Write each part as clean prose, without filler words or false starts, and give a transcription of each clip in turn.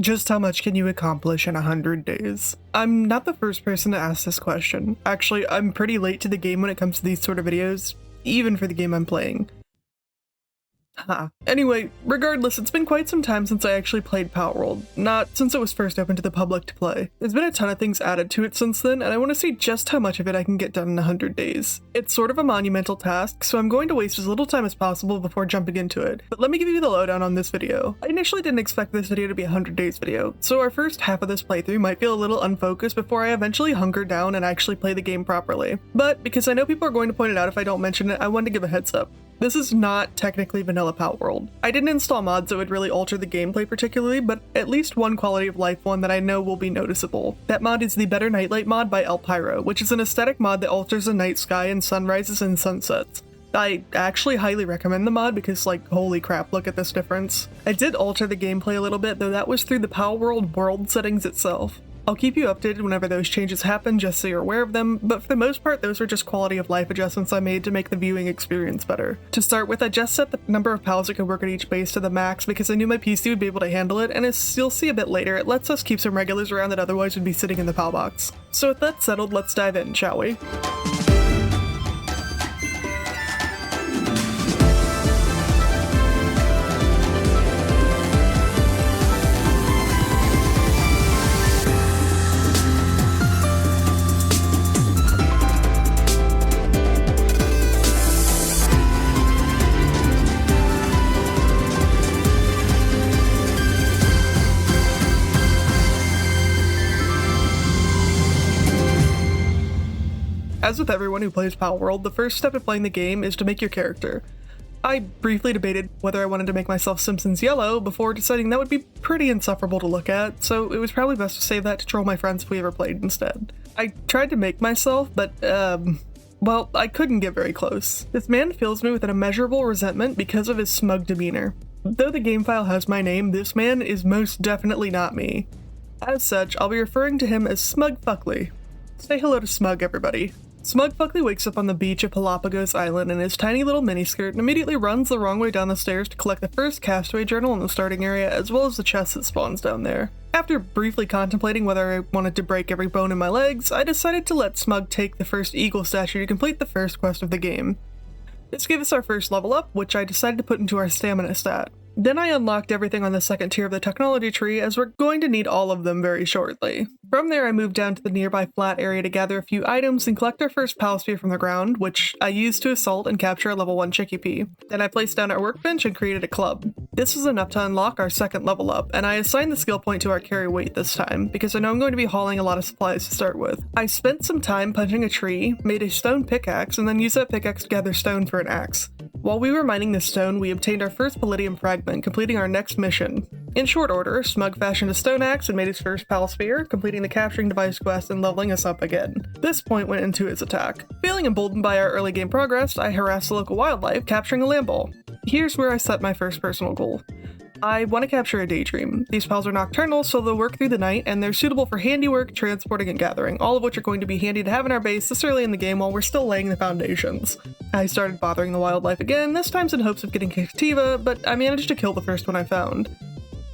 Just how much can you accomplish in 100 days? I'm not the first person to ask this question. Actually, I'm pretty late to the game when it comes to these sort of videos, even for the game I'm playing. Anyway, regardless, it's been quite some time since I actually played Palworld, not since it was first open to the public to play. There's been a ton of things added to it since then, and I want to see just how much of it I can get done in 100 days. It's sort of a monumental task, so I'm going to waste as little time as possible before jumping into it, but let me give you the lowdown on this video. I initially didn't expect this video to be a 100 days video, so our first half of this playthrough might feel a little unfocused before I eventually hunker down and actually play the game properly. But because I know people are going to point it out if I don't mention it, I wanted to give a heads up. This is not technically vanilla Palworld. I didn't install mods that would really alter the gameplay particularly, but at least one quality of life one that I know will be noticeable. That mod is the Better Nightlight mod by El Pyro, which is an aesthetic mod that alters the night sky and sunrises and sunsets. I actually highly recommend the mod because, like, holy crap, look at this difference. I did alter the gameplay a little bit, though that was through the Palworld world settings itself. I'll keep you updated whenever those changes happen just so you're aware of them, but for the most part those were just quality of life adjustments I made to make the viewing experience better. To start with, I just set the number of pals that could work at each base to the max because I knew my PC would be able to handle it, and as you'll see a bit later, it lets us keep some regulars around that otherwise would be sitting in the pal box. So with that settled, let's dive in, shall we? As with everyone who plays Palworld, the first step in playing the game is to make your character. I briefly debated whether I wanted to make myself Simpsons Yellow before deciding that would be pretty insufferable to look at, so it was probably best to save that to troll my friends if we ever played instead. I tried to make myself, but well, I couldn't get very close. This man fills me with an immeasurable resentment because of his smug demeanor. Though the game file has my name, this man is most definitely not me. As such, I'll be referring to him as Smug Fuckley. Say hello to Smug, everybody. Smug Fuckley wakes up on the beach of Galapagos Island in his tiny little miniskirt and immediately runs the wrong way down the stairs to collect the first castaway journal in the starting area, as well as the chest that spawns down there. After briefly contemplating whether I wanted to break every bone in my legs, I decided to let Smug take the first eagle statue to complete the first quest of the game. This gave us our first level up, which I decided to put into our stamina stat. Then I unlocked everything on the second tier of the technology tree, as we're going to need all of them very shortly. From there I moved down to the nearby flat area to gather a few items and collect our first pal sphere from the ground, which I used to assault and capture a level 1 Chickpea. Then I placed down our workbench and created a club. This was enough to unlock our second level up, and I assigned the skill point to our carry weight this time, because I know I'm going to be hauling a lot of supplies to start with. I spent some time punching a tree, made a stone pickaxe, and then used that pickaxe to gather stone for an axe. While we were mining this stone, we obtained our first palladium fragment, completing our next mission. In short order, Smug fashioned a stone axe and made his first pal sphere, completing the capturing device quest and leveling us up again. This point went into his attack. Feeling emboldened by our early game progress, I harassed the local wildlife, capturing a lamb ball. Here's where I set my first personal goal. I want to capture a daydream. These pals are nocturnal, so they'll work through the night, and they're suitable for handiwork, transporting, and gathering, all of which are going to be handy to have in our base this early in the game while we're still laying the foundations. I started bothering the wildlife again, this time in hopes of getting a Cativa, but I managed to kill the first one I found.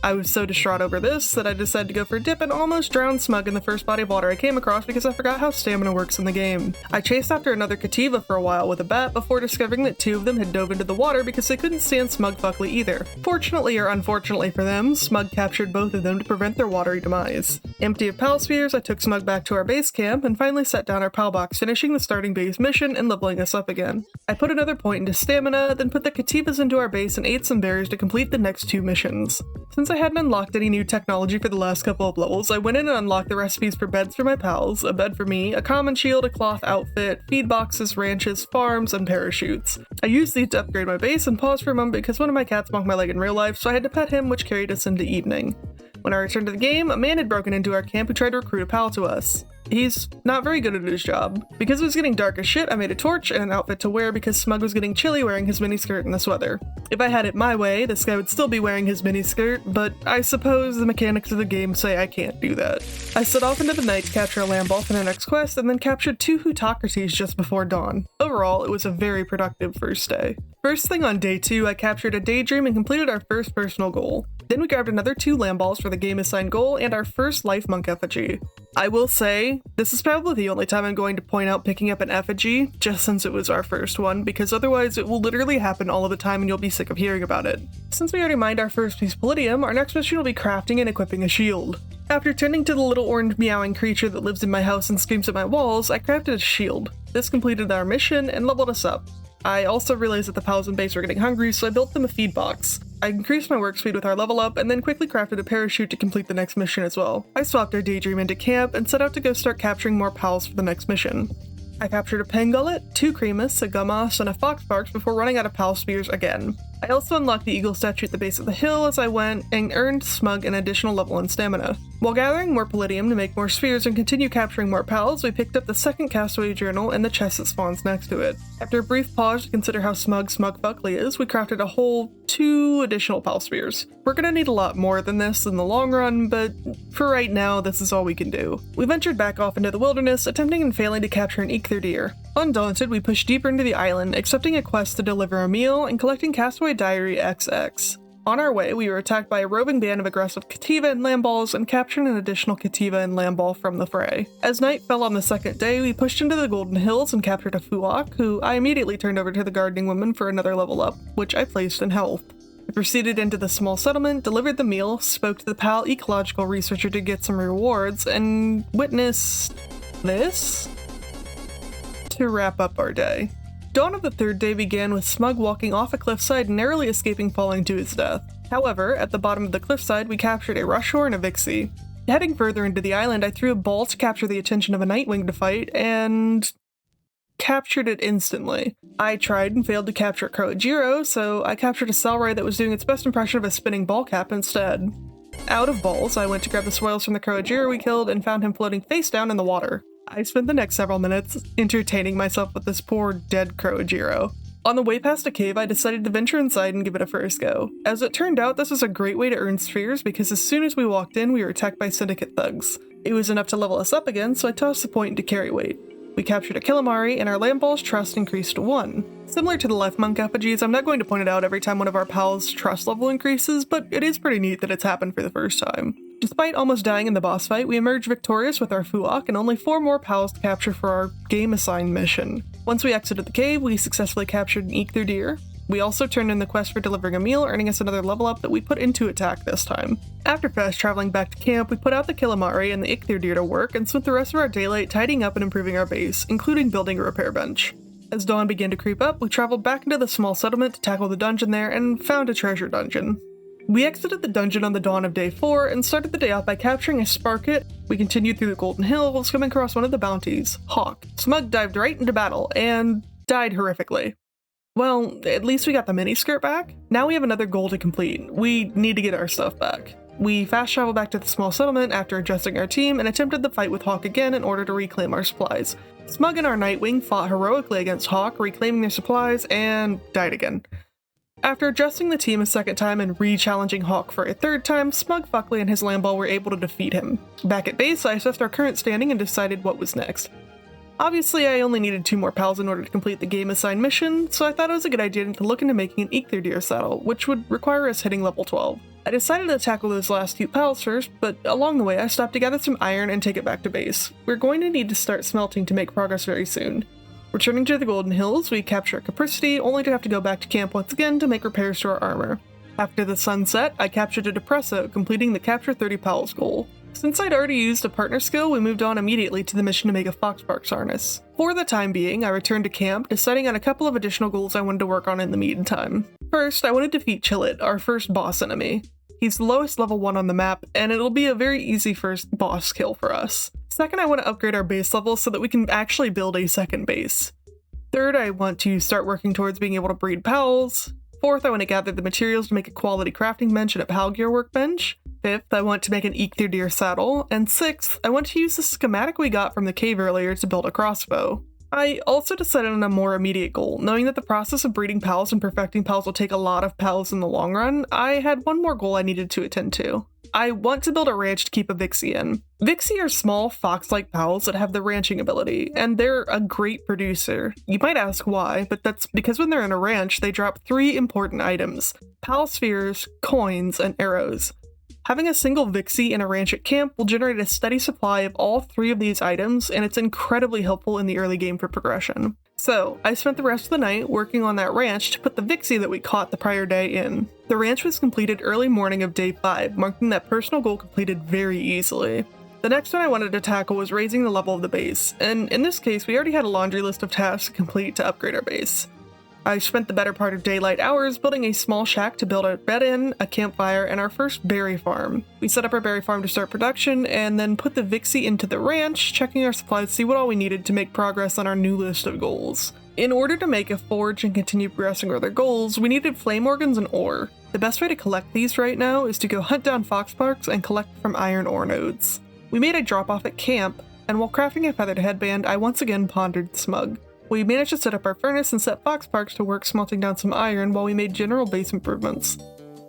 I was so distraught over this that I decided to go for a dip and almost drowned Smug in the first body of water I came across because I forgot how stamina works in the game. I chased after another Cativa for a while with a bat before discovering that two of them had dove into the water because they couldn't stand Smug Fuckley either. Fortunately or unfortunately for them, Smug captured both of them to prevent their watery demise. Empty of pal spheres, I took Smug back to our base camp and finally set down our pal box, finishing the starting base mission and leveling us up again. I put another point into stamina, then put the Cativas into our base and ate some berries to complete the next two missions. Since I hadn't unlocked any new technology for the last couple of levels, I went in and unlocked the recipes for beds for my pals, a bed for me, a common shield, a cloth outfit, feed boxes, ranches, farms, and parachutes. I used these to upgrade my base and paused for a moment because one of my cats bonked my leg in real life, so I had to pet him, which carried us into evening. When I returned to the game, a man had broken into our camp who tried to recruit a pal to us. He's not very good at his job. Because it was getting dark as shit, I made a torch and an outfit to wear because Smug was getting chilly wearing his miniskirt in this weather. If I had it my way, this guy would still be wearing his miniskirt, but I suppose the mechanics of the game say I can't do that. I set off into the night to capture a lamb ball for the next quest and then captured 2 Hootocracies just before dawn. Overall, it was a very productive first day. First thing on day 2, I captured a daydream and completed our first personal goal. Then we grabbed another 2 lamb balls for the game assigned goal and our first life monk effigy. I will say, this is probably the only time I'm going to point out picking up an effigy, just since it was our first one, because otherwise it will literally happen all of the time and you'll be sick of hearing about it. Since we already mined our first piece of palladium, our next mission will be crafting and equipping a shield. After tending to the little orange meowing creature that lives in my house and screams at my walls, I crafted a shield. This completed our mission and leveled us up. I also realized that the pals in base were getting hungry, so I built them a feed box. I increased my work speed with our level up, and then quickly crafted a parachute to complete the next mission as well. I swapped our daydream into camp and set out to go start capturing more pals for the next mission. I captured a pangolin, 2 cremus, a gummoss, and a foxparks before running out of pal spears again. I also unlocked the eagle statue at the base of the hill as I went and earned Smug an additional level in stamina. While gathering more palladium to make more spheres and continue capturing more pals, we picked up the second castaway journal and the chest that spawns next to it. After a brief pause to consider how smug Buckley is, we crafted a whole 2 additional pal spheres. We're gonna need a lot more than this in the long run, but for right now, this is all we can do. We ventured back off into the wilderness, attempting and failing to capture an eikthyr deer. Undaunted, we pushed deeper into the island, accepting a quest to deliver a meal and collecting Castaway Diary XX. On our way, we were attacked by a roving band of aggressive Kativa and lamb balls and captured an additional Kativa and lamb ball from the fray. As night fell on the second day, we pushed into the Golden Hills and captured a Fuwak, who I immediately turned over to the gardening woman for another level up, which I placed in health. We proceeded into the small settlement, delivered the meal, spoke to the PAL ecological researcher to get some rewards, and witnessed this to wrap up our day. Dawn of the third day began with Smug walking off a cliffside and narrowly escaping falling to his death. However, at the bottom of the cliffside, we captured a Rushor and a Vixie. Heading further into the island, I threw a ball to capture the attention of a Nightwing to fight, and captured it instantly. I tried and failed to capture a Kroajiro, so I captured a Salrai that was doing its best impression of a spinning ball cap instead. Out of balls, I went to grab the spoils from the Kroajiro we killed and found him floating face down in the water. I spent the next several minutes entertaining myself with this poor dead Kroajiro. On the way past a cave, I decided to venture inside and give it a first go. As it turned out, this was a great way to earn spheres because as soon as we walked in, we were attacked by Syndicate thugs. It was enough to level us up again, so I tossed the point into carry weight. We captured a Killamari, and our Lamb Ball's trust increased to 1. Similar to the Life Monk effigies, I'm not going to point it out every time one of our pals' trust level increases, but it is pretty neat that it's happened for the first time. Despite almost dying in the boss fight, we emerged victorious with our Fuwak and only 4 more pals to capture for our game-assigned mission. Once we exited the cave, we successfully captured an eikthyr deer. We also turned in the quest for delivering a meal, earning us another level up that we put into attack this time. After fast traveling back to camp, we put out the Killamari and the eikthyr deer to work and spent the rest of our daylight tidying up and improving our base, including building a repair bench. As dawn began to creep up, we traveled back into the small settlement to tackle the dungeon there and found a treasure dungeon. We exited the dungeon on the dawn of day 4 and started the day off by capturing a Sparkit. We continued through the Golden Hills, coming across one of the bounties, Hawk. Smug dived right into battle and died horrifically. Well, at least we got the miniskirt back. Now we have another goal to complete. We need to get our stuff back. We fast traveled back to the small settlement after adjusting our team and attempted the fight with Hawk again in order to reclaim our supplies. Smug and our Nightwing fought heroically against Hawk, reclaiming their supplies, and died again. After adjusting the team a second time and re-challenging Hawk for a third time, Smug, Buckley, and his Lamball were able to defeat him. Back at base, I assessed our current standing and decided what was next. Obviously, I only needed 2 more pals in order to complete the game-assigned mission, so I thought it was a good idea to look into making an eikthyr deer saddle, which would require us hitting level 12. I decided to tackle those last 2 pals first, but along the way I stopped to gather some iron and take it back to base. We're going to need to start smelting to make progress very soon. Returning to the Golden Hills, we capture a Capricity, only to have to go back to camp once again to make repairs to our armor. After the sun set, I captured a Depresso, completing the capture 30 pals goal. Since I'd already used a partner skill, we moved on immediately to the mission to make a Foxparks harness. For the time being, I returned to camp, deciding on a couple of additional goals I wanted to work on in the meantime. First, I wanted to defeat Chillet, our first boss enemy. He's the lowest level 1 on the map, and it'll be a very easy first boss kill for us. Second, I want to upgrade our base level so that we can actually build a second base. Third, I want to start working towards being able to breed pals. Fourth, I want to gather the materials to make a quality crafting bench and a pal gear workbench. Fifth, I want to make an eikthyr deer saddle. And sixth, I want to use the schematic we got from the cave earlier to build a crossbow. I also decided on a more immediate goal. Knowing that the process of breeding pals and perfecting pals will take a lot of pals in the long run, I had one more goal I needed to attend to. I want to build a ranch to keep a Vixie in. Vixie are small fox-like pals that have the ranching ability, and they're a great producer. You might ask why, but that's because when they're in a ranch, they drop 3 important items: pal spheres, coins, and arrows. Having a single Vixie in a ranch at camp will generate a steady supply of all 3 of these items, and it's incredibly helpful in the early game for progression. So, I spent the rest of the night working on that ranch to put the Vixie that we caught the prior day in. The ranch was completed early morning of day 5, marking that personal goal completed very easily. The next one I wanted to tackle was raising the level of the base, and in this case we already had a laundry list of tasks to complete to upgrade our base. I spent the better part of daylight hours building a small shack to build a bed in, a campfire, and our first berry farm. We set up our berry farm to start production, and then put the Vixie into the ranch, checking our supplies to see what all we needed to make progress on our new list of goals. In order to make a forge and continue progressing with our goals, we needed flame organs and ore. The best way to collect these right now is to go hunt down foxparks and collect from iron ore nodes. We made a drop off at camp, and while crafting a feathered headband, I once again pondered Smug. We managed to set up our furnace and set foxparks to work smelting down some iron while we made general base improvements.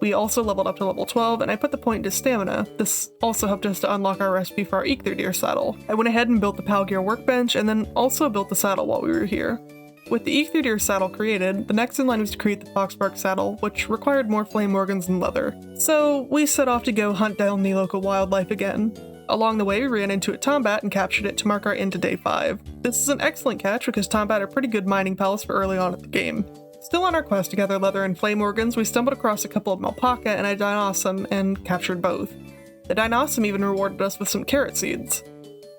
We also leveled up to level 12, and I put the point into stamina. This also helped us to unlock our recipe for our Eikthyr saddle. I went ahead and built the Palgear workbench, and then also built the saddle while we were here. With the Eikthyr saddle created, the next in line was to create the foxpark saddle, which required more flame organs and leather. So we set off to go hunt down the local wildlife again. Along the way, we ran into a Tombat and captured it to mark our end to day 5. This is an excellent catch because Tombat are pretty good mining pals for early on in the game. Still on our quest to gather leather and flame organs, we stumbled across a couple of Malpaka and a Dinossum and captured both. The Dinossum even rewarded us with some carrot seeds.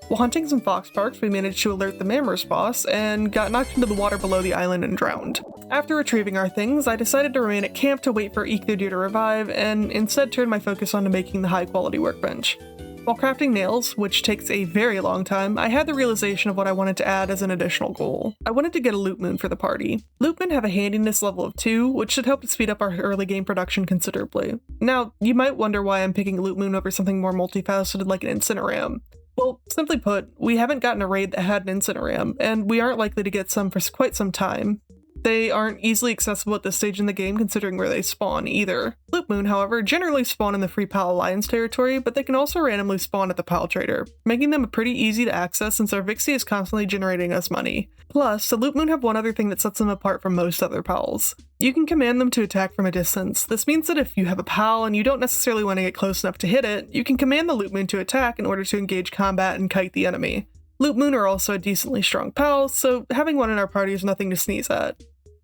While hunting some foxparks, we managed to alert the Mammoth boss and got knocked into the water below the island and drowned. After retrieving our things, I decided to remain at camp to wait for Eikthyr to revive and instead turned my focus onto making the high quality workbench. While crafting nails, which takes a very long time, I had the realization of what I wanted to add as an additional goal. I wanted to get a loot moon for the party. Loot moon have a handiness level of 2, which should help to speed up our early game production considerably. Now, you might wonder why I'm picking a loot moon over something more multifaceted like an Incineram. Well, simply put, we haven't gotten a raid that had an Incineram, and we aren't likely to get some for quite some time. They aren't easily accessible at this stage in the game considering where they spawn either. Loot Moon, however, generally spawn in the Free Pal Alliance territory, but they can also randomly spawn at the Pal Trader, making them pretty easy to access since our Vixie is constantly generating us money. Plus, the Loot Moon have one other thing that sets them apart from most other pals. You can command them to attack from a distance. This means that if you have a pal and you don't necessarily want to get close enough to hit it, you can command the Loot Moon to attack in order to engage combat and kite the enemy. Loot Moon are also a decently strong pal, so having one in our party is nothing to sneeze at.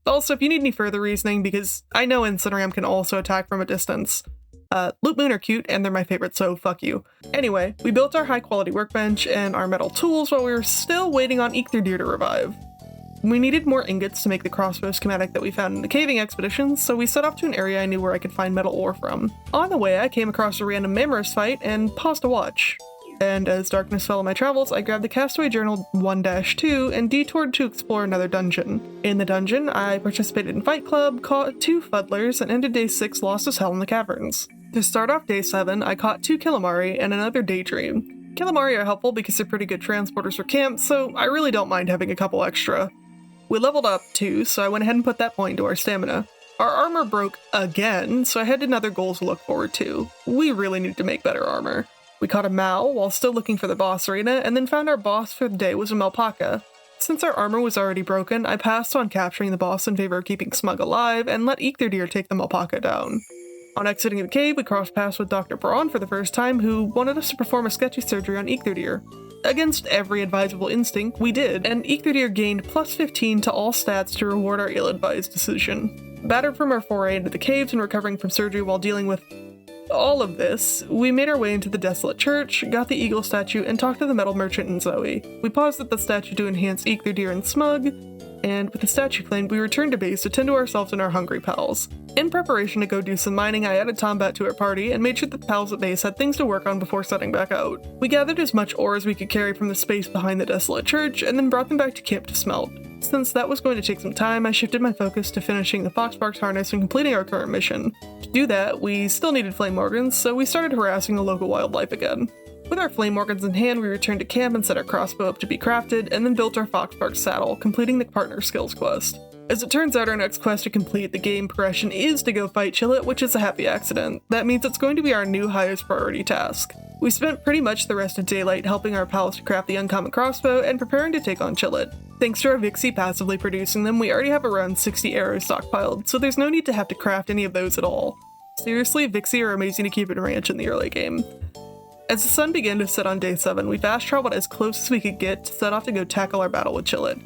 Also, if you need any further reasoning, because I know Incineram can also attack from a distance, Loot Moon are cute and they're my favorite, so fuck you. Anyway, we built our high quality workbench and our metal tools while we were still waiting on Eikthyr to revive. We needed more ingots to make the crossbow schematic that we found in the caving expeditions, so we set off to an area I knew where I could find metal ore from. On the way, I came across a random Mammoth fight and paused to watch. And as darkness fell on my travels, I grabbed the Castaway Journal 1-2 and detoured to explore another dungeon. In the dungeon, I participated in Fight Club, caught 2 fuddlers, and ended day 6 lost as hell in the caverns. To start off day 7, I caught 2 Killamari and another Daydream. Killamari are helpful because they're pretty good transporters for camp, so I really don't mind having a couple extra. We leveled up too, so I went ahead and put that point into our stamina. Our armor broke again, so I had another goal to look forward to. We really need to make better armor. We caught a Mal while still looking for the boss arena, and then found our boss for the day was a Malpaka. Since our armor was already broken, I passed on capturing the boss in favor of keeping Smug alive and let Eikthyr take the Malpaka down. On exiting the cave, we crossed paths with Dr. Braun for the first time, who wanted us to perform a sketchy surgery on Eikthyr. Against every advisable instinct, we did, and Eikthyr gained plus 15 to all stats to reward our ill-advised decision. Battered from our foray into the caves and recovering from surgery while dealing with all of this, we made our way into the desolate church, got the eagle statue, and talked to the metal merchant and Zoe. We paused at the statue to enhance Eikthyr and Smug, and with the statue claimed, we returned to base to tend to ourselves and our hungry pals. In preparation to go do some mining, I added Tombat to our party and made sure that the pals at base had things to work on before setting back out. We gathered as much ore as we could carry from the space behind the desolate church, and then brought them back to camp to smelt. Since that was going to take some time, I shifted my focus to finishing the Foxparks harness and completing our current mission. To do that, we still needed flame organs, so we started harassing the local wildlife again. With our flame organs in hand, we returned to camp and set our crossbow up to be crafted, and then built our Foxparks saddle, completing the partner skills quest. As it turns out, our next quest to complete the game progression is to go fight Chillet, which is a happy accident. That means it's going to be our new highest priority task. We spent pretty much the rest of daylight helping our pals to craft the uncommon crossbow and preparing to take on Chillet. Thanks to our Vixie passively producing them, we already have around 60 arrows stockpiled, so there's no need to have to craft any of those at all. Seriously, Vixie are amazing to keep in ranch in the early game. As the sun began to set on day 7, we fast traveled as close as we could get to set off to go tackle our battle with Chillet.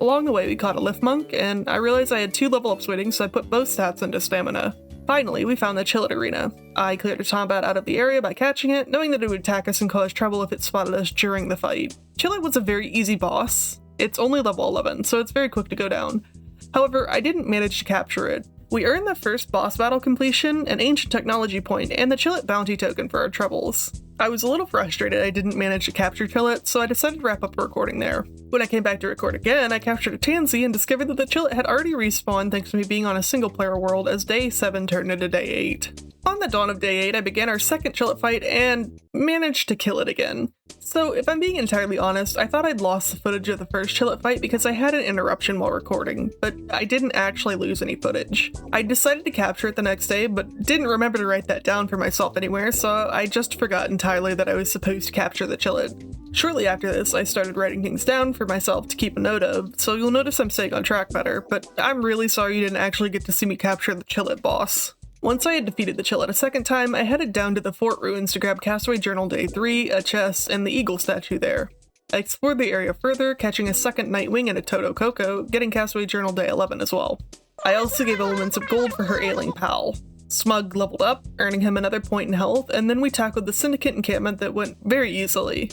Along the way, we caught a lift monk, and I realized I had 2 level ups waiting, so I put both stats into stamina. Finally, we found the Chillet arena. I cleared a Tombat out of the area by catching it, knowing that it would attack us and cause trouble if it spotted us during the fight. Chillet was a very easy boss. It's only level 11, so it's very quick to go down. However, I didn't manage to capture it. We earned the first boss battle completion, an ancient technology point, and the Chillet bounty token for our troubles. I was a little frustrated I didn't manage to capture Chillet, so I decided to wrap up the recording there. When I came back to record again, I captured a Tansy and discovered that the Chillet had already respawned thanks to me being on a single player world as day 7 turned into day 8. On the dawn of day 8, I began our second Chillet fight and managed to kill it again. So if I'm being entirely honest, I thought I'd lost the footage of the first Chillet fight because I had an interruption while recording, but I didn't actually lose any footage. I decided to capture it the next day, but didn't remember to write that down for myself anywhere, so I just forgot entirely that I was supposed to capture the Chillet. Shortly after this, I started writing things down for myself to keep a note of, so you'll notice I'm staying on track better, but I'm really sorry you didn't actually get to see me capture the Chillet boss. Once I had defeated the Chillet a second time, I headed down to the fort ruins to grab Castaway Journal Day 3, a chest, and the eagle statue there. I explored the area further, catching a second Nightwing and a Toto Coco, getting Castaway Journal Day 11 as well. I also gave a woman some gold for her ailing pal. Smug leveled up, earning him another point in health, and then we tackled the Syndicate encampment that went very easily.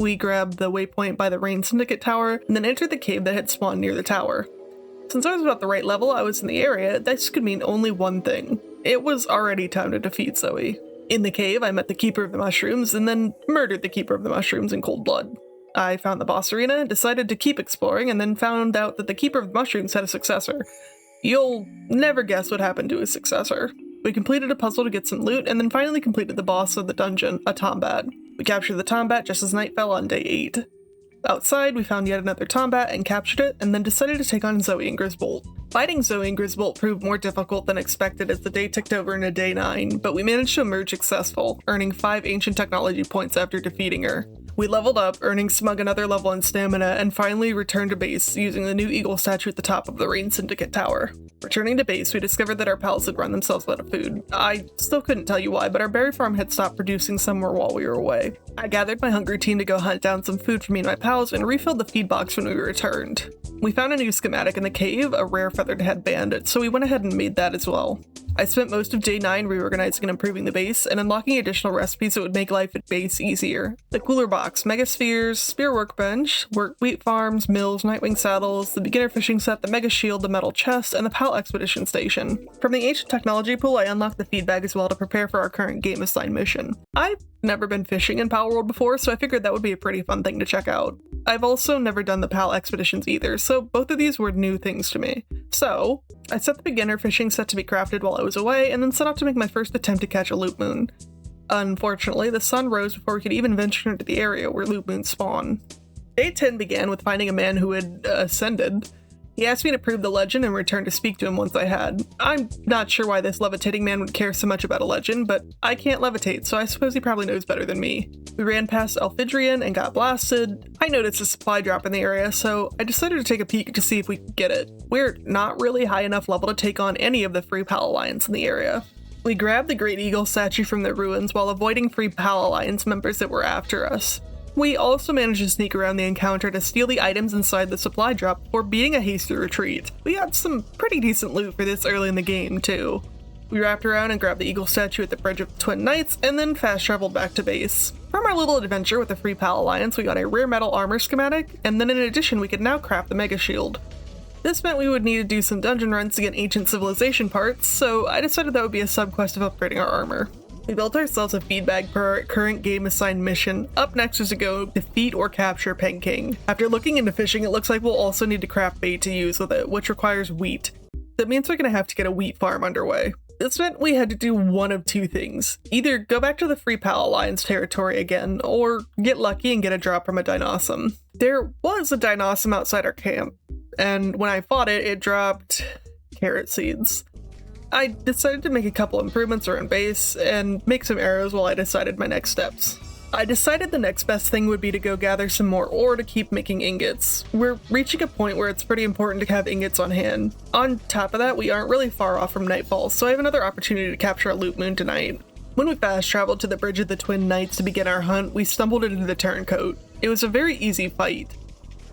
We grabbed the waypoint by the Rain Syndicate Tower, and then entered the cave that had spawned near the tower. Since I was about the right level, I was in the area, this could mean only one thing. It was already time to defeat Zoe. In the cave, I met the Keeper of the Mushrooms, and then murdered the Keeper of the Mushrooms in cold blood. I found the boss arena, decided to keep exploring, and then found out that the Keeper of the Mushrooms had a successor. You'll never guess what happened to his successor. We completed a puzzle to get some loot, and then finally completed the boss of the dungeon, a Tombat. We captured the Tombat just as night fell on day 8. Outside, we found yet another Tombat and captured it, and then decided to take on Zoe and Grisbolt. Fighting Zoe and Grisbolt proved more difficult than expected as the day ticked over into day 9, but we managed to emerge successful, earning 5 ancient technology points after defeating her. We leveled up, earning Smug another level in stamina, and finally returned to base using the new eagle statue at the top of the Rain Syndicate Tower. Returning to base, we discovered that our pals had run themselves out of food. I still couldn't tell you why, but our berry farm had stopped producing somewhere while we were away. I gathered my hungry team to go hunt down some food for me and my pals and refilled the feed box when we returned. We found a new schematic in the cave, a rare feathered headband, so we went ahead and made that as well. I spent most of day 9 reorganizing and improving the base and unlocking additional recipes that would make life at base easier. The cooler box, megaspheres, spear workbench, wheat farms, mills, Nightwing saddles, the beginner fishing set, the mega shield, the metal chest, and the PAL expedition station. From the ancient technology pool, I unlocked the feed bag as well to prepare for our current game assigned mission. I've never been fishing in Palworld before, so I figured that would be a pretty fun thing to check out. I've also never done the PAL expeditions either, so both of these were new things to me. So, I set the beginner fishing set to be crafted while I was away, and then set out to make my first attempt to catch a loop moon. Unfortunately, the sun rose before we could even venture into the area where loop moons spawn. Day 10 began with finding a man who had ascended. He asked me to prove the legend and returned to speak to him once I had. I'm not sure why this levitating man would care so much about a legend, but I can't levitate, so I suppose he probably knows better than me. We ran past Elfidrian and got blasted. I noticed a supply drop in the area, so I decided to take a peek to see if we could get it. We're not really high enough level to take on any of the Free PAL Alliance in the area. We grabbed the Great Eagle statue from the ruins while avoiding Free PAL Alliance members that were after us. We also managed to sneak around the encounter to steal the items inside the supply drop before beating a hasty retreat. We got some pretty decent loot for this early in the game, too. We wrapped around and grabbed the eagle statue at the bridge of the Twin Knights, and then fast traveled back to base. From our little adventure with the Free PAL Alliance, we got a rare metal armor schematic, and then in addition we could now craft the mega shield. This meant we would need to do some dungeon runs to get ancient civilization parts, so I decided that would be a sub-quest of upgrading our armor. We built ourselves a feed bag per our current game assigned mission. Up next is to go defeat or capture Pen King. After looking into fishing, it looks like we'll also need to craft bait to use with it, which requires wheat. That means we're gonna have to get a wheat farm underway. This meant we had to do one of two things. Either go back to the Free PAL Alliance territory again, or get lucky and get a drop from a Dinosaur. There was a Dinosaur outside our camp, and when I fought it, it dropped carrot seeds. I decided to make a couple improvements around base and make some arrows while I decided my next steps. I decided the next best thing would be to go gather some more ore to keep making ingots. We're reaching a point where it's pretty important to have ingots on hand. On top of that, we aren't really far off from nightfall, so I have another opportunity to capture a loot moon tonight. When we fast traveled to the Bridge of the Twin Knights to begin our hunt, we stumbled into the Turncoat. It was a very easy fight.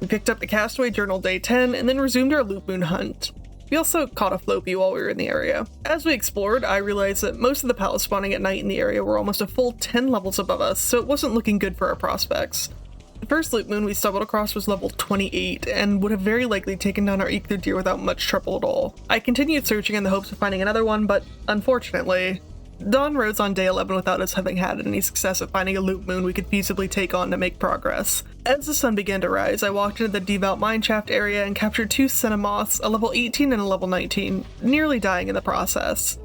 We picked up the Castaway Journal day 10 and then resumed our loot moon hunt. We also caught a Floppy while we were in the area. As we explored, I realized that most of the pals spawning at night in the area were almost a full 10 levels above us, so it wasn't looking good for our prospects. The first loot moon we stumbled across was level 28, and would have very likely taken down our Ether Deer without much trouble at all. I continued searching in the hopes of finding another one, but unfortunately, dawn rose on day 11 without us having had any success at finding a loot moon we could feasibly take on to make progress. As the sun began to rise, I walked into the Devout Mineshaft area and captured 2 Cinnamoths, a level 18 and a level 19, nearly dying in the process.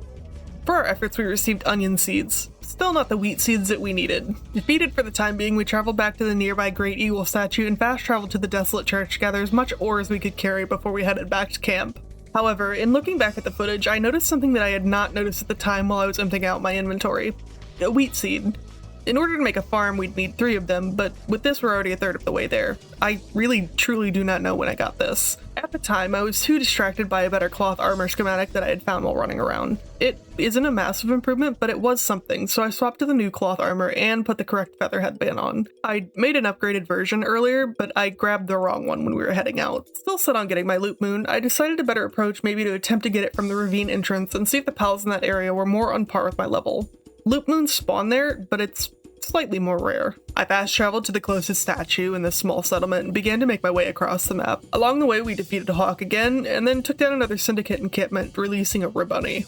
For our efforts, we received onion seeds, still not the wheat seeds that we needed. Defeated for the time being, we traveled back to the nearby Great Eagle statue and fast traveled to the Desolate Church to gather as much ore as we could carry before we headed back to camp. However, in looking back at the footage, I noticed something that I had not noticed at the time while I was emptying out my inventory. A wheat seed. In order to make a farm, we'd need 3 of them, but with this we're already a third of the way there. I really, truly do not know when I got this. At the time, I was too distracted by a better cloth armor schematic that I had found while running around. It isn't a massive improvement, but it was something, so I swapped to the new cloth armor and put the correct feather headband on. I made an upgraded version earlier, but I grabbed the wrong one when we were heading out. Still set on getting my loot moon, I decided a better approach maybe to attempt to get it from the ravine entrance and see if the pals in that area were more on par with my level. Loot moons spawn there, but it's slightly more rare. I fast traveled to the closest statue in this small settlement and began to make my way across the map. Along the way, we defeated Hawk again, and then took down another Syndicate encampment, releasing a Ribbunny.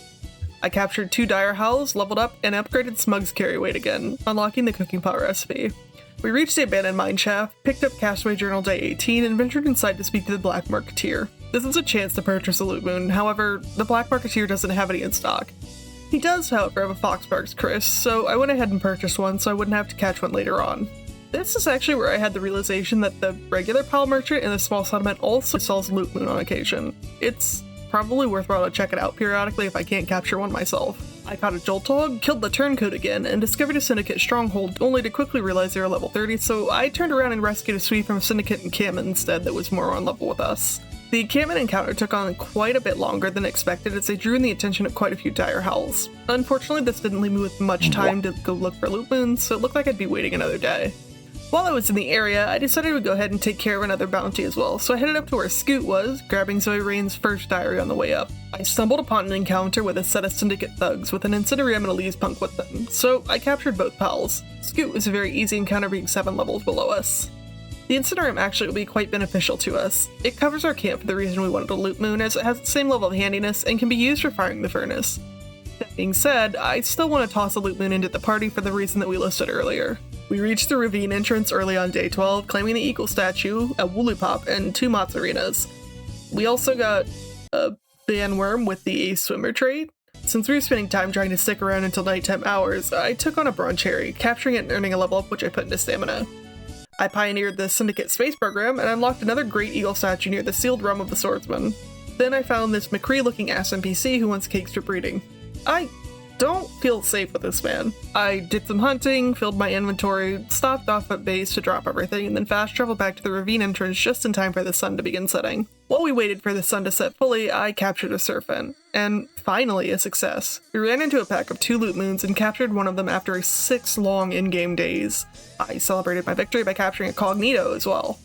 I captured 2 Dire Howls, leveled up, and upgraded Smug's carry weight again, unlocking the cooking pot recipe. We reached the abandoned mine shaft, picked up Castaway Journal day 18, and ventured inside to speak to the Black Marketeer. This is a chance to purchase a loot moon, however, the Black Marketeer doesn't have any in stock. He does, however, have a Foxbark's Chris, so I went ahead and purchased one so I wouldn't have to catch one later on. This is actually where I had the realization that the regular pal merchant in the small settlement also sells loot moon on occasion. It's probably worthwhile to check it out periodically if I can't capture one myself. I caught a Jolthog, killed the Turncoat again, and discovered a Syndicate stronghold, only to quickly realize they were level 30, so I turned around and rescued a Swede from a Syndicate encampment instead that was more on level with us. The encampment encounter took on quite a bit longer than expected as they drew in the attention of quite a few Dire Howls. Unfortunately, this didn't leave me with much time to go look for loot moons, so it looked like I'd be waiting another day. While I was in the area, I decided to go ahead and take care of another bounty as well, so I headed up to where Scoot was, grabbing Zoe Rain's first diary on the way up. I stumbled upon an encounter with a set of Syndicate thugs with an Incendiary and a Lee's Punk with them, so I captured both pals. Scoot was a very easy encounter being 7 levels below us. The Incendiarium actually will be quite beneficial to us. It covers our camp for the reason we wanted a loot moon, as it has the same level of handiness and can be used for firing the furnace. That being said, I still want to toss a loot moon into the party for the reason that we listed earlier. We reached the ravine entrance early on day 12, claiming the Eagle statue, a Woolipop, and 2 Mozzarinas. We also got a bandworm with the Ace Swimmer trait. Since we were spending time trying to stick around until nighttime hours, I took on a Broncherry, capturing it and earning a level up which I put into stamina. I pioneered the Syndicate space program and unlocked another Great Eagle statue near the sealed realm of the Swordsman. Then I found this McCree-looking ass NPC who wants cakes for breeding. I don't feel safe with this man. I did some hunting, filled my inventory, stopped off at base to drop everything, and then fast traveled back to the ravine entrance just in time for the sun to begin setting. While we waited for the sun to set fully, I captured a Surfin, and finally a success. We ran into a pack of 2 loot moons and captured one of them after 6 long in-game days. I celebrated my victory by capturing a Cognito as well.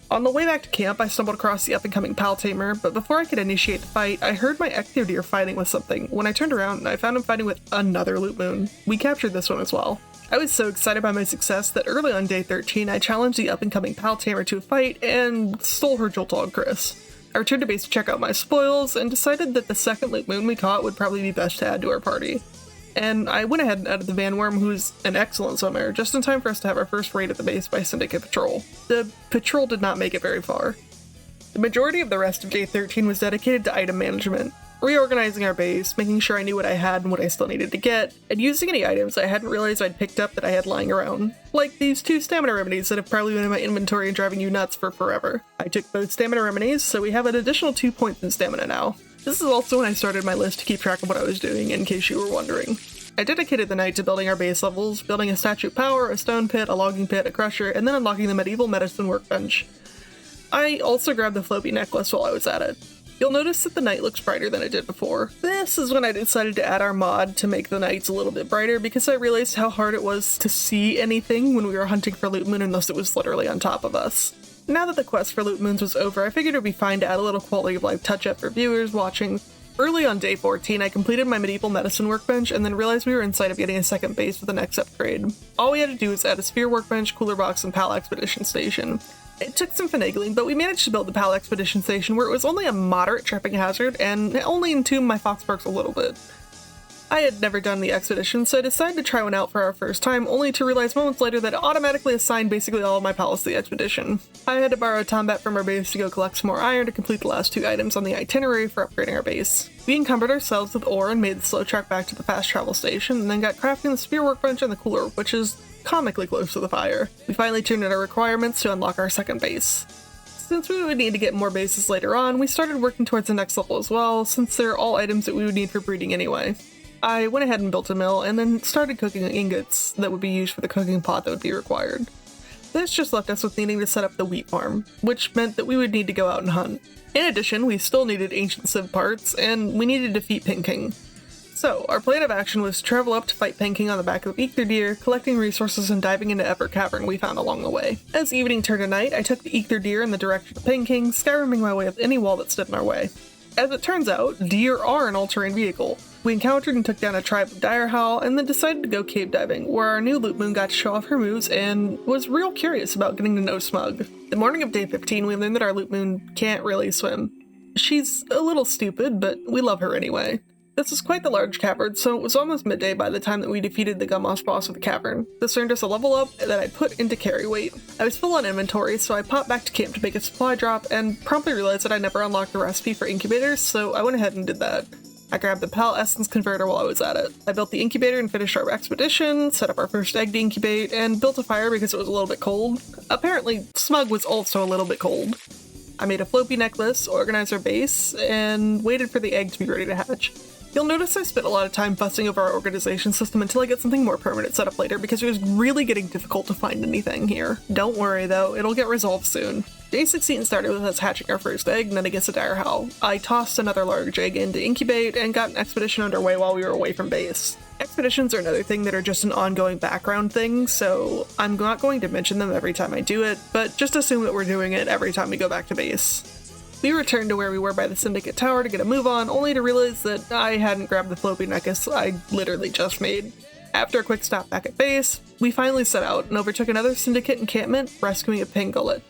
On the way back to camp, I stumbled across the up-and-coming Pal Tamer, but before I could initiate the fight, I heard my Ecto Deer fighting with something. When I turned around, I found him fighting with another loot moon. We captured this one as well. I was so excited by my success that early on day 13, I challenged the up-and-coming Pal Tamer to a fight and stole her Joltog Chris. I returned to base to check out my spoils and decided that the second loot moon we caught would probably be best to add to our party. And I went ahead and added the Vanworm, who's an excellent swimmer, just in time for us to have our first raid at the base by Syndicate Patrol. The patrol did not make it very far. The majority of the rest of day 13 was dedicated to item management, reorganizing our base, making sure I knew what I had and what I still needed to get, and using any items I hadn't realized I'd picked up that I had lying around, like these 2 stamina remedies that have probably been in my inventory and driving you nuts for forever. I took both stamina remedies, so we have an additional 2 points in stamina now. This is also when I started my list to keep track of what I was doing, in case you were wondering. I dedicated the night to building our base levels, building a statue power, a stone pit, a logging pit, a crusher, and then unlocking the medieval medicine workbench. I also grabbed the floppy necklace while I was at it. You'll notice that the night looks brighter than it did before. This is when I decided to add our mod to make the nights a little bit brighter because I realized how hard it was to see anything when we were hunting for loot moon unless it was literally on top of us. Now that the quest for loot moons was over, I figured it would be fine to add a little quality of life touch-up for viewers watching. Early on day 14, I completed my medieval medicine workbench and then realized we were in sight of getting a second base with the next upgrade. All we had to do was add a sphere workbench, cooler box, and PAL expedition station. It took some finagling, but we managed to build the PAL expedition station where it was only a moderate tripping hazard and only entombed my foxparks a little bit. I had never done the expedition, so I decided to try one out for our first time, only to realize moments later that it automatically assigned basically all of my pals to the expedition. I had to borrow a Tombat from our base to go collect some more iron to complete the last 2 items on the itinerary for upgrading our base. We encumbered ourselves with ore and made the slow track back to the fast travel station, and then got crafting the spear workbench and the cooler, which is comically close to the fire. We finally turned in our requirements to unlock our second base. Since we would need to get more bases later on, we started working towards the next level as well, since they're all items that we would need for breeding anyway. I went ahead and built a mill, and then started cooking ingots that would be used for the cooking pot that would be required. This just left us with needing to set up the wheat farm, which meant that we would need to go out and hunt. In addition, we still needed ancient civ parts, and we needed to defeat Pink King. So, our plan of action was to travel up to fight Pink King on the back of Ether Deer, collecting resources and diving into every cavern we found along the way. As evening turned to night, I took the Ether Deer in the direction of Pink King, skyrimming my way up any wall that stood in our way. As it turns out, deer are an all-terrain vehicle. We encountered and took down a tribe of Dire Howl, and then decided to go cave diving, where our new loot moon got to show off her moves and was real curious about getting to know Smug. The morning of day 15, we learned that our loot moon can't really swim. She's a little stupid, but we love her anyway. This was quite the large cavern, so it was almost midday by the time that we defeated the Gummoss boss of the cavern. This earned us a level up that I put into carry weight. I was full on inventory, so I popped back to camp to make a supply drop, and promptly realized that I never unlocked the recipe for incubators, so I went ahead and did that. I grabbed the PAL Essence Converter while I was at it. I built the incubator and finished our expedition, set up our first egg to incubate, and built a fire because it was a little bit cold. Apparently, Smug was also a little bit cold. I made a floppy necklace, organized our base, and waited for the egg to be ready to hatch. You'll notice I spent a lot of time fussing over our organization system until I get something more permanent set up later because it was really getting difficult to find anything here. Don't worry though, it'll get resolved soon. Day 16 started with us hatching our first egg, and then against a Dire Howl. I tossed another large egg in to incubate and got an expedition underway while we were away from base. Expeditions are another thing that are just an ongoing background thing, so I'm not going to mention them every time I do it, but just assume that we're doing it every time we go back to base. We returned to where we were by the Syndicate Tower to get a move on, only to realize that I hadn't grabbed the floppy necklace I literally just made. After a quick stop back at base, we finally set out and overtook another Syndicate encampment, rescuing a Pangolin.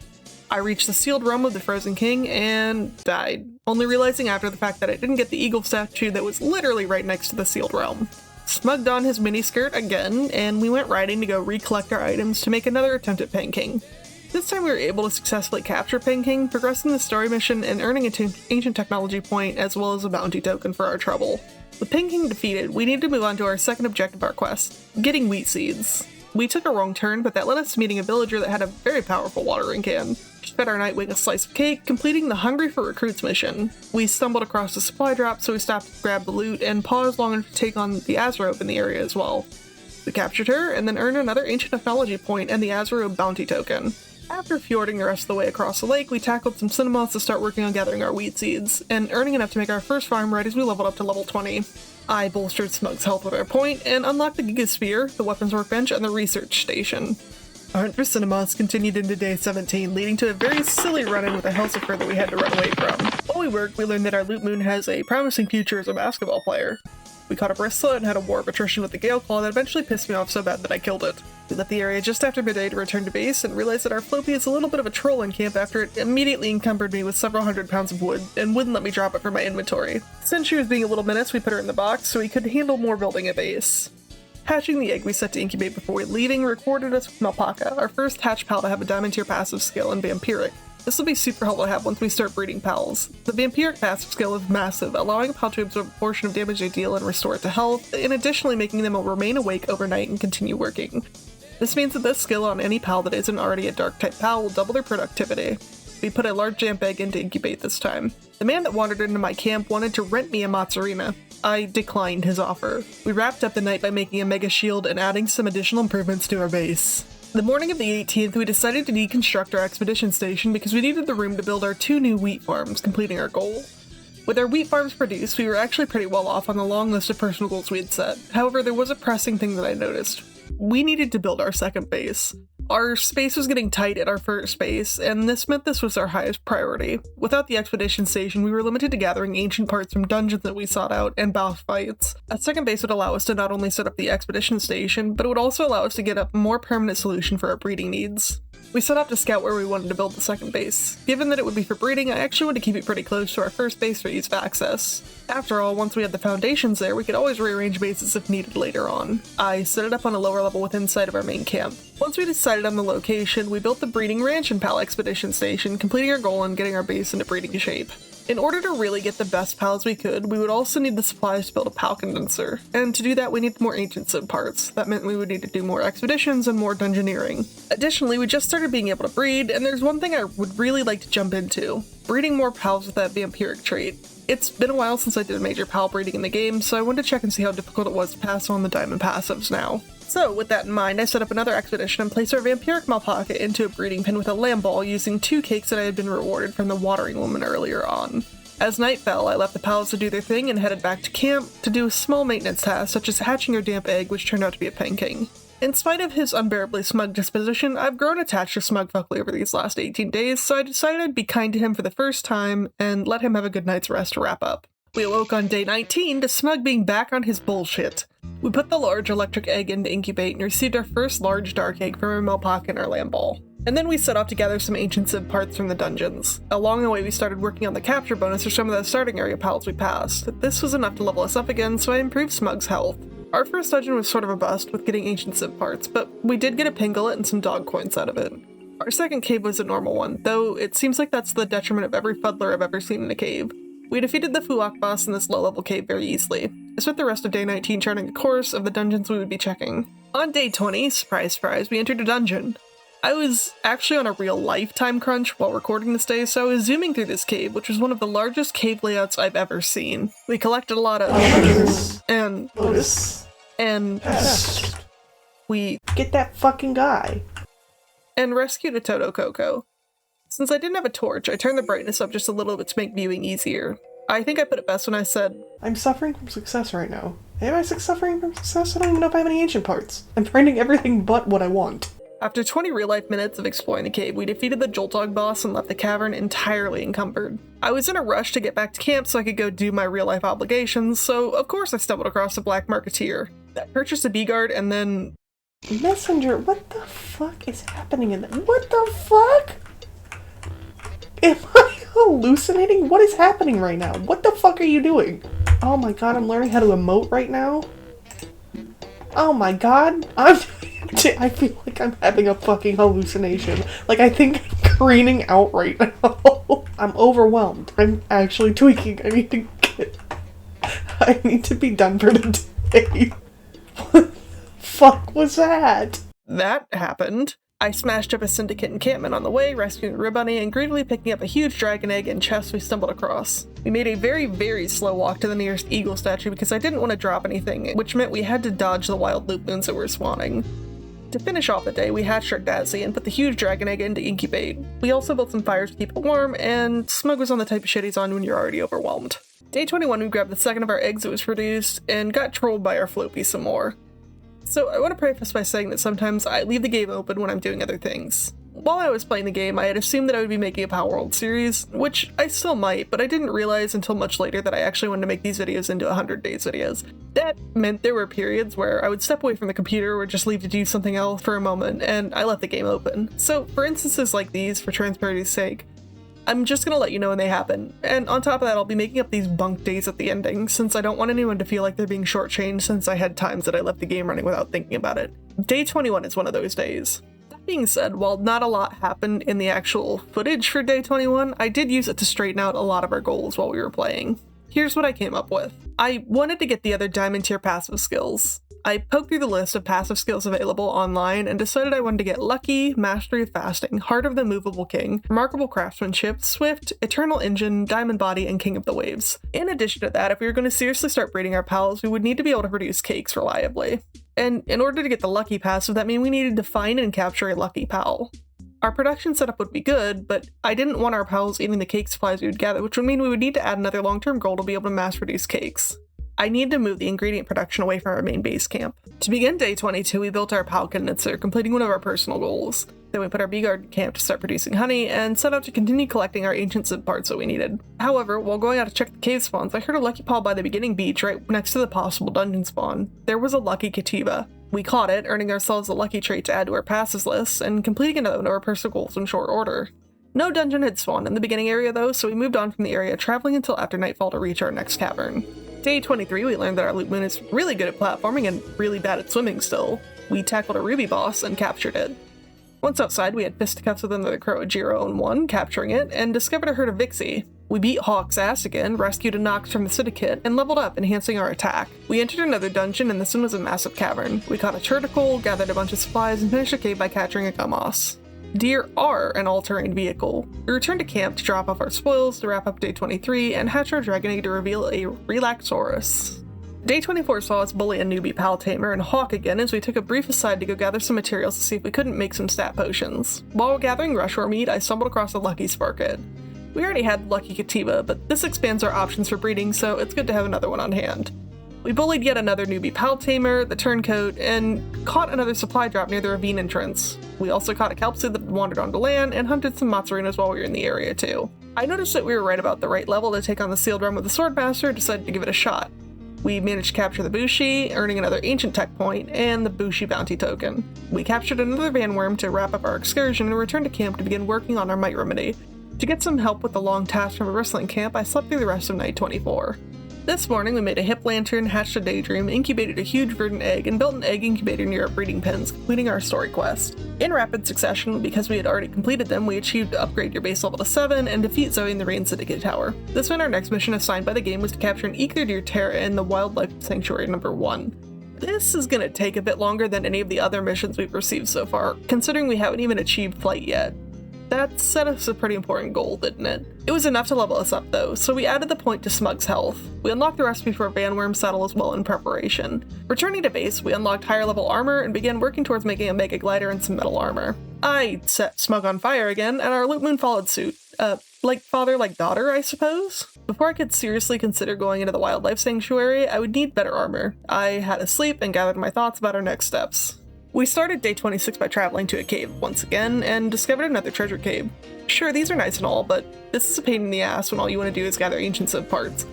I reached the sealed realm of the Frozen King and died, only realizing after the fact that I didn't get the eagle statue that was literally right next to the sealed realm. Smug donned his miniskirt again, and we went riding to go recollect our items to make another attempt at Pink King. This time we were able to successfully capture Pink King, progressing the story mission and earning an ancient technology point as well as a bounty token for our trouble. With Pink King defeated, we need to move on to our second objective of our quest, getting wheat seeds. We took a wrong turn, but that led us to meeting a villager that had a very powerful watering can. She fed our Nightwing a slice of cake, completing the Hungry for Recruits mission. We stumbled across a supply drop, so we stopped to grab the loot and paused long enough to take on the Azrobe in the area as well. We captured her and then earned another ancient technology point and the Azrobe bounty token. After fjording the rest of the way across the lake, we tackled some cinnamoths to start working on gathering our wheat seeds, and earning enough to make our first farm right as we leveled up to level 20. I bolstered Smug's health with our point, and unlocked the Gigasphere, the weapons workbench, and the research station. Our hunt for cinnamoths continued into day 17, leading to a very silly run-in with a Helsifer that we had to run away from. While we worked, we learned that our loot moon has a promising future as a basketball player. We caught a Bristlet and had a war of attrition with the Gale Claw that eventually pissed me off so bad that I killed it. We left the area just after midday to return to base and realized that our Floppy is a little bit of a troll in camp after it immediately encumbered me with several hundred pounds of wood and wouldn't let me drop it from my inventory. Since she was being a little menace, we put her in the box so we could handle more building at base. Hatching the egg we set to incubate before leaving recorded us with Malpaka, our first hatch pal to have a diamond tier passive skill in Vampiric. This will be super helpful to have once we start breeding pals. The Vampiric passive skill is massive, allowing a pal to absorb a portion of damage they deal and restore it to health, and additionally making them remain awake overnight and continue working. This means that this skill on any pal that isn't already a dark type pal will double their productivity. We put a large damp egg in to incubate this time. The man that wandered into my camp wanted to rent me a Mozzarina. I declined his offer. We wrapped up the night by making a mega shield and adding some additional improvements to our base. The morning of the 18th, we decided to deconstruct our expedition station because we needed the room to build our 2 new wheat farms, completing our goal. With our wheat farms produced, we were actually pretty well off on the long list of personal goals we had set. However, there was a pressing thing that I noticed. We needed to build our second base. Our space was getting tight at our first base, and this meant this was our highest priority. Without the expedition station, we were limited to gathering ancient parts from dungeons that we sought out and boss fights. A second base would allow us to not only set up the expedition station, but it would also allow us to get a more permanent solution for our breeding needs. We set out to scout where we wanted to build the second base. Given that it would be for breeding, I actually wanted to keep it pretty close to our first base for ease of access. After all, once we had the foundations there, we could always rearrange bases if needed later on. I set it up on a lower level within sight of our main camp. Once we decided on the location, we built the breeding ranch and PAL expedition station, completing our goal and getting our base into breeding shape. In order to really get the best PALs we could, we would also need the supplies to build a PAL condenser, and to do that we needed more ancient sid parts. That meant we would need to do more expeditions and more dungeoneering. Additionally, we just started being able to breed, and there's one thing I would really like to jump into: breeding more PALs with that vampiric trait. It's been a while since I did a major PAL breeding in the game, so I wanted to check and see how difficult it was to pass on the diamond passives now. So, with that in mind, I set up another expedition and placed our vampiric Malpocket into a breeding pen with a lamb ball using 2 cakes that I had been rewarded from the watering woman earlier on. As night fell, I left the pals to do their thing and headed back to camp to do a small maintenance task such as hatching our damp egg, which turned out to be a Penking. In spite of his unbearably smug disposition, I've grown attached to Smugfuckly over these last 18 days, so I decided I'd be kind to him for the first time and let him have a good night's rest to wrap up. We awoke on day 19 to Smug being back on his bullshit. We put the large electric egg in to incubate and received our first large dark egg from our Malpocket and our lamb ball. And then we set off to gather some ancient civ parts from the dungeons. Along the way we started working on the capture bonus for some of the starting area pals we passed. This was enough to level us up again, so I improved Smug's health. Our first dungeon was sort of a bust with getting ancient civ parts, but we did get a pinglet and some dog coins out of it. Our second cave was a normal one, though it seems like that's the detriment of every fuddler I've ever seen in a cave. We defeated the Fuak boss in this low-level cave very easily. I spent the rest of day 19 charting a course of the dungeons we would be checking. On day 20, surprise surprise, we entered a dungeon. I was actually on a real life time crunch while recording this day, so I was zooming through this cave, which was one of the largest cave layouts I've ever seen. We collected a lot of Pest. we Get that fucking guy. and rescued a Toto Coco. Since I didn't have a torch, I turned the brightness up just a little bit to make viewing easier. I think I put it best when I said, I'm suffering from success right now. Am I suffering from success? I don't even know if I have any ancient parts. I'm finding everything but what I want. after 20 real-life minutes of exploring the cave, we defeated the Joltog boss and left the cavern entirely encumbered. I was in a rush to get back to camp so I could go do my real-life obligations, so of course I stumbled across a black marketeer. I purchased a B-guard and then... Messenger, what the fuck is happening in there? What the fuck? Am I hallucinating? What is happening right now? What the fuck are you doing? Oh my god, I'm learning how to emote right now? Oh my god, I feel like I'm having a fucking hallucination. Like, I think I'm careening out right now. I'm overwhelmed. I'm actually tweaking. I need to be done for today. What the fuck was that? That happened. I smashed up a syndicate encampment on the way, rescuing Ribbunny, and greedily picking up a huge dragon egg and chest we stumbled across. We made a very, very slow walk to the nearest eagle statue because I didn't want to drop anything, which meant we had to dodge the wild loop moons that were spawning. To finish off the day, we hatched our Dazzy and put the huge dragon egg in to incubate. We also built some fires to keep it warm, and Smug was on the type of shit he's on when you're already overwhelmed. Day 21, we grabbed the second of our eggs that was produced, and got trolled by our Floppy some more. So I want to preface by saying that sometimes I leave the game open when I'm doing other things. While I was playing the game, I had assumed that I would be making a Palworld series, which I still might, but I didn't realize until much later that I actually wanted to make these videos into 100 days videos. That meant there were periods where I would step away from the computer or just leave to do something else for a moment, and I left the game open. So for instances like these, for transparency's sake, I'm just gonna let you know when they happen, and on top of that I'll be making up these bunk days at the ending, since I don't want anyone to feel like they're being shortchanged since I had times that I left the game running without thinking about it. Day 21 is one of those days. That being said, while not a lot happened in the actual footage for day 21, I did use it to straighten out a lot of our goals while we were playing. Here's what I came up with. I wanted to get the other diamond tier passive skills. I poked through the list of passive skills available online and decided I wanted to get Lucky, Mastery of Fasting, Heart of the Movable King, Remarkable Craftsmanship, Swift, Eternal Engine, Diamond Body, and King of the Waves. In addition to that, if we were going to seriously start breeding our pals, we would need to be able to produce cakes reliably. And in order to get the Lucky passive, that meant we needed to find and capture a Lucky pal. Our production setup would be good, but I didn't want our pals eating the cake supplies we would gather, which would mean we would need to add another long-term goal to be able to mass produce cakes. I need to move the ingredient production away from our main base camp. To begin day 22, we built our pal condenser, completing one of our personal goals. Then we put our bee guard camp to start producing honey, and set out to continue collecting our ancient zip parts that we needed. However, while going out to check the cave spawns, I heard a lucky pal by the beginning beach right next to the possible dungeon spawn. There was a lucky Kativa. We caught it, earning ourselves a lucky trait to add to our passives list, and completing another one of our personal goals in short order. No dungeon had spawned in the beginning area though, so we moved on from the area, traveling until after nightfall to reach our next cavern. Day 23, we learned that our loot moon is really good at platforming and really bad at swimming still. We tackled a ruby boss and captured it. Once outside, we had fisticuffs with another crow at Jiro and 1, capturing it, and discovered a herd of Vixie. We beat Hawk's ass again, rescued a Nox from the syndicate, and leveled up, enhancing our attack. We entered another dungeon, and this one was a massive cavern. We caught a turtle, gathered a bunch of supplies, and finished a cave by capturing a Gummoss. Deer are an all-terrain vehicle. We returned to camp to drop off our spoils to wrap up day 23 and hatch our dragon egg to reveal a Relaxaurus. Day 24 saw us bully a newbie pal tamer and Hawk again as we took a brief aside to go gather some materials to see if we couldn't make some stat potions. While gathering rushworm meat, I stumbled across a lucky Sparkid. We already had lucky Kativa, but this expands our options for breeding, so it's good to have another one on hand. We bullied yet another newbie pal tamer, the turncoat, and caught another supply drop near the ravine entrance. We also caught a kelpsie that wandered onto land and hunted some Matsurinas while we were in the area too. I noticed that we were right about the right level to take on the sealed realm with the Swordmaster and decided to give it a shot. We managed to capture the Bushi, earning another ancient tech point, and the Bushi bounty token. We captured another Vanworm to wrap up our excursion and returned to camp to begin working on our Might Remedy. To get some help with the long task from a wrestling camp, I slept through the rest of night 24. This morning, we made a hip lantern, hatched a daydream, incubated a huge verdant egg, and built an egg incubator near our breeding pens, completing our story quest. In rapid succession, because we had already completed them, we achieved upgrade your base level to 7 and defeat Zoe in the Rain Syndicate Tower. This meant our next mission assigned by the game was to capture an Ether Deer Terra in the Wildlife Sanctuary number 1. This is gonna take a bit longer than any of the other missions we've received so far, considering we haven't even achieved flight yet. That set us a pretty important goal, didn't it? It was enough to level us up though, so we added the point to Smug's health. We unlocked the recipe for a Vanworm saddle as well in preparation. Returning to base, we unlocked higher level armor and began working towards making a mega glider and some metal armor. I set Smug on fire again, and our loot moon followed suit. Like father, like daughter, I suppose? Before I could seriously consider going into the Wildlife Sanctuary, I would need better armor. I had a sleep and gathered my thoughts about our next steps. We started day 26 by traveling to a cave once again and discovered another treasure cave. Sure, these are nice and all, but this is a pain in the ass when all you want to do is gather ancient civ parts.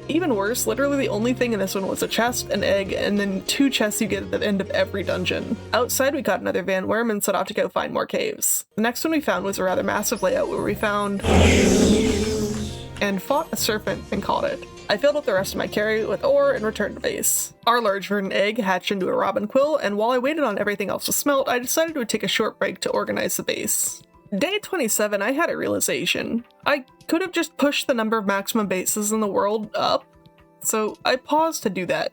Even worse, literally the only thing in this one was a chest, an egg, and then 2 chests you get at the end of every dungeon. Outside, we caught another Vanworm and set out to go find more caves. The next one we found was a rather massive layout where we found and fought a serpent and caught it. I filled up the rest of my carry with ore and returned to base. Our large verdant egg hatched into a robin quill, and while I waited on everything else to smelt, I decided to take a short break to organize the base. Day 27, I had a realization. I could have just pushed the number of maximum bases in the world up, so I paused to do that.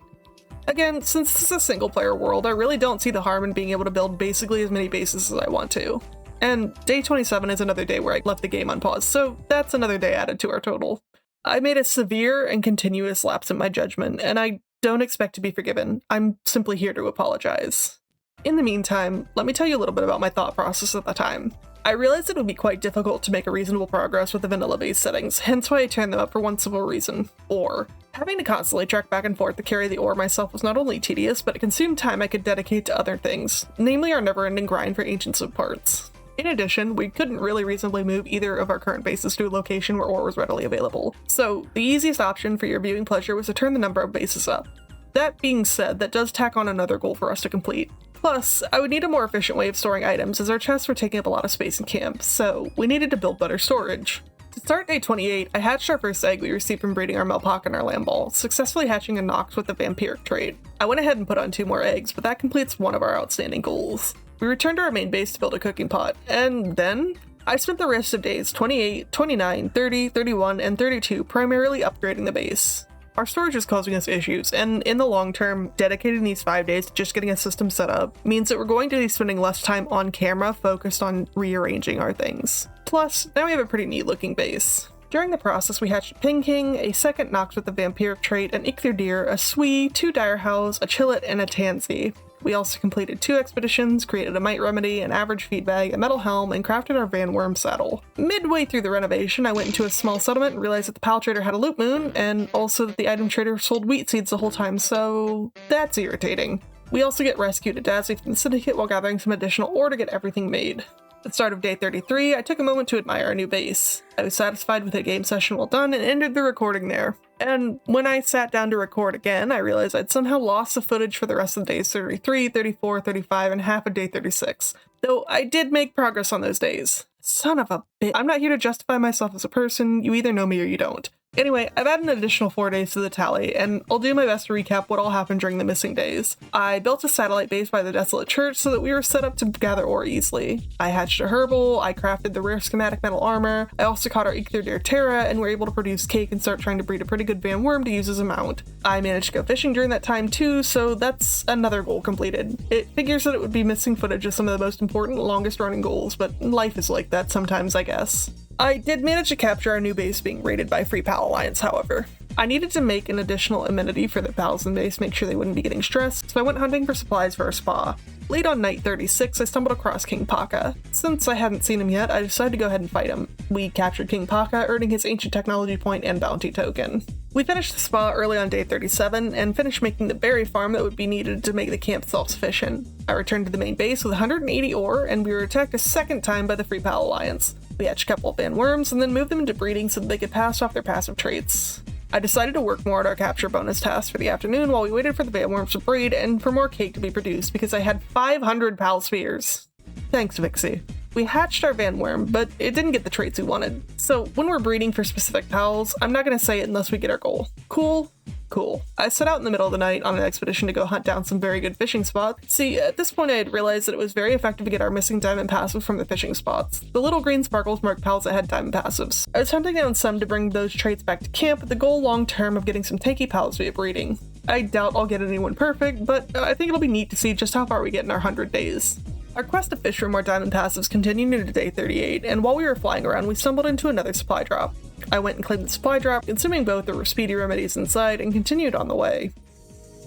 Again, since this is a single player world, I really don't see the harm in being able to build basically as many bases as I want to. And day 27 is another day where I left the game unpaused, so that's another day added to our total. I made a severe and continuous lapse in my judgment, and I don't expect to be forgiven. I'm simply here to apologize. In the meantime, let me tell you a little bit about my thought process at the time. I realized it would be quite difficult to make a reasonable progress with the vanilla-based settings, hence why I turned them up for one simple reason: ore. Having to constantly trek back and forth to carry the ore myself was not only tedious, but it consumed time I could dedicate to other things, namely our never-ending grind for ancient subparts. In addition, we couldn't really reasonably move either of our current bases to a location where ore was readily available, so the easiest option for your viewing pleasure was to turn the number of bases up. That being said, that does tack on another goal for us to complete. Plus, I would need a more efficient way of storing items as our chests were taking up a lot of space in camp, so we needed to build better storage. To start day 28, I hatched our first egg we received from breeding our Melpock and our Lamball, successfully hatching a Nox with the vampiric trait. I went ahead and put on 2 more eggs, but that completes one of our outstanding goals. We returned to our main base to build a cooking pot, and then I spent the rest of days 28, 29, 30, 31, and 32 primarily upgrading the base. Our storage is causing us issues, and in the long term, dedicating these 5 days to just getting a system set up means that we're going to be spending less time on camera focused on rearranging our things. Plus, now we have a pretty neat looking base. During the process, we hatched a Ping King, a second Nox with a vampiric trait, an Ichthyrdeer, a Swee, 2 Dire Howls, a Chillet, and a Tansy. We also completed 2 expeditions, created a Mite Remedy, an average feed bag, a metal helm, and crafted our Van Worm saddle. Midway through the renovation, I went into a small settlement and realized that the Pal Trader had a loot moon, and also that the item trader sold wheat seeds the whole time, so that's irritating. We also get rescued at Dazzy from the Syndicate while gathering some additional ore to get everything made. At the start of day 33, I took a moment to admire our new base. I was satisfied with a game session well done and ended the recording there. And when I sat down to record again, I realized I'd somehow lost the footage for the rest of the days 33, 34, 35, and half of day 36. Though I did make progress on those days. Son of a bitch. I'm not here to justify myself as a person, you either know me or you don't. Anyway, I've added an additional 4 days to the tally, and I'll do my best to recap what all happened during the missing days. I built a satellite base by the Desolate Church so that we were set up to gather ore easily. I hatched a herbal, I crafted the rare schematic metal armor, I also caught our Ichthyrdeer Terra, and were able to produce cake and start trying to breed a pretty good Van Worm to use as a mount. I managed to go fishing during that time too, so that's another goal completed. It figures that it would be missing footage of some of the most important, longest running goals, but life is like that sometimes, I guess. I did manage to capture our new base being raided by Free Pal Alliance, however. I needed to make an additional amenity for the pals in the base, make sure they wouldn't be getting stressed, so I went hunting for supplies for our spa. Late on night 36, I stumbled across King Paka. Since I hadn't seen him yet, I decided to go ahead and fight him. We captured King Paka, earning his ancient technology point and bounty token. We finished the spa early on day 37, and finished making the berry farm that would be needed to make the camp self-sufficient. I returned to the main base with 180 ore, and we were attacked a second time by the Free Pal Alliance. We hatched a couple of Van Worms, and then moved them into breeding so that they could pass off their passive traits. I decided to work more at our capture bonus task for the afternoon while we waited for the Van Worms to breed and for more cake to be produced because I had 500 Pal Spheres. Thanks, Vixie. We hatched our Van Worm, but it didn't get the traits we wanted. So when we're breeding for specific pals, I'm not going to say it unless we get our goal. Cool? Cool. I set out in the middle of the night on an expedition to go hunt down some very good fishing spots. See, at this point I had realized that it was very effective to get our missing diamond passives from the fishing spots. The little green sparkles marked pals that had diamond passives. I was hunting down some to bring those traits back to camp with the goal long term of getting some tanky pals via breeding. I doubt I'll get anyone perfect, but I think it'll be neat to see just how far we get in our 100 days. Our quest to fish for more diamond passives continued into day 38, and while we were flying around, we stumbled into another supply drop. I went and claimed the supply drop, consuming both the speedy remedies inside, and continued on the way.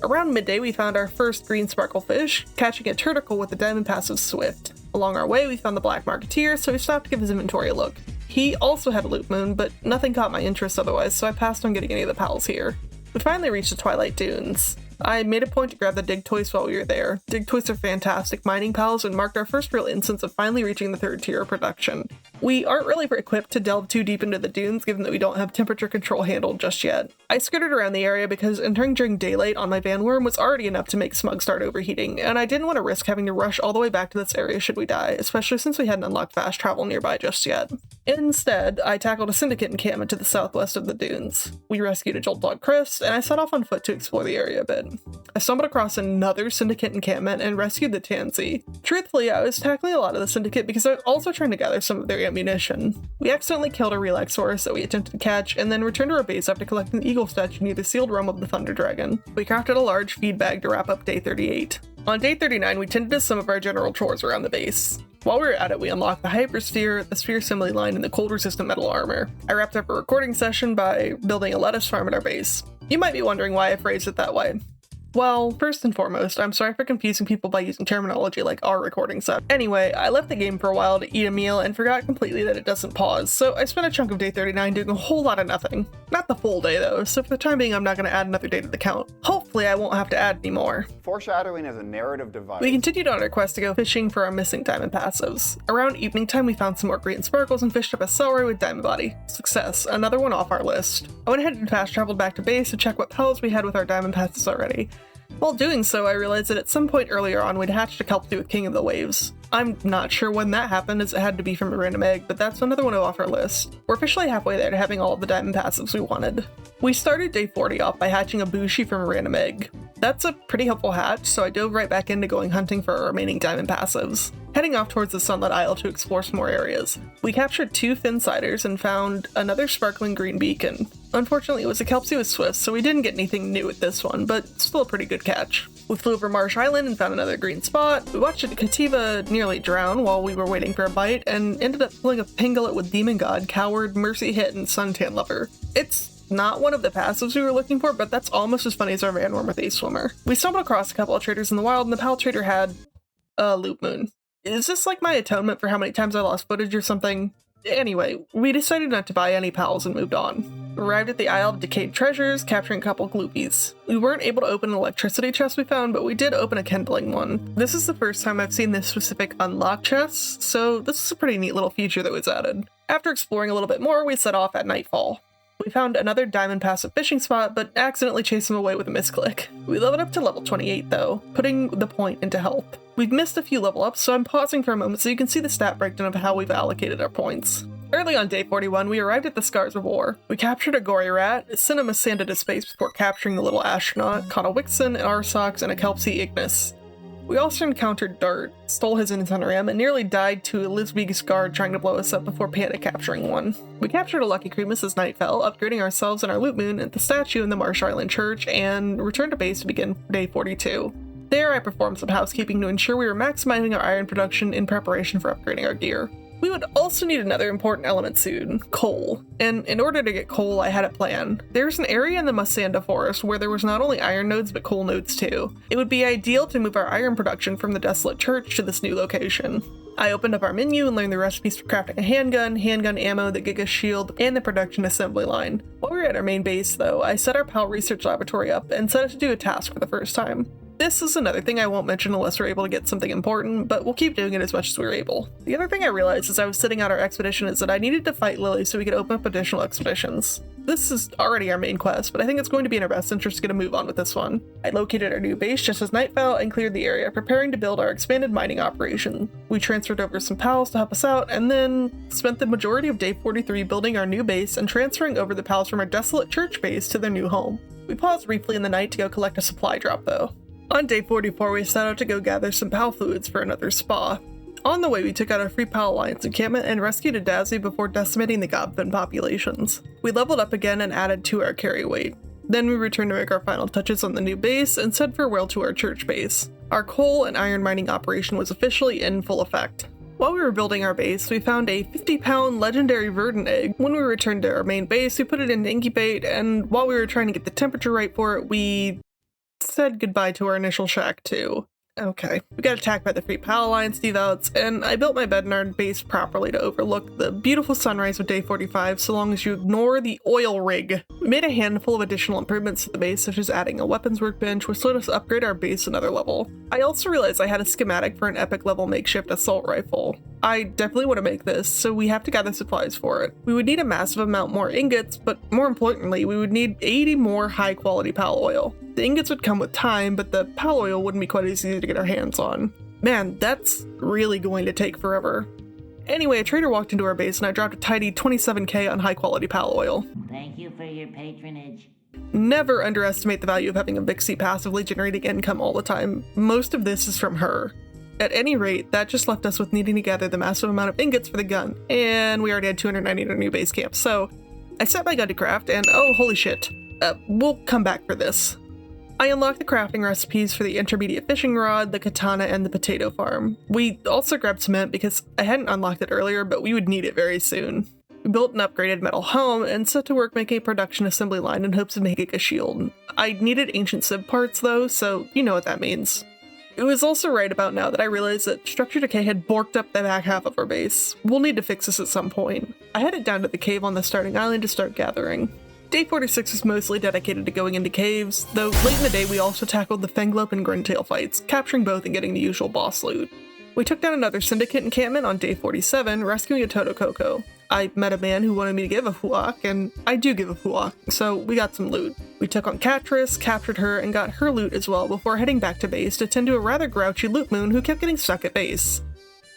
Around midday, we found our first green sparkle fish, catching a turtle with the diamond passive Swift. Along our way, we found the Black Marketeer, so we stopped to give his inventory a look. He also had a loot moon, but nothing caught my interest otherwise, so I passed on getting any of the pals here. We finally reached the Twilight Dunes. I made a point to grab the dig toys while we were there. Dig toys are fantastic mining pals and marked our first real instance of finally reaching the 3rd tier of production. We aren't really equipped to delve too deep into the dunes given that we don't have temperature control handled just yet. I skirted around the area because entering during daylight on my Van Worm was already enough to make Smug start overheating, and I didn't want to risk having to rush all the way back to this area should we die, especially since we hadn't unlocked fast travel nearby just yet. Instead, I tackled a syndicate encampment to the southwest of the dunes. We rescued a Jolt Dog Chris, and I set off on foot to explore the area a bit. I stumbled across another syndicate encampment and rescued the Tansy. Truthfully, I was tackling a lot of the syndicate because I was also trying to gather some of their ammunition. We accidentally killed a Relaxaurus that we attempted to catch, and then returned to our base after collecting the eagle statue near the sealed realm of the Thunder Dragon. We crafted a large feed bag to wrap up day 38. On day 39, we tended to some of our general chores around the base. While we were at it, we unlocked the Hypersphere, the Sphere Assembly Line, and the cold-resistant metal armor. I wrapped up a recording session by building a lettuce farm at our base. You might be wondering why I phrased it that way. Well, first and foremost, I'm sorry for confusing people by using terminology like our recording set. Anyway, I left the game for a while to eat a meal and forgot completely that it doesn't pause, so I spent a chunk of day 39 doing a whole lot of nothing. Not the full day though, so for the time being I'm not going to add another day to the count. Hopefully I won't have to add any more. Foreshadowing as a narrative device. We continued on our quest to go fishing for our missing diamond passives. Around evening time we found some more green sparkles and fished up a Fitzroi with diamond body. Success, another one off our list. I went ahead and fast traveled back to base to check what pals we had with our diamond passives already. While doing so, I realized that at some point earlier on we'd hatched a Kelpie with King of the Waves. I'm not sure when that happened, as it had to be from a random egg, but that's another one off our list. We're officially halfway there to having all of the diamond passives we wanted. We started day 40 off by hatching a Bushi from a random egg. That's a pretty helpful hatch, so I dove right back into going hunting for our remaining diamond passives. Heading off towards the Sunlit Isle to explore some more areas. We captured 2 Finsiders and found another sparkling green beacon. Unfortunately, it was a Kelpie with Swift, so we didn't get anything new with this one, but still a pretty good catch. We flew over Marsh Island and found another green spot. We watched a Kativa nearly drown while we were waiting for a bite, and ended up pulling a Pinglet with Demon God, Coward, Mercy Hit, and Suntan Lover. It's not one of the passives we were looking for, but that's almost as funny as our Vanworm with Ace Swimmer. We stumbled across a couple of traders in the wild, and the Pal trader had a Loop Moon. Is this like my atonement for how many times I lost footage or something? Anyway, we decided not to buy any pals and moved on. Arrived at the Isle of Decayed Treasures, capturing a couple gloopies. We weren't able to open an electricity chest we found, but we did open a kindling one. This is the first time I've seen this specific unlock chest, so this is a pretty neat little feature that was added. After exploring a little bit more, we set off at nightfall. We found another diamond passive fishing spot, but accidentally chased him away with a misclick. We leveled up to level 28 though, putting the point into health. We've missed a few level ups, so I'm pausing for a moment so you can see the stat breakdown of how we've allocated our points. Early on day 41, we arrived at the Scars of War. We captured a gory rat, sent him a sand into space before capturing the little astronaut, caught a Wixen, an Arsox, and a Kelpie Ignis. We also encountered Dart, stole his Incendium, and nearly died to a Lisbyg's guard trying to blow us up before panic capturing one. We captured a Lucky Cremus as night fell, upgrading ourselves and our Loot Moon at the statue in the Marsh Island Church, and returned to base to begin day 42. There I performed some housekeeping to ensure we were maximizing our iron production in preparation for upgrading our gear. We would also need another important element soon, coal. And in order to get coal, I had a plan. There's an area in the Musanda forest where there was not only iron nodes but coal nodes too. It would be ideal to move our iron production from the desolate church to this new location. I opened up our menu and learned the recipes for crafting a handgun ammo, the Giga Shield, and the production assembly line. While we were at our main base though, I set our PAL research laboratory up and set it to do a task for the first time. This is another thing I won't mention unless we're able to get something important, but we'll keep doing it as much as we're able. The other thing I realized as I was sitting out our expedition is that I needed to fight Lily so we could open up additional expeditions. This is already our main quest, but I think it's going to be in our best interest to get a move on with this one. I located our new base just as night fell and cleared the area, preparing to build our expanded mining operation. We transferred over some pals to help us out, and then spent the majority of day 43 building our new base and transferring over the pals from our desolate church base to their new home. We paused briefly in the night to go collect a supply drop though. On day 44, we set out to go gather some PAL fluids for another spa. On the way, we took out our free PAL Alliance encampment and rescued a Dazzy before decimating the Gobfin populations. We leveled up again and added to our carry weight. Then we returned to make our final touches on the new base and said farewell to our church base. Our coal and iron mining operation was officially in full effect. While we were building our base, we found a 50-pound legendary verdant egg. When we returned to our main base, we put it in to incubate, and while we were trying to get the temperature right for it, we said goodbye to our initial shack too. Okay, we got attacked by the Free PAL Alliance devots, and I built my bed in our base properly to overlook the beautiful sunrise of day 45 so long as you ignore the oil rig. We made a handful of additional improvements to the base, such as adding a weapons workbench, which let us upgrade our base another level. I also realized I had a schematic for an epic level makeshift assault rifle. I definitely want to make this, so we have to gather supplies for it. We would need a massive amount more ingots, but more importantly, we would need 80 more high quality PAL oil. The ingots would come with time, but the PAL oil wouldn't be quite as easy to get our hands on. Man, that's really going to take forever. Anyway, a trader walked into our base and I dropped a tidy 27k on high quality PAL oil. Thank you for your patronage. Never underestimate the value of having a Vixie passively generating income all the time. Most of this is from her. At any rate, that just left us with needing to gather the massive amount of ingots for the gun, and we already had 290 at our new base camp, so I set my gun to craft, and oh holy shit, we'll come back for this. I unlocked the crafting recipes for the intermediate fishing rod, the katana, and the potato farm. We also grabbed cement because I hadn't unlocked it earlier, but we would need it very soon. We built an upgraded metal helm and set to work making a production assembly line in hopes of making a shield. I needed ancient civ parts though, so you know what that means. It was also right about now that I realized that structure decay had borked up the back half of our base. We'll need to fix this at some point. I headed down to the cave on the starting island to start gathering. Day 46 was mostly dedicated to going into caves, though late in the day we also tackled the Fanglope and Grintail fights, capturing both and getting the usual boss loot. We took down another syndicate encampment on day 47, rescuing a Totokoko. I met a man who wanted me to give a huak, and I do give a huak, so we got some loot. We took on Catris, captured her, and got her loot as well before heading back to base to tend to a rather grouchy Loot Moon who kept getting stuck at base.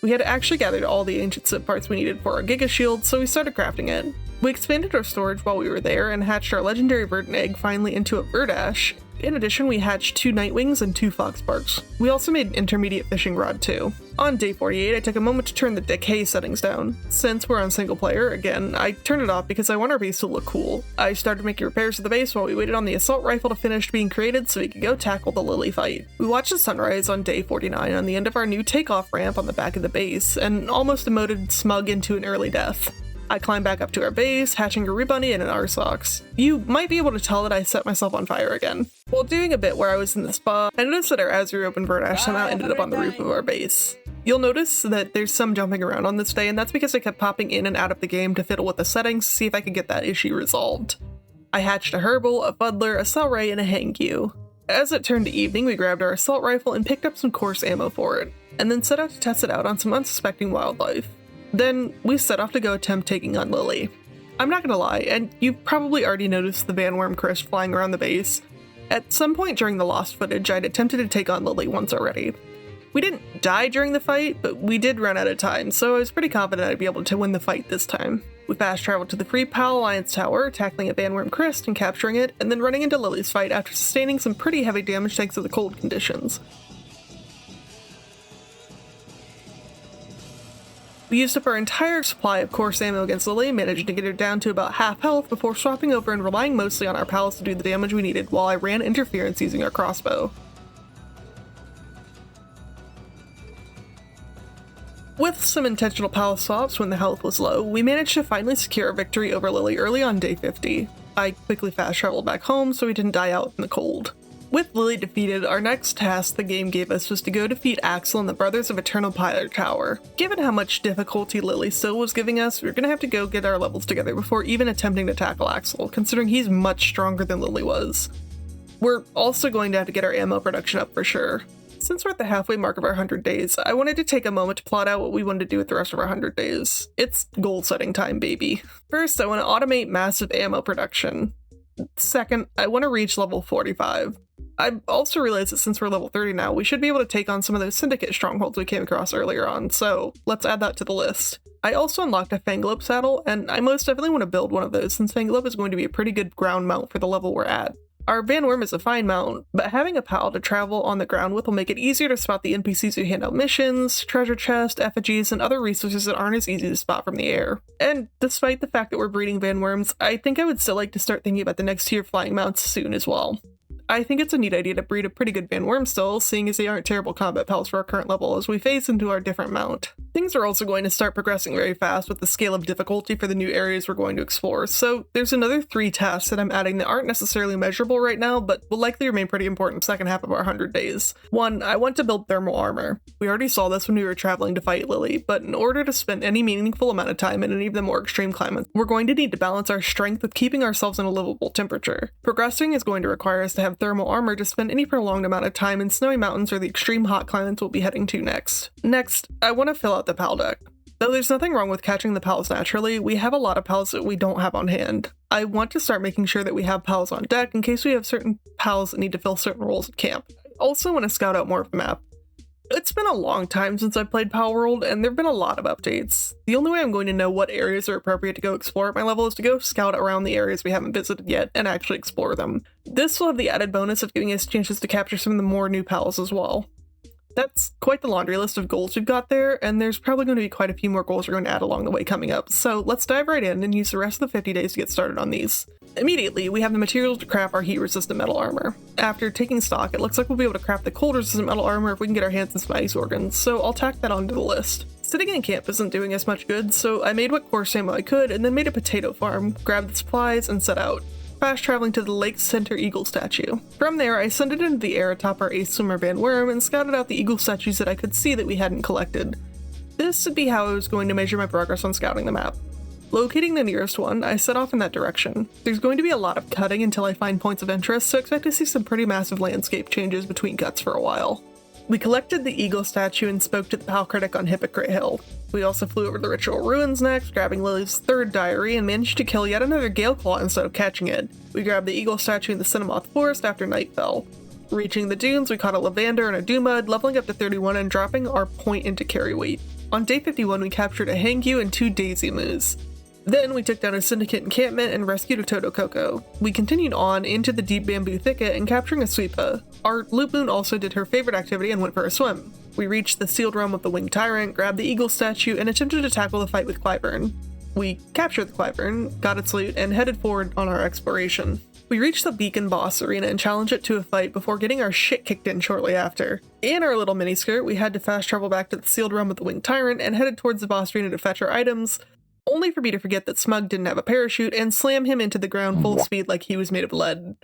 We had actually gathered all the ancient Sip parts we needed for our Giga Shield, so we started crafting it. We expanded our storage while we were there and hatched our legendary verdant egg finally into a Verdash. In addition, we hatched 2 Nightwings and 2 Foxbarks. We also made an intermediate fishing rod too. On day 48, I took a moment to turn the decay settings down. Since we're on single player, again, I turned it off because I want our base to look cool. I started making repairs to the base while we waited on the assault rifle to finish being created so we could go tackle the Lily fight. We watched the sunrise on day 49 on the end of our new takeoff ramp on the back of the base, and almost emoted smug into an early death. I climbed back up to our base, hatching a Rebunny and an Arsox. You might be able to tell that I set myself on fire again. While doing a bit where I was in the spa, I noticed that our Azure Open Verdash somehow ended up on the roof of our base. You'll notice that there's some jumping around on this day, and that's because I kept popping in and out of the game to fiddle with the settings to see if I could get that issue resolved. I hatched a Herbal, a Fuddler, a Cellray, and a Hangyu. As it turned to evening, we grabbed our assault rifle and picked up some coarse ammo for it, and then set out to test it out on some unsuspecting wildlife. Then we set off to go attempt taking on Lily. I'm not gonna lie, and you've probably already noticed the Vanworm Chris flying around the base. At some point during the lost footage, I'd attempted to take on Lily once already. We didn't die during the fight, but we did run out of time, so I was pretty confident I'd be able to win the fight this time. We fast traveled to the Free Pal Alliance Tower, tackling a Vanworm Crest and capturing it, and then running into Lily's fight after sustaining some pretty heavy damage thanks to the cold conditions. We used up our entire supply of coarse ammo against Lily, managing to get her down to about half health before swapping over and relying mostly on our pals to do the damage we needed while I ran interference using our crossbow. With some intentional pal swaps when the health was low, we managed to finally secure a victory over Lily early on day 50. I quickly fast traveled back home so we didn't die out in the cold. With Lily defeated, our next task the game gave us was to go defeat Axel and the Brothers of Eternal Pyre Tower. Given how much difficulty Lily still was giving us, we were gonna have to go get our levels together before even attempting to tackle Axel, considering he's much stronger than Lily was. We're also going to have to get our ammo production up for sure. Since we're at the halfway mark of our 100 days, I wanted to take a moment to plot out what we wanted to do with the rest of our 100 days. It's goal setting time, baby. First, I want to automate massive ammo production. Second, I want to reach level 45. I also realized that since we're level 30 now, we should be able to take on some of those syndicate strongholds we came across earlier on, so let's add that to the list. I also unlocked a Fanglope saddle, and I most definitely want to build one of those since Fanglope is going to be a pretty good ground mount for the level we're at. Our Vanworm is a fine mount, but having a pal to travel on the ground with will make it easier to spot the NPCs who hand out missions, treasure chests, effigies, and other resources that aren't as easy to spot from the air. And despite the fact that we're breeding Vanworms, I think I would still like to start thinking about the next tier flying mounts soon as well. I think it's a neat idea to breed a pretty good Vanworm still, seeing as they aren't terrible combat pals for our current level as we phase into our different mount. Things are also going to start progressing very fast with the scale of difficulty for the new areas we're going to explore, so there's another 3 tasks that I'm adding that aren't necessarily measurable right now, but will likely remain pretty important second half of our 100 days. 1, I want to build thermal armor. We already saw this when we were traveling to fight Lily, but in order to spend any meaningful amount of time in any of the more extreme climates, we're going to need to balance our strength with keeping ourselves in a livable temperature. Progressing is going to require us to have thermal armor to spend any prolonged amount of time in snowy mountains or the extreme hot climates we'll be heading to next. Next, I want to fill out the pal deck. Though there's nothing wrong with catching the pals naturally, we have a lot of pals that we don't have on hand. I want to start making sure that we have pals on deck in case we have certain pals that need to fill certain roles at camp. I also want to scout out more of the map. It's been a long time since I played Palworld, and there have been a lot of updates. The only way I'm going to know what areas are appropriate to go explore at my level is to go scout around the areas we haven't visited yet and actually explore them. This will have the added bonus of giving us chances to capture some of the more new pals as well. That's quite the laundry list of goals we've got there, and there's probably going to be quite a few more goals we're going to add along the way coming up, so let's dive right in and use the rest of the 50 days to get started on these. Immediately, we have the materials to craft our heat-resistant metal armor. After taking stock, it looks like we'll be able to craft the cold-resistant metal armor if we can get our hands on some ice organs, so I'll tack that onto the list. Sitting in camp isn't doing us much good, so I made what coarse ammo I could and then made a potato farm, grabbed the supplies, and set out. Fast traveling to the Lake Center Eagle statue. From there, I ascended into the air atop our Ace Swimmer Vanworm and scouted out the eagle statues that I could see that we hadn't collected. This would be how I was going to measure my progress on scouting the map. Locating the nearest one, I set off in that direction. There's going to be a lot of cutting until I find points of interest, so expect to see some pretty massive landscape changes between cuts for a while. We collected the eagle statue and spoke to the Pal Critic on Hypocrite Hill. We also flew over the Ritual Ruins next, grabbing Lily's 3rd diary, and managed to kill yet another Galeclaw instead of catching it. We grabbed the eagle statue in the Cinnamoth Forest after night fell. Reaching the dunes, we caught a Lavander and a Dumud, leveling up to 31 and dropping our point into carry weight. On day 51, we captured a Hangyu and 2 Daisy Moos. Then we took down a syndicate encampment and rescued a Toto Coco. We continued on into the deep bamboo thicket and capturing a Sweepa. Our Loop Moon also did her favorite activity and went for a swim. We reached the sealed realm of the Winged Tyrant, grabbed the eagle statue, and attempted to tackle the fight with Clyburn. We captured the Clyburn, got its loot, and headed forward on our exploration. We reached the Beacon boss arena and challenged it to a fight before getting our shit kicked in shortly after. In our little miniskirt, we had to fast travel back to the sealed realm of the Winged Tyrant and headed towards the boss arena to fetch our items, only for me to forget that Smug didn't have a parachute and slam him into the ground full speed like he was made of lead.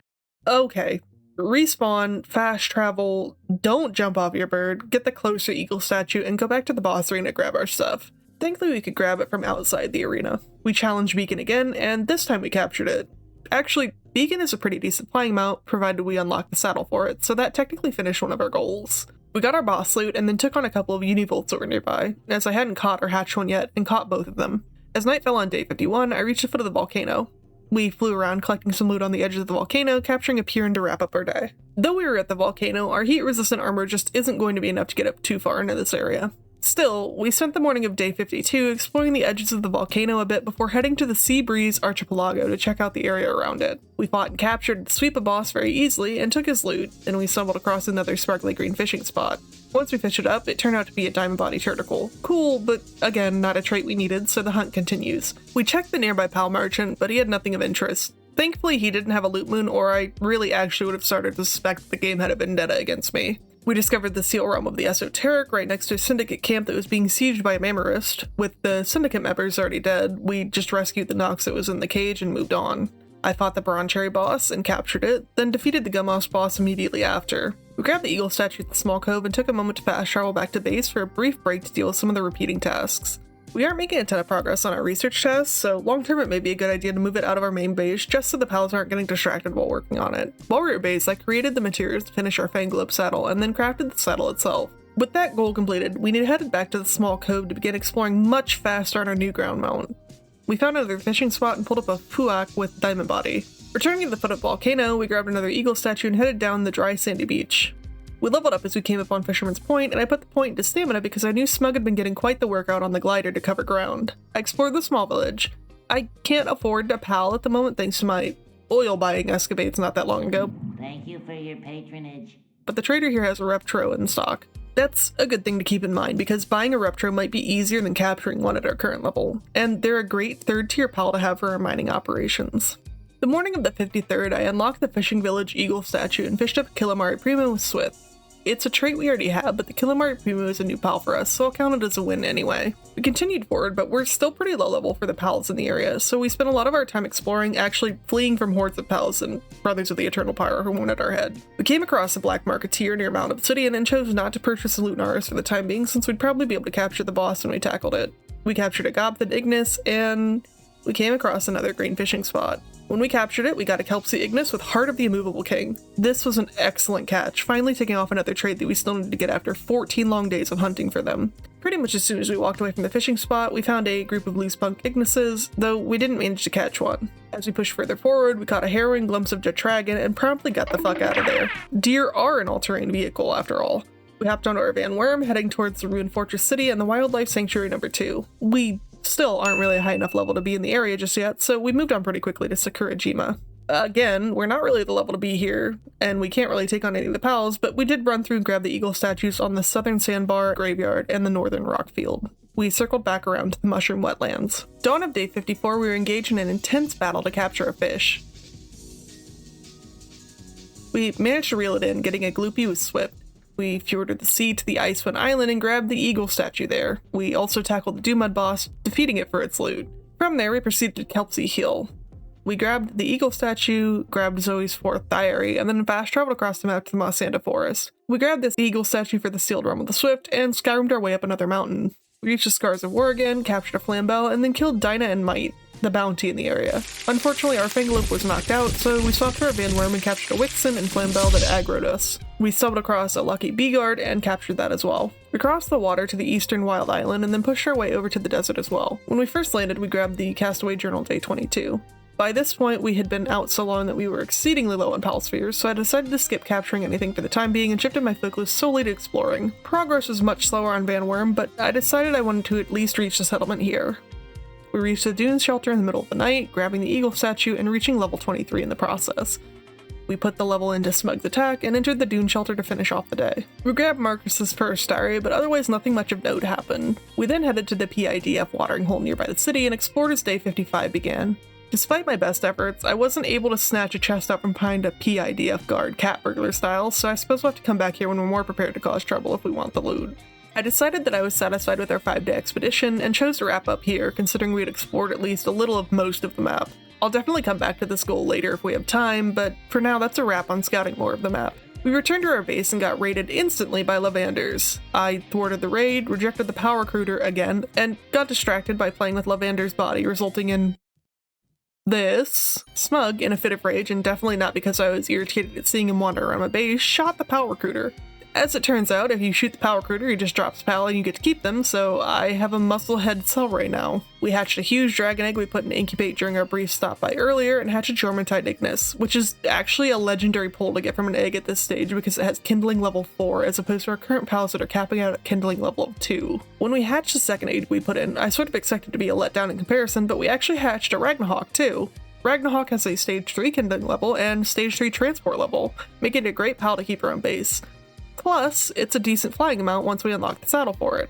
Okay. Respawn, fast travel, don't jump off your bird, get the closer eagle statue, and go back to the boss arena to grab our stuff. Thankfully, we could grab it from outside the arena. We challenged Beacon again, and this time we captured it. Actually, Beacon is a pretty decent flying mount, provided we unlock the saddle for it, so that technically finished one of our goals. We got our boss loot and then took on a couple of univolts that were nearby, as I hadn't caught or hatched one yet, and caught both of them. As night fell on day 51, I reached the foot of the volcano. We flew around collecting some loot on the edges of the volcano, capturing a Purin to wrap up our day. Though we were at the volcano, our heat-resistant armor just isn't going to be enough to get up too far into this area. Still, we spent the morning of day 52 exploring the edges of the volcano a bit before heading to the Sea Breeze Archipelago to check out the area around it. We fought and captured the Sweepa boss very easily and took his loot, and we stumbled across another sparkly green fishing spot. Once we fished it up, it turned out to be a diamond body turtle. Cool, but again, not a trait we needed, so the hunt continues. We checked the nearby Pal merchant, but he had nothing of interest. Thankfully, he didn't have a loot moon, or I really actually would have started to suspect that the game had a vendetta against me. We discovered the seal realm of the Esoteric right next to a syndicate camp that was being sieged by a Mamorist. With the syndicate members already dead, we just rescued the Nox that was in the cage and moved on. I fought the Bron Cherry boss and captured it, then defeated the Gummoss boss immediately after. We grabbed the eagle statue at the small cove and took a moment to fast travel back to base for a brief break to deal with some of the repeating tasks. We aren't making a ton of progress on our research tasks, so long term it may be a good idea to move it out of our main base just so the pals aren't getting distracted while working on it. While we were at base, I created the materials to finish our Fanglobe saddle and then crafted the saddle itself. With that goal completed, we headed back to the small cove to begin exploring much faster on our new ground mount. We found another fishing spot and pulled up a Fuak with diamond body. Returning to the foot of the volcano, we grabbed another eagle statue and headed down the dry sandy beach. We leveled up as we came up on Fisherman's Point, and I put the point into stamina because I knew Smug had been getting quite the workout on the glider to cover ground. I explored the small village. I can't afford a pal at the moment thanks to my oil buying escapades not that long ago, Thank you for your patronage. but the trader here has a Reptro in stock. That's a good thing to keep in mind because buying a Reptro might be easier than capturing one at our current level, and they're a great third tier pal to have for our mining operations. The morning of the 53rd, I unlocked the fishing village eagle statue and fished up a Killamari Primo with Swift. It's a trait we already have, but the Killamari Primo is a new pal for us, so I'll count it as a win anyway. We continued forward, but we're still pretty low level for the pals in the area, so we spent a lot of our time exploring, actually fleeing from hordes of pals and Brothers of the Eternal Pyre who wanted our head. We came across a black marketeer near Mount Obsidian and chose not to purchase a Lutnaris for the time being since we'd probably be able to capture the boss when we tackled it. We captured a Gobthin Ignis, and we came across another green fishing spot. When we captured it, we got a Kelpsie Ignis with Heart of the Immovable King. This was an excellent catch, finally taking off another trait that we still needed to get after 14 long days of hunting for them. Pretty much as soon as we walked away from the fishing spot, we found a group of loose punk Ignises, though we didn't manage to catch one. As we pushed further forward, we caught a harrowing glimpse of Jetragon and promptly got the fuck out of there. Deer are an all-terrain vehicle after all. We hopped onto our Van Worm, heading towards the Ruined Fortress City and the Wildlife Sanctuary number 2. We still aren't really a high enough level to be in the area just yet, so we moved on pretty quickly to Sakurajima. Again, we're not really the level to be here, and we can't really take on any of the pals, but we did run through and grab the eagle statues on the southern sandbar graveyard and the northern rock field. We circled back around to the mushroom wetlands. Dawn of day 54, we were engaged in an intense battle to capture a fish. We managed to reel it in, getting a gloopy with Swift. We fjorded the sea to the Icewind Island and grabbed the eagle statue there. We also tackled the Doomud boss, defeating it for its loot. From there, we proceeded to Kelpsie Hill. We grabbed the eagle statue, grabbed Zoe's 4th diary, and then fast traveled across the map to the Mossanda Forest. We grabbed this eagle statue for the sealed realm of the Swift, and skyroomed our way up another mountain. We reached the Scars of War again, captured a Flambell, and then killed Dinah and Might, the bounty in the area. Unfortunately, our Fanglope was knocked out, so we swapped for a Van Worm and captured a Wixen and Flambell that aggroed us. We stumbled across a lucky Beeguard and captured that as well. We crossed the water to the eastern Wild Island and then pushed our way over to the desert as well. When we first landed, we grabbed the Castaway Journal Day 22. By this point, we had been out so long that we were exceedingly low on pal spheres, so I decided to skip capturing anything for the time being and shifted my focus solely to exploring. Progress was much slower on Van Worm, but I decided I wanted to at least reach the settlement here. We reached the Dunes shelter in the middle of the night, grabbing the eagle statue and reaching level 23 in the process. We put the level into Smug's attack and entered the Dune shelter to finish off the day. We grabbed Marcus's first diary, but otherwise nothing much of note happened. We then headed to the PIDF watering hole nearby the city and explored as day 55 began. Despite my best efforts, I wasn't able to snatch a chest out from behind a PIDF guard, cat burglar style, so I suppose we'll have to come back here when we're more prepared to cause trouble if we want the loot. I decided that I was satisfied with our 5-day expedition and chose to wrap up here, considering we had explored at least a little of most of the map. I'll definitely come back to this goal later if we have time, but for now that's a wrap on scouting more of the map. We returned to our base and got raided instantly by Lavanders. I thwarted the raid, rejected the power recruiter again, and got distracted by playing with Lavander's body, resulting in this. Smug, in a fit of rage, and definitely not because I was irritated at seeing him wander around my base, shot the power recruiter. As it turns out, if you shoot the power recruiter, he just drops PAL and you get to keep them, so I have a muscle-head cell right now. We hatched a huge dragon egg we put in incubate during our brief stop by earlier, and hatched a Jormuntide Ignis, which is actually a legendary pull to get from an egg at this stage because it has kindling level 4 as opposed to our current pals that are capping out at kindling level of 2. When we hatched the second egg we put in, I sort of expected to be a letdown in comparison, but we actually hatched a Ragnarok too. Ragnarok has a stage 3 kindling level and stage 3 transport level, making it a great pal to keep around base. Plus, it's a decent flying amount once we unlock the saddle for it.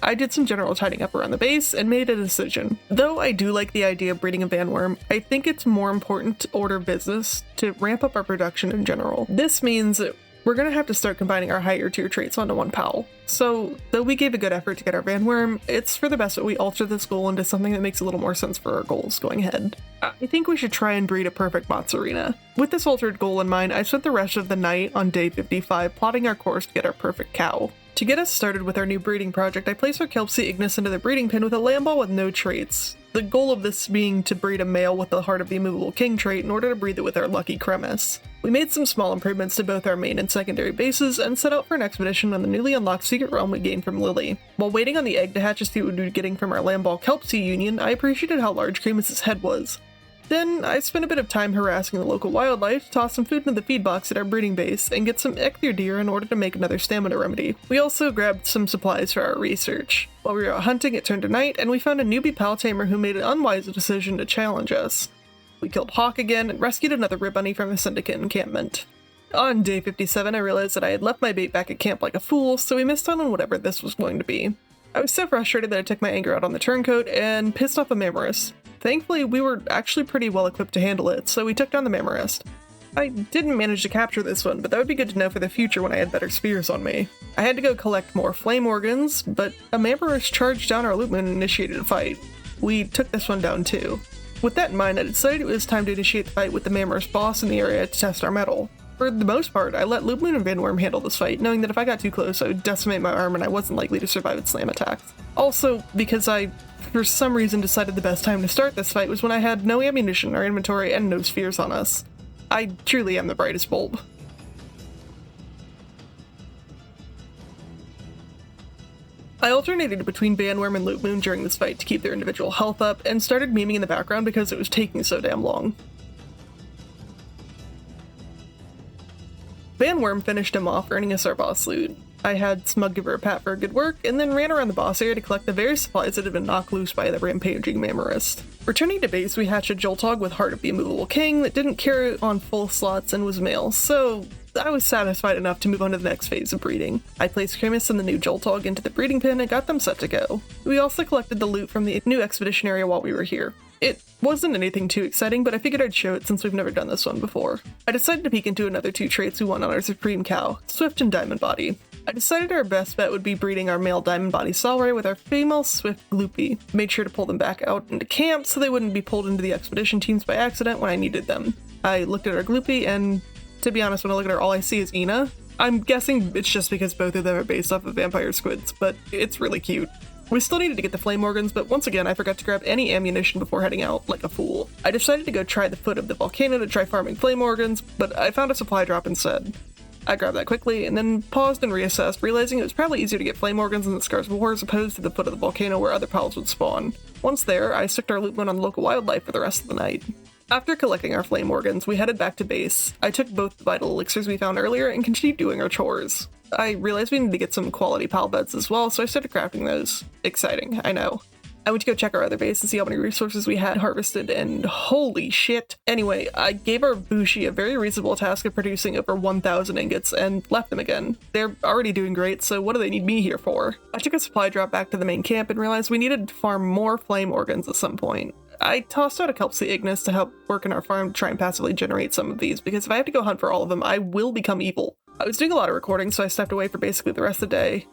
I did some general tidying up around the base and made a decision. Though I do like the idea of breeding a Van Worm, I think it's more important to order business to ramp up our production in general. This means we're gonna have to start combining our higher tier traits onto one pal. So, though we gave a good effort to get our Van Worm, it's for the best that we alter this goal into something that makes a little more sense for our goals going ahead. I think we should try and breed a perfect Mozzarina. With this altered goal in mind, I spent the rest of the night on day 55 plotting our course to get our perfect cow. To get us started with our new breeding project, I placed our Kelpsie Ignis into the breeding pen with a lamb ball with no traits. The goal of this being to breed a male with the Heart of the Immovable King trait in order to breed it with our lucky Cremis. We made some small improvements to both our main and secondary bases and set out for an expedition on the newly unlocked secret realm we gained from Lily. While waiting on the egg to hatch to see what we'd be getting from our lamb ball Kelpsie union, I appreciated how large Cremis's head was. Then, I spent a bit of time harassing the local wildlife to toss some food into the feed box at our breeding base and get some ecthier deer in order to make another stamina remedy. We also grabbed some supplies for our research. While we were out hunting, it turned to night, and we found a newbie pal tamer who made an unwise decision to challenge us. We killed Hawk again and rescued another Ribbunny from a syndicate encampment. On day 57, I realized that I had left my bait back at camp like a fool, so we missed out on whatever this was going to be. I was so frustrated that I took my anger out on the turncoat and pissed off a Mamorist. Thankfully, we were actually pretty well equipped to handle it, so we took down the Mamorist. I didn't manage to capture this one, but that would be good to know for the future when I had better spears on me. I had to go collect more flame organs, but a Mamorist charged down our loot moon and initiated a fight. We took this one down too. With that in mind, I decided it was time to initiate the fight with the Mamorist boss in the area to test our mettle. For the most part, I let Loop Moon and Van Worm handle this fight, knowing that if I got too close, I would decimate my arm and I wasn't likely to survive its slam attacks. Also, because I, for some reason, decided the best time to start this fight was when I had no ammunition in our inventory and no spheres on us. I truly am the brightest bulb. I alternated between Van Worm and Loop Moon during this fight to keep their individual health up, and started memeing in the background because it was taking so damn long. Van Worm finished him off, earning us our boss loot. I had Smug give her a pat for her good work, and then ran around the boss area to collect the various supplies that had been knocked loose by the rampaging Mamorist. Returning to base, we hatched a Joltog with Heart of the Immovable King that didn't carry on full slots and was male, so I was satisfied enough to move on to the next phase of breeding. I placed Cremis and the new Joltog into the breeding pen and got them set to go. We also collected the loot from the new expedition area while we were here. It wasn't anything too exciting, but I figured I'd show it since we've never done this one before. I decided to peek into another two traits we won on our Supreme Cow, Swift and Diamond Body. I decided our best bet would be breeding our male Diamond Body Salray with our female Swift Gloopy. Made sure to pull them back out into camp so they wouldn't be pulled into the expedition teams by accident when I needed them. I looked at our Gloopy and, to be honest, when I look at her all I see is Ina. I'm guessing it's just because both of them are based off of vampire squids, but it's really cute. We still needed to get the flame organs, but once again I forgot to grab any ammunition before heading out, like a fool. I decided to go try the foot of the volcano to try farming flame organs, but I found a supply drop instead. I grabbed that quickly, and then paused and reassessed, realizing it was probably easier to get flame organs in the Scars of War as opposed to the foot of the volcano where other pals would spawn. Once there, I sticked our loot moon on the local wildlife for the rest of the night. After collecting our flame organs, we headed back to base. I took both the vital elixirs we found earlier and continued doing our chores. I realized we needed to get some quality pal beds as well, so I started crafting those. Exciting, I know. I went to go check our other base and see how many resources we had harvested, and holy shit. Anyway, I gave our Bushi a very reasonable task of producing over 1,000 ingots and left them again. They're already doing great, so what do they need me here for? I took a supply drop back to the main camp and realized we needed to farm more flame organs at some point. I tossed out a Kelpsy Ignis to help work in our farm to try and passively generate some of these, because if I have to go hunt for all of them, I will become evil. I was doing a lot of recording, so I stepped away for basically the rest of the day.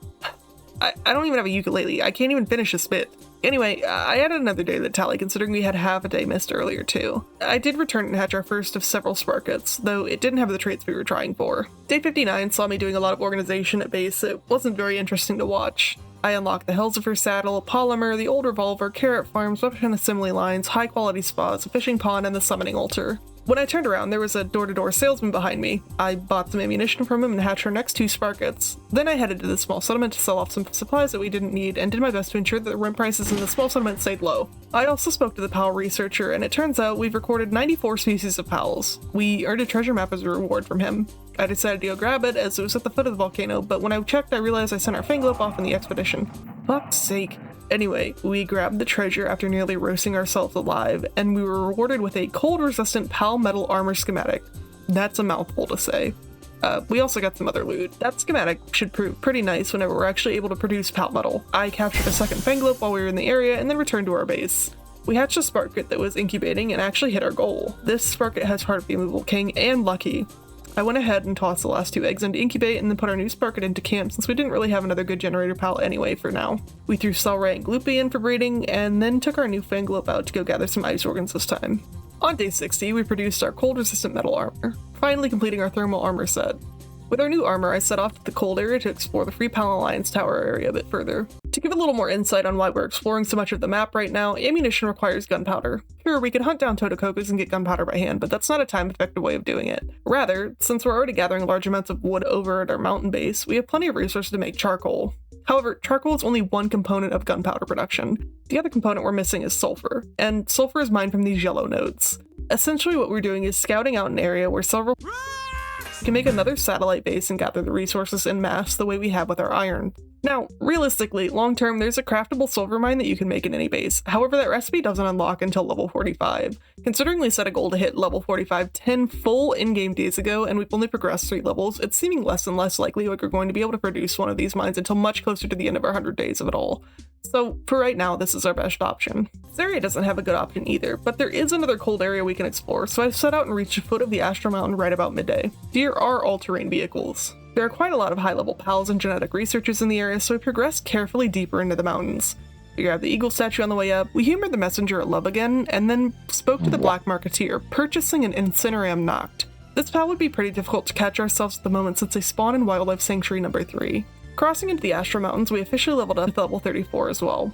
I don't even have a ukulele. I can't even finish this bit. Anyway, I added another day to the tally, considering we had half a day missed earlier too. I did return and hatch our first of several Sparkets, though it didn't have the traits we were trying for. Day 59 saw me doing a lot of organization at base. It wasn't very interesting to watch. I unlocked the Helsifer saddle, polymer, the old revolver, carrot farms, weapon assembly lines, high quality spas, a fishing pond, and the summoning altar. When I turned around, there was a door-to-door salesman behind me. I bought some ammunition from him and hatched our next 2 Sparkets. Then I headed to the small settlement to sell off some supplies that we didn't need and did my best to ensure that the rent prices in the small settlement stayed low. I also spoke to the PAL researcher, and it turns out we've recorded 94 species of PALs. We earned a treasure map as a reward from him. I decided to go grab it as it was at the foot of the volcano, but when I checked I realized I sent our Fanglope off in the expedition. Fuck's sake. Anyway, we grabbed the treasure after nearly roasting ourselves alive, and we were rewarded with a cold-resistant PAL metal armor schematic. That's a mouthful to say. We also got some other loot. That schematic should prove pretty nice whenever we're actually able to produce PAL metal. I captured a second Fanglope while we were in the area and then returned to our base. We hatched a Sparket that was incubating and actually hit our goal. This Sparket has Heart of the Immovable King and Lucky. I went ahead and tossed the last 2 eggs into incubate and then put our new Sparket into camp since we didn't really have another good generator pal anyway for now. We threw Fitzroi and Gloopy in for breeding and then took our new Fanglope out to go gather some ice organs this time. On day 60, we produced our cold resistant metal armor, finally completing our thermal armor set. With our new armor, I set off to the cold area to explore the Free Pal Alliance tower area a bit further. To give a little more insight on why we're exploring so much of the map right now, ammunition requires gunpowder. Sure, we could hunt down Totokokos and get gunpowder by hand, but that's not a time-effective way of doing it. Rather, since we're already gathering large amounts of wood over at our mountain base, we have plenty of resources to make charcoal. However, charcoal is only one component of gunpowder production. The other component we're missing is sulfur, and sulfur is mined from these yellow nodes. Essentially what we're doing is scouting out an area where several can make another satellite base and gather the resources en masse the way we have with our iron. Now, realistically, long-term, there's a craftable silver mine that you can make in any base. However, that recipe doesn't unlock until level 45. Considering we set a goal to hit level 45 10 full in-game days ago, and we've only progressed 3 levels, it's seeming less and less likely we're going to be able to produce one of these mines until much closer to the end of our 100 days of it all. So, for right now, this is our best option. This area doesn't have a good option either, but there is another cold area we can explore, so I've set out and reached the foot of the Astral Mountain right about midday. Here are all-terrain vehicles. There are quite a lot of high-level pals and genetic researchers in the area, so we progressed carefully deeper into the mountains. We grabbed the eagle statue on the way up, we humored the messenger at Love again, and then spoke to the Black Marketeer, purchasing an Incineram Noct. This pal would be pretty difficult to catch ourselves at the moment since they spawn in Wildlife Sanctuary number 3. Crossing into the Astral Mountains, we officially leveled up to level 34 as well.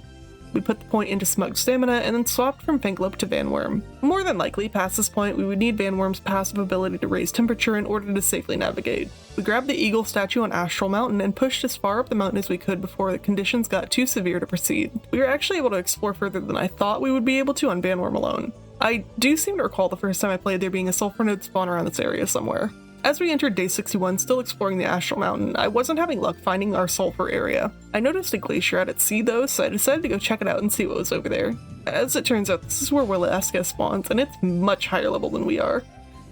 We put the point into Smug Stamina and then swapped from Fanglope to Van Worm. More than likely, past this point, we would need Van Worm's passive ability to raise temperature in order to safely navigate. We grabbed the eagle statue on Astral Mountain and pushed as far up the mountain as we could before the conditions got too severe to proceed. We were actually able to explore further than I thought we would be able to on Van Worm alone. I do seem to recall the first time I played there being a sulfur node spawn around this area somewhere. As we entered day 61, still exploring the Astral Mountain, I wasn't having luck finding our sulfur area. I noticed a glacier out at sea though, so I decided to go check it out and see what was over there. As it turns out, this is where Walaska spawns, and it's much higher level than we are.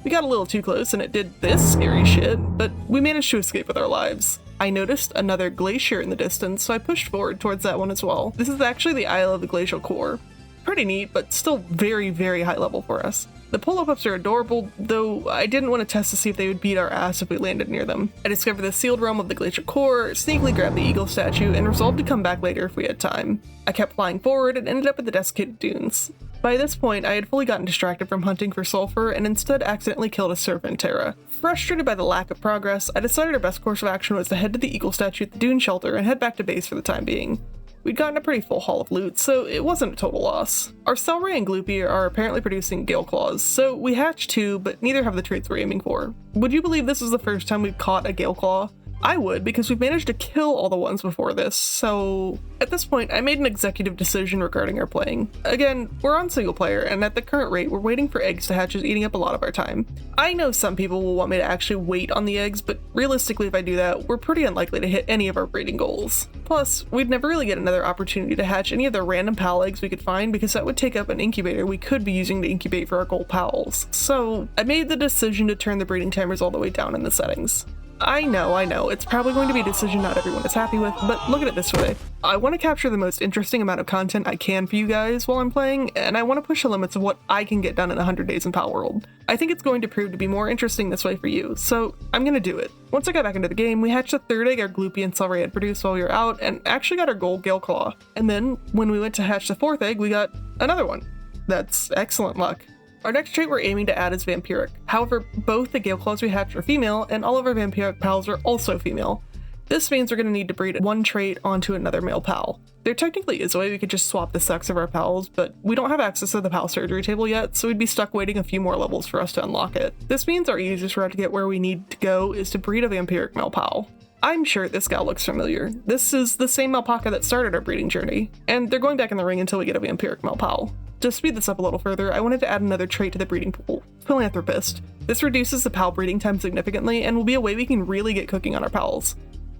We got a little too close and it did this scary shit, but we managed to escape with our lives. I noticed another glacier in the distance, so I pushed forward towards that one as well. This is actually the Isle of the Glacial Core. Pretty neat, but still very, very high level for us. The pull-ups are adorable, though I didn't want to test to see if they would beat our ass if we landed near them. I discovered the sealed realm of the Glacial Core, sneakily grabbed the eagle statue, and resolved to come back later if we had time. I kept flying forward and ended up at the desiccated dunes. By this point, I had fully gotten distracted from hunting for sulfur and instead accidentally killed a Serpentera. Frustrated by the lack of progress, I decided our best course of action was to head to the eagle statue at the dune shelter and head back to base for the time being. We'd gotten a pretty full haul of loot, so it wasn't a total loss. Our Fitzroi and Gloopy are apparently producing Gale Claws, so we hatched 2, but neither have the traits we're aiming for. Would you believe this was the first time we've caught a Gale Claw? I would, because we've managed to kill all the ones before this, so at this point I made an executive decision regarding our playing. Again, we're on single player, and at the current rate we're waiting for eggs to hatch is eating up a lot of our time. I know some people will want me to actually wait on the eggs, but realistically if I do that, we're pretty unlikely to hit any of our breeding goals. Plus, we'd never really get another opportunity to hatch any of the random pal eggs we could find because that would take up an incubator we could be using to incubate for our gold pals. So I made the decision to turn the breeding timers all the way down in the settings. I know, it's probably going to be a decision not everyone is happy with, but look at it this way. I want to capture the most interesting amount of content I can for you guys while I'm playing, and I want to push the limits of what I can get done in 100 days in Palworld. I think it's going to prove to be more interesting this way for you, so I'm gonna do it. Once I got back into the game, we hatched the third egg our Gloopy and Celery had produced while we were out, and actually got our gold Gale Claw. And then, when we went to hatch the fourth egg, we got another one. That's excellent luck. Our next trait we're aiming to add is Vampiric. However, both the Gale Claws we hatched are female, and all of our Vampiric pals are also female. This means we're going to need to breed one trait onto another male pal. There technically is a way we could just swap the sex of our pals, but we don't have access to the pal surgery table yet, so we'd be stuck waiting a few more levels for us to unlock it. This means our easiest route to get where we need to go is to breed a Vampiric male pal. I'm sure this gal looks familiar. This is the same alpaca that started our breeding journey, and they're going back in the ring until we get a Vampiric male pal. To speed this up a little further, I wanted to add another trait to the breeding pool, Philanthropist. This reduces the pal breeding time significantly and will be a way we can really get cooking on our pals.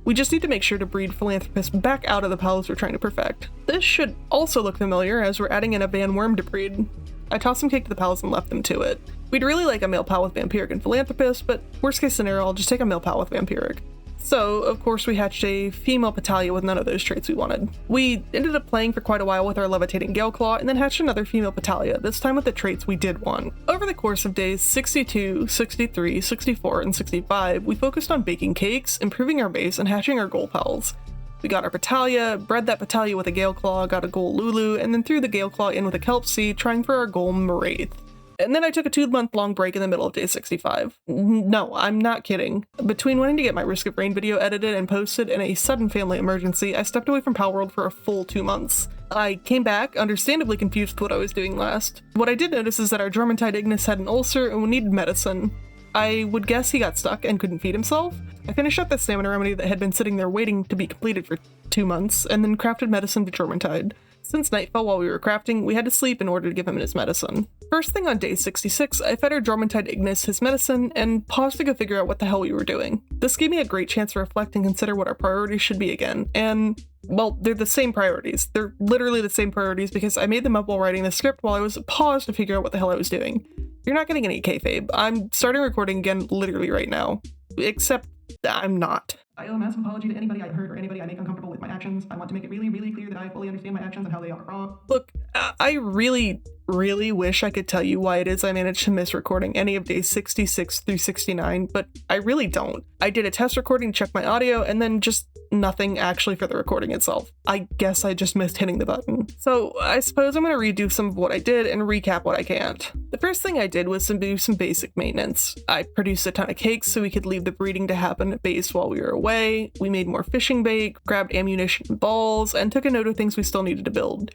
We just need to make sure to breed Philanthropist back out of the pals we're trying to perfect. This should also look familiar as we're adding in a Van Worm to breed. I tossed some cake to the pals and left them to it. We'd really like a male pal with Vampiric and Philanthropist, but worst case scenario, I'll just take a male pal with Vampiric. So, of course, we hatched a female Petalia with none of those traits we wanted. We ended up playing for quite a while with our Levitating Gale Claw, and then hatched another female Petalia, this time with the traits we did want. Over the course of days 62, 63, 64, and 65, we focused on baking cakes, improving our base, and hatching our gold pals. We got our Petalia, bred that Petalia with a Gale Claw, got a gold Lulu, and then threw the Gale Claw in with a Kelp Seed, trying for our gold Maraith. And then I took a 2-month-long break in the middle of day 65. No, I'm not kidding. Between wanting to get my Risk of Rain video edited and posted and a sudden family emergency, I stepped away from Palworld for a full 2 months. I came back, understandably confused with what I was doing last. What I did notice is that our Jormuntide Ignis had an ulcer and needed medicine. I would guess he got stuck and couldn't feed himself. I finished up the stamina remedy that had been sitting there waiting to be completed for 2 months, and then crafted medicine to Jormuntide. Since night fell while we were crafting, we had to sleep in order to give him his medicine. First thing on day 66, I fed our Jormuntide Ignis his medicine and paused to go figure out what the hell we were doing. This gave me a great chance to reflect and consider what our priorities should be again, and, well, they're the same priorities. They're literally the same priorities because I made them up while writing the script while I was paused to figure out what the hell I was doing. You're not getting any kayfabe. I'm starting recording again literally right now. Except I'm not. I owe a massive apology to anybody I've hurt or anybody I make uncomfortable with my actions. I want to make it really, really clear that I fully understand my actions and how they are wrong. Look, I really wish I could tell you why it is I managed to miss recording any of days 66 through 69, but I really don't. I did a test recording to check my audio and then just nothing actually for the recording itself. I guess I just missed hitting the button. So I suppose I'm going to redo some of what I did and recap what I can't. The first thing I did was to do some basic maintenance. I produced a ton of cakes so we could leave the breeding to happen at base while we were away. We made more fishing bait, grabbed ammunition and balls, and took a note of things we still needed to build.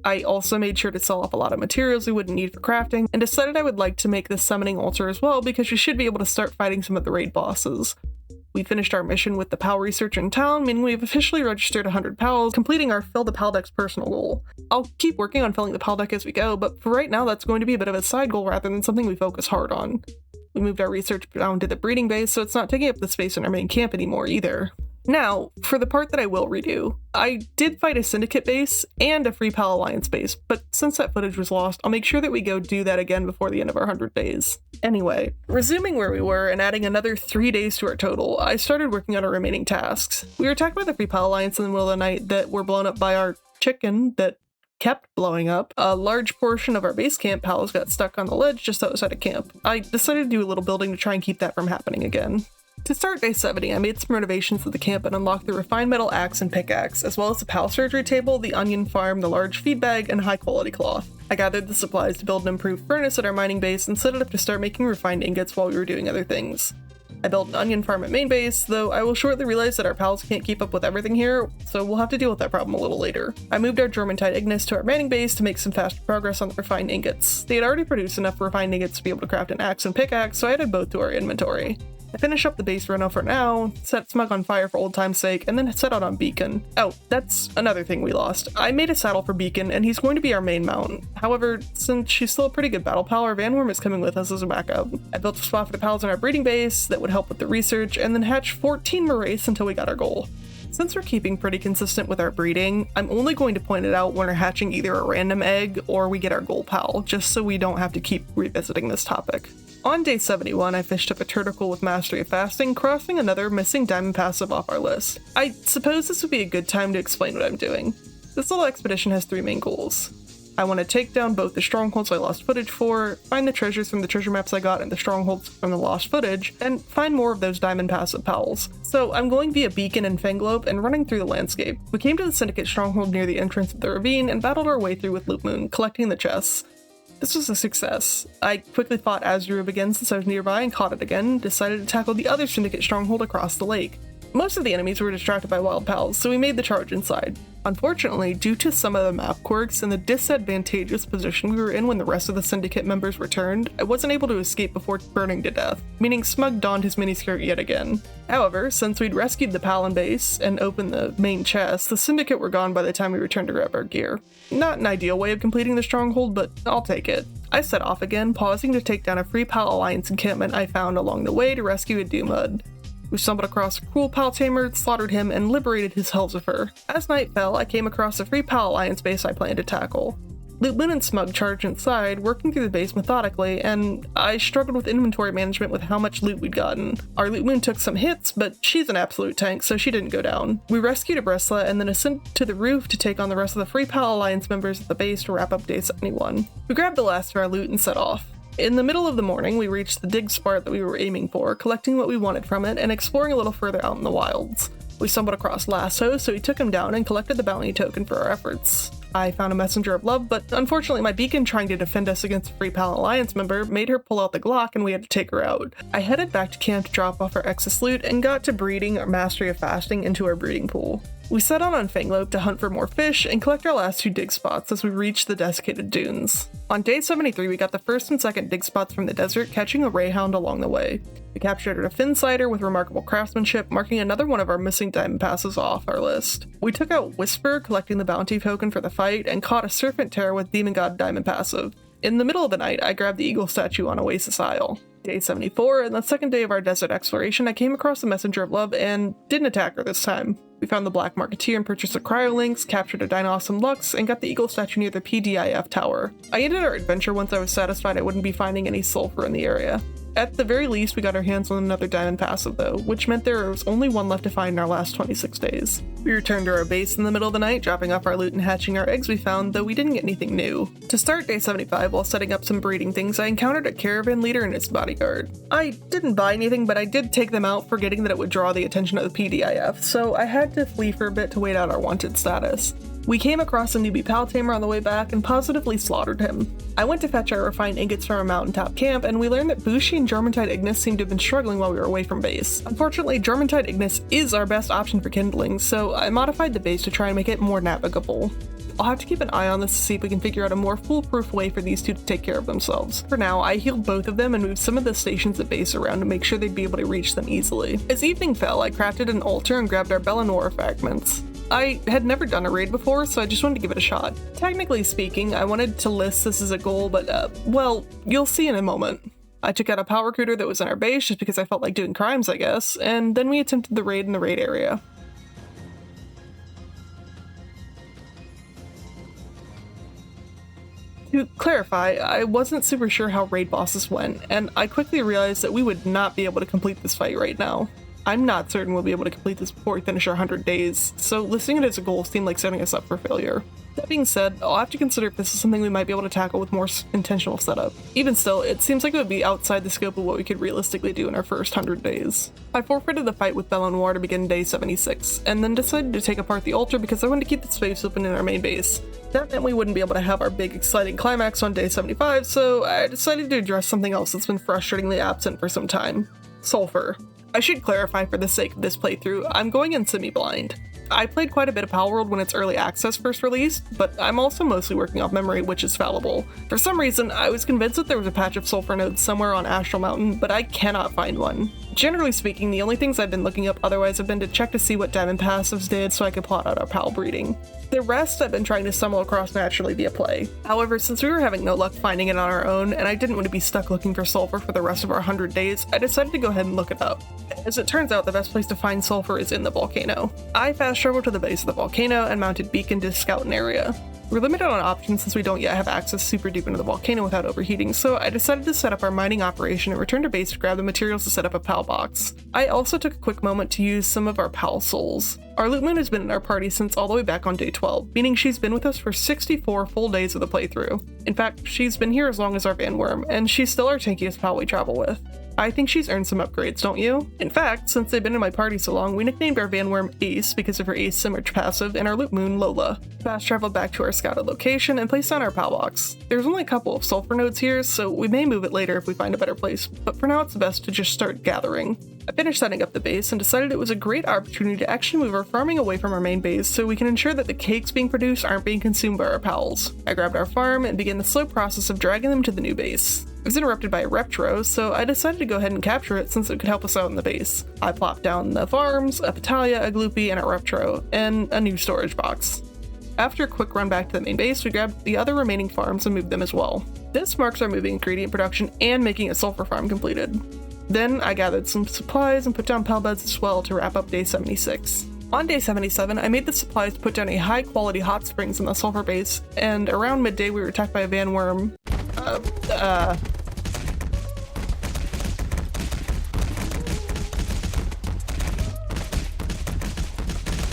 I also made sure to sell off a lot of materials we wouldn't need for crafting, and decided I would like to make this summoning altar as well because we should be able to start fighting some of the raid bosses. We finished our mission with the PAL researcher in town, meaning we've officially registered 100 PALs, completing our Fill the PAL Deck's personal goal. I'll keep working on filling the PAL Deck as we go, but for right now that's going to be a bit of a side goal rather than something we focus hard on. We moved our research down to the breeding base, so it's not taking up the space in our main camp anymore either. Now, for the part that I will redo, I did fight a Syndicate base and a Free PAL Alliance base, but since that footage was lost, I'll make sure that we go do that again before the end of our 100 days. Anyway, resuming where we were and adding another 3 days to our total, I started working on our remaining tasks. We were attacked by the Free PAL Alliance in the middle of the night that were blown up by our chicken that kept blowing up. A large portion of our base camp pals got stuck on the ledge just outside of camp. I decided to do a little building to try and keep that from happening again. To start day 70, I made some renovations to the camp and unlocked the refined metal axe and pickaxe, as well as the PAL surgery table, the onion farm, the large feed bag, and high quality cloth. I gathered the supplies to build an improved furnace at our mining base and set it up to start making refined ingots while we were doing other things. I built an onion farm at main base, though I will shortly realize that our pals can't keep up with everything here, so we'll have to deal with that problem a little later. I moved our Jormuntide Ignis to our mining base to make some faster progress on the refined ingots. They had already produced enough refined ingots to be able to craft an axe and pickaxe, so I added both to our inventory. I finish up the base reno for now, set Smug on fire for old time's sake, and then set out on Beacon. Oh, that's another thing we lost. I made a saddle for Beacon, and he's going to be our main mount. However, since she's still a pretty good battle pal, our Vanworm is coming with us as a backup. I built a spot for the pals in our breeding base that would help with the research, and then hatched 14 Morace until we got our goal. Since we're keeping pretty consistent with our breeding, I'm only going to point it out when we're hatching either a random egg or we get our goal pal, just so we don't have to keep revisiting this topic. On day 71, I fished up a turtle with Mastery of Fasting, crossing another missing diamond passive off our list. I suppose this would be a good time to explain what I'm doing. This little expedition has 3 main goals. I want to take down both the strongholds I lost footage for, find the treasures from the treasure maps I got and the strongholds from the lost footage, and find more of those diamond passive pals. So I'm going via Beacon and Fanglobe and running through the landscape. We came to the Syndicate stronghold near the entrance of the ravine and battled our way through with Loop Moon, collecting the chests. This was a success. I quickly fought Azurub again since I was nearby and caught it again, decided to tackle the other Syndicate stronghold across the lake. Most of the enemies were distracted by wild pals, so we made the charge inside. Unfortunately, due to some of the map quirks and the disadvantageous position we were in when the rest of the Syndicate members returned, I wasn't able to escape before burning to death, meaning Smug donned his miniskirt yet again. However, since we'd rescued the Palin base and opened the main chest, the Syndicate were gone by the time we returned to grab our gear. Not an ideal way of completing the stronghold, but I'll take it. I set off again, pausing to take down a Free Pal Alliance encampment I found along the way to rescue a Doomud. We stumbled across a cruel Pal Tamer, slaughtered him, and liberated his Helsifer. As night fell, I came across a Free Pal Alliance base I planned to tackle. Loot Moon and Smug charged inside, working through the base methodically, and I struggled with inventory management with how much loot we'd gotten. Our Loot Moon took some hits, but she's an absolute tank, so she didn't go down. We rescued a Bresla and then ascended to the roof to take on the rest of the Free Pal Alliance members at the base to wrap up day 71. We grabbed the last of our loot and set off. In the middle of the morning, we reached the dig spot that we were aiming for, collecting what we wanted from it and exploring a little further out in the wilds. We stumbled across Lasso, so we took him down and collected the bounty token for our efforts. I found a Messenger of Love, but unfortunately my beacon trying to defend us against a Free Pal Alliance member made her pull out the Glock and we had to take her out. I headed back to camp to drop off our excess loot and got to breeding our Mastery of Fasting into our breeding pool. We set out on Fanglobe to hunt for more fish and collect our last 2 dig spots as we reached the desiccated dunes. On day 73, we got the first and second dig spots from the desert, catching a Rayhound along the way. We captured a Finsider with remarkable craftsmanship, marking another one of our missing diamond passes off our list. We took out Whisper, collecting the bounty token for the fight, and caught a Serpent Terror with Demon God diamond passive. In the middle of the night, I grabbed the eagle statue on Oasis Isle. Day 74, and the second day of our desert exploration, I came across the Messenger of Love and didn't attack her this time. We found the Black Marketeer and purchased a Cryolinks, captured a Dinosum Lux, and got the eagle statue near the PDIF tower. I ended our adventure once I was satisfied I wouldn't be finding any sulfur in the area. At the very least, we got our hands on another diamond passive though, which meant there was only one left to find in our last 26 days. We returned to our base in the middle of the night, dropping off our loot and hatching our eggs we found, though we didn't get anything new. To start day 75, while setting up some breeding things, I encountered a caravan leader and his bodyguard. I didn't buy anything, but I did take them out, forgetting that it would draw the attention of the PDIF, so I had to flee for a bit to wait out our wanted status. We came across a newbie Pal Tamer on the way back and positively slaughtered him. I went to fetch our refined ingots from our mountaintop camp, and we learned that Bushi and Germantide Ignis seemed to have been struggling while we were away from base. Unfortunately, Germantide Ignis is our best option for kindling, so I modified the base to try and make it more navigable. I'll have to keep an eye on this to see if we can figure out a more foolproof way for these two to take care of themselves. For now, I healed both of them and moved some of the stations at base around to make sure they'd be able to reach them easily. As evening fell, I crafted an altar and grabbed our Bellanor fragments. I had never done a raid before, so I just wanted to give it a shot. Technically speaking, I wanted to list this as a goal, but well, you'll see in a moment. I took out a Pal recruiter that was in our base just because I felt like doing crimes, I guess, and then we attempted the raid in the raid area. To clarify, I wasn't super sure how raid bosses went, and I quickly realized that we would not be able to complete this fight right now. I'm not certain we'll be able to complete this before we finish our 100 days, so listing it as a goal seemed like setting us up for failure. That being said, I'll have to consider if this is something we might be able to tackle with more intentional setup. Even still, it seems like it would be outside the scope of what we could realistically do in our first 100 days. I forfeited the fight with Bellanor to begin day 76, and then decided to take apart the altar because I wanted to keep the space open in our main base. That meant we wouldn't be able to have our big exciting climax on day 75, so I decided to address something else that's been frustratingly absent for some time. Sulfur. I should clarify for the sake of this playthrough, I'm going in semi-blind. I played quite a bit of Palworld when its early access first released, but I'm also mostly working off memory, which is fallible. For some reason, I was convinced that there was a patch of sulfur nodes somewhere on Astral Mountain, but I cannot find one. Generally speaking, the only things I've been looking up otherwise have been to check to see what diamond passives did so I could plot out our pal breeding. The rest I've been trying to stumble across naturally via play. However, since we were having no luck finding it on our own, and I didn't want to be stuck looking for sulfur for the rest of our 100 days, I decided to go ahead and look it up. As it turns out, the best place to find sulfur is in the volcano. I fast traveled to the base of the volcano and mounted beacon to scout an area. We're limited on options since we don't yet have access super deep into the volcano without overheating, so I decided to set up our mining operation and return to base to grab the materials to set up a PAL box. I also took a quick moment to use some of our PAL souls. Our Loot Moon has been in our party since all the way back on day 12, meaning she's been with us for 64 full days of the playthrough. In fact, she's been here as long as our Van Worm, and she's still our tankiest PAL we travel with. I think she's earned some upgrades, don't you? In fact, since they've been in my party so long, we nicknamed our Van Worm Ace because of her Ace Simmerge passive and our Loot Moon Lola. Fast traveled back to our scouted location and placed down our PAL box. There's only a couple of sulfur nodes here, so we may move it later if we find a better place, but for now it's best to just start gathering. I finished setting up the base and decided it was a great opportunity to actually move our farming away from our main base so we can ensure that the cakes being produced aren't being consumed by our pals. I grabbed our farm and began the slow process of dragging them to the new base. It was interrupted by a Reptro, so I decided to go ahead and capture it since it could help us out in the base. I plopped down the farms, a Petalia, a Gloopy, and a Reptro, and a new storage box. After a quick run back to the main base, we grabbed the other remaining farms and moved them as well. This marks our moving ingredient production and making a sulfur farm completed. Then I gathered some supplies and put down PAL beds as well to wrap up day 76. On day 77, I made the supplies to put down a high quality hot springs in the sulfur base, and around midday we were attacked by a Van Worm.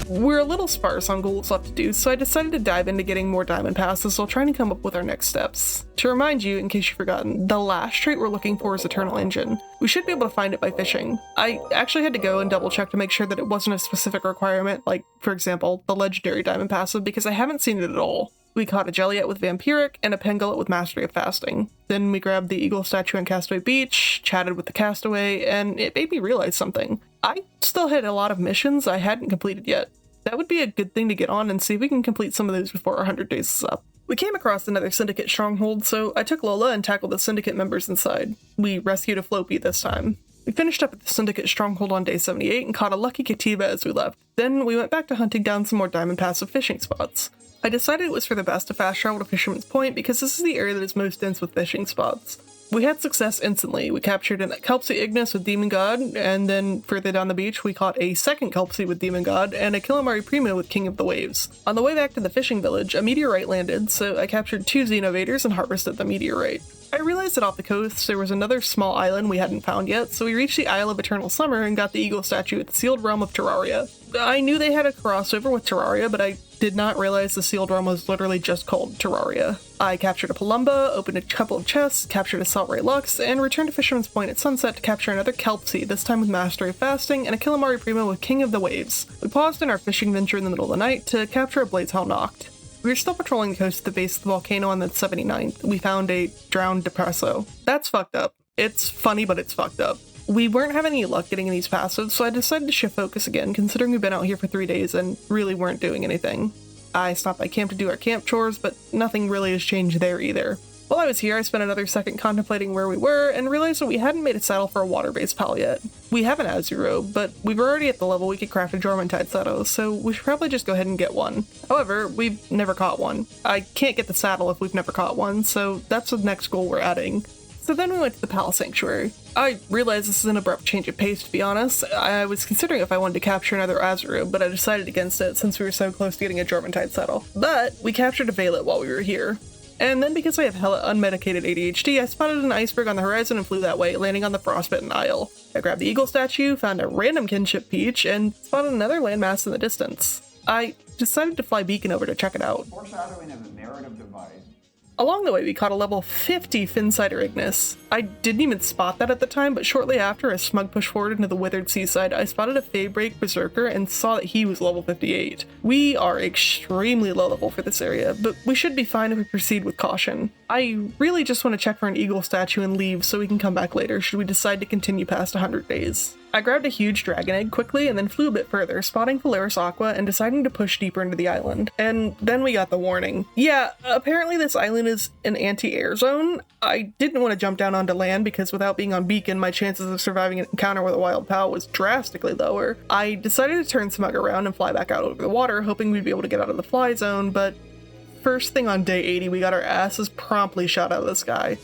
We're a little sparse on goals left to do, so I decided to dive into getting more diamond passes while trying to come up with our next steps. To remind you, in case you've forgotten, the last trait we're looking for is Eternal Engine. We should be able to find it by fishing. I actually had to go and double check to make sure that it wasn't a specific requirement, like, for example, the legendary diamond passive, because I haven't seen it at all. We caught a Jelliet with Vampiric and a Pangolin with Mastery of Fasting. Then we grabbed the Eagle statue on Castaway Beach, chatted with the Castaway, and it made me realize something. I still had a lot of missions I hadn't completed yet. That would be a good thing to get on and see if we can complete some of those before our 100 days is up. We came across another Syndicate stronghold, so I took Lola and tackled the Syndicate members inside. We rescued a Floppy this time. We finished up at the Syndicate stronghold on day 78 and caught a lucky Katiba as we left. Then we went back to hunting down some more diamond passive fishing spots. I decided it was for the best to fast travel to Fisherman's Point because this is the area that is most dense with fishing spots. We had success instantly. We captured a Kelpsie Ignis with Demon God, and then further down the beach we caught a second Kelpsie with Demon God and a Killamari Primo with King of the Waves. On the way back to the fishing village, a meteorite landed, so I captured 2 Xenovators and harvested the meteorite. I realized that off the coast there was another small island we hadn't found yet, so we reached the Isle of Eternal Summer and got the Eagle statue at the Sealed Realm of Terraria. I knew they had a crossover with Terraria, but I did not realize the Sealed Realm was literally just called Terraria. I captured a Palumba, opened a couple of chests, captured a Salt Ray Lux, and returned to Fisherman's Point at sunset to capture another Kelpsie, this time with Mastery of Fasting, and a Killamari Primo with King of the Waves. We paused in our fishing venture in the middle of the night to capture a Blazehound Noct. We were still patrolling the coast at the base of the volcano on the 79th. We found a drowned Depresso. That's fucked up. It's funny, but it's fucked up. We weren't having any luck getting these passives, so I decided to shift focus again, considering we've been out here for 3 days and really weren't doing anything. I stopped by camp to do our camp chores, but nothing really has changed there either. While I was here, I spent another second contemplating where we were and realized that we hadn't made a saddle for a water-based pal yet. We have an Azure robe, but we were already at the level we could craft a Jormuntide saddle, so we should probably just go ahead and get one. However, we've never caught one. I can't get the saddle if we've never caught one, so that's the next goal we're adding. So then we went to the Pal Sanctuary. I realized this is an abrupt change of pace, to be honest. I was considering if I wanted to capture another Azure robe, but I decided against it since we were so close to getting a Jormuntide saddle. But we captured a Valet while we were here. And then because I have hella unmedicated ADHD, I spotted an iceberg on the horizon and flew that way, landing on the Frostbitten Isle. I grabbed the Eagle statue, found a random kinship peach, and spotted another landmass in the distance. I decided to fly Beacon over to check it out. Foreshadowing is a narrative device. Along the way, we caught a level 50 Finsider Ignis. I didn't even spot that at the time, but shortly after, as Smug pushed forward into the withered seaside, I spotted a Faebreak Berserker and saw that he was level 58. We are extremely low level for this area, but we should be fine if we proceed with caution. I really just want to check for an Eagle statue and leave so we can come back later should we decide to continue past 100 days. I grabbed a huge dragon egg quickly and then flew a bit further, spotting Polaris Aqua and deciding to push deeper into the island. And then we got the warning. Yeah, apparently this island is an anti-air zone. I didn't want to jump down onto land because without being on beacon, my chances of surviving an encounter with a wild pal was drastically lower. I decided to turn Smug around and fly back out over the water, hoping we'd be able to get out of the fly zone, but first thing on day 80, we got our asses promptly shot out of the sky.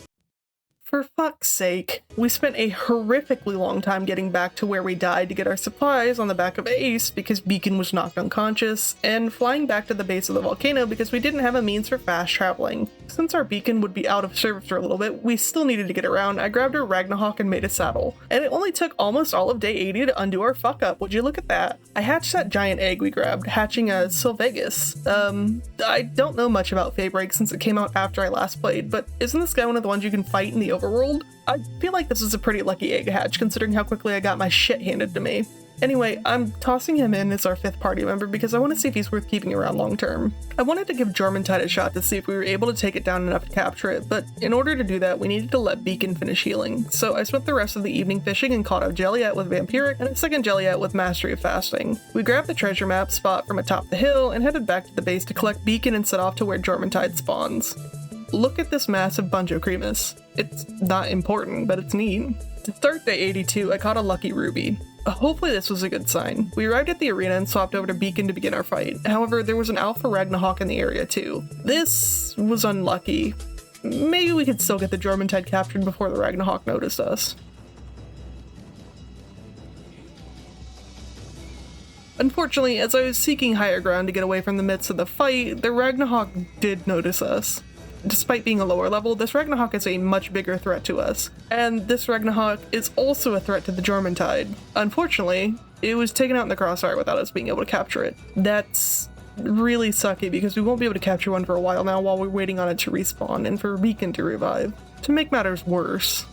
For fuck's sake. We spent a horrifically long time getting back to where we died to get our supplies on the back of Ace because Beacon was knocked unconscious, and flying back to the base of the volcano because we didn't have a means for fast traveling. Since our beacon would be out of service for a little bit, we still needed to get around. I grabbed our Ragnarok and made a saddle. And it only took almost all of day 80 to undo our fuck up. Would you look at that? I hatched that giant egg we grabbed, hatching a Sylvegus. I don't know much about Fabreg since it came out after I last played, but isn't this guy one of the ones you can fight in the overworld? I feel like this is a pretty lucky egg hatch considering how quickly I got my shit handed to me. Anyway, I'm tossing him in as our 5th party member because I want to see if he's worth keeping around long term. I wanted to give Jormuntide a shot to see if we were able to take it down enough to capture it, but in order to do that, we needed to let Beacon finish healing. So I spent the rest of the evening fishing and caught a Jelliet with Vampiric and a second Jelliet with Mastery of Fasting. We grabbed the treasure map spot from atop the hill and headed back to the base to collect Beacon and set off to where Jormuntide spawns. Look at this massive Bunjo-Cremus. It's not important, but it's neat. To start day 82, I caught a lucky ruby. Hopefully this was a good sign. We arrived at the arena and swapped over to Beacon to begin our fight. However, there was an Alpha Ragnarok in the area too. This was unlucky. Maybe we could still get the Jormuntide captured before the Ragnarok noticed us. Unfortunately, as I was seeking higher ground to get away from the midst of the fight, the Ragnarok did notice us. Despite being a lower level, this Ragnarok is a much bigger threat to us, and this Ragnarok is also a threat to the Jormuntide. Unfortunately, it was taken out in the crossfire without us being able to capture it. That's really sucky because we won't be able to capture one for a while now while we're waiting on it to respawn and for Beacon to revive. To make matters worse,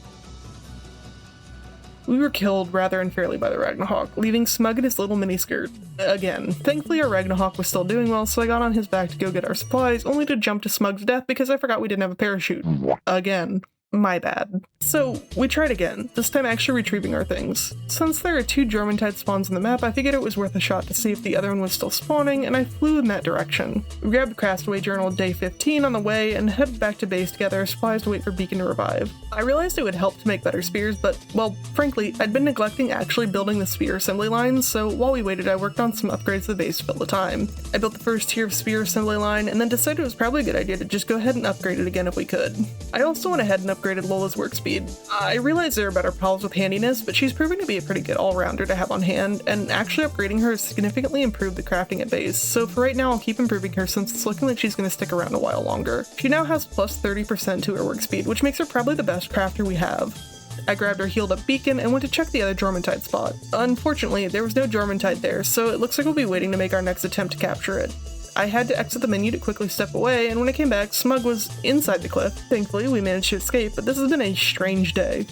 we were killed rather unfairly by the Ragnarok, leaving Smug in his little miniskirt. Again, thankfully our Ragnarok was still doing well, so I got on his back to go get our supplies, only to jump to Smug's death because I forgot we didn't have a parachute. Again. My bad. So, we tried again, this time actually retrieving our things. Since there are 2 Jormuntide spawns on the map, I figured it was worth a shot to see if the other one was still spawning, and I flew in that direction. We grabbed the Castaway Journal day 15 on the way, and headed back to base to gather our supplies to wait for Beacon to revive. I realized it would help to make better spears, but, well, frankly, I'd been neglecting actually building the spear assembly lines, so while we waited I worked on some upgrades to the base to fill the time. I built the first tier of spear assembly line, and then decided it was probably a good idea to just go ahead and upgrade it again if we could. I also went ahead and upgraded Lola's work speed. I realize there are better pals with handiness, but she's proving to be a pretty good all-rounder to have on hand, and actually upgrading her has significantly improved the crafting at base, so for right now I'll keep improving her since it's looking like she's going to stick around a while longer. She now has plus 30% to her work speed, which makes her probably the best crafter we have. I grabbed our healed up Beacon and went to check the other Jormuntide spot. Unfortunately, there was no Jormuntide there, so it looks like we'll be waiting to make our next attempt to capture it. I had to exit the menu to quickly step away, and when I came back, Smug was inside the cliff. Thankfully, we managed to escape, but this has been a strange day.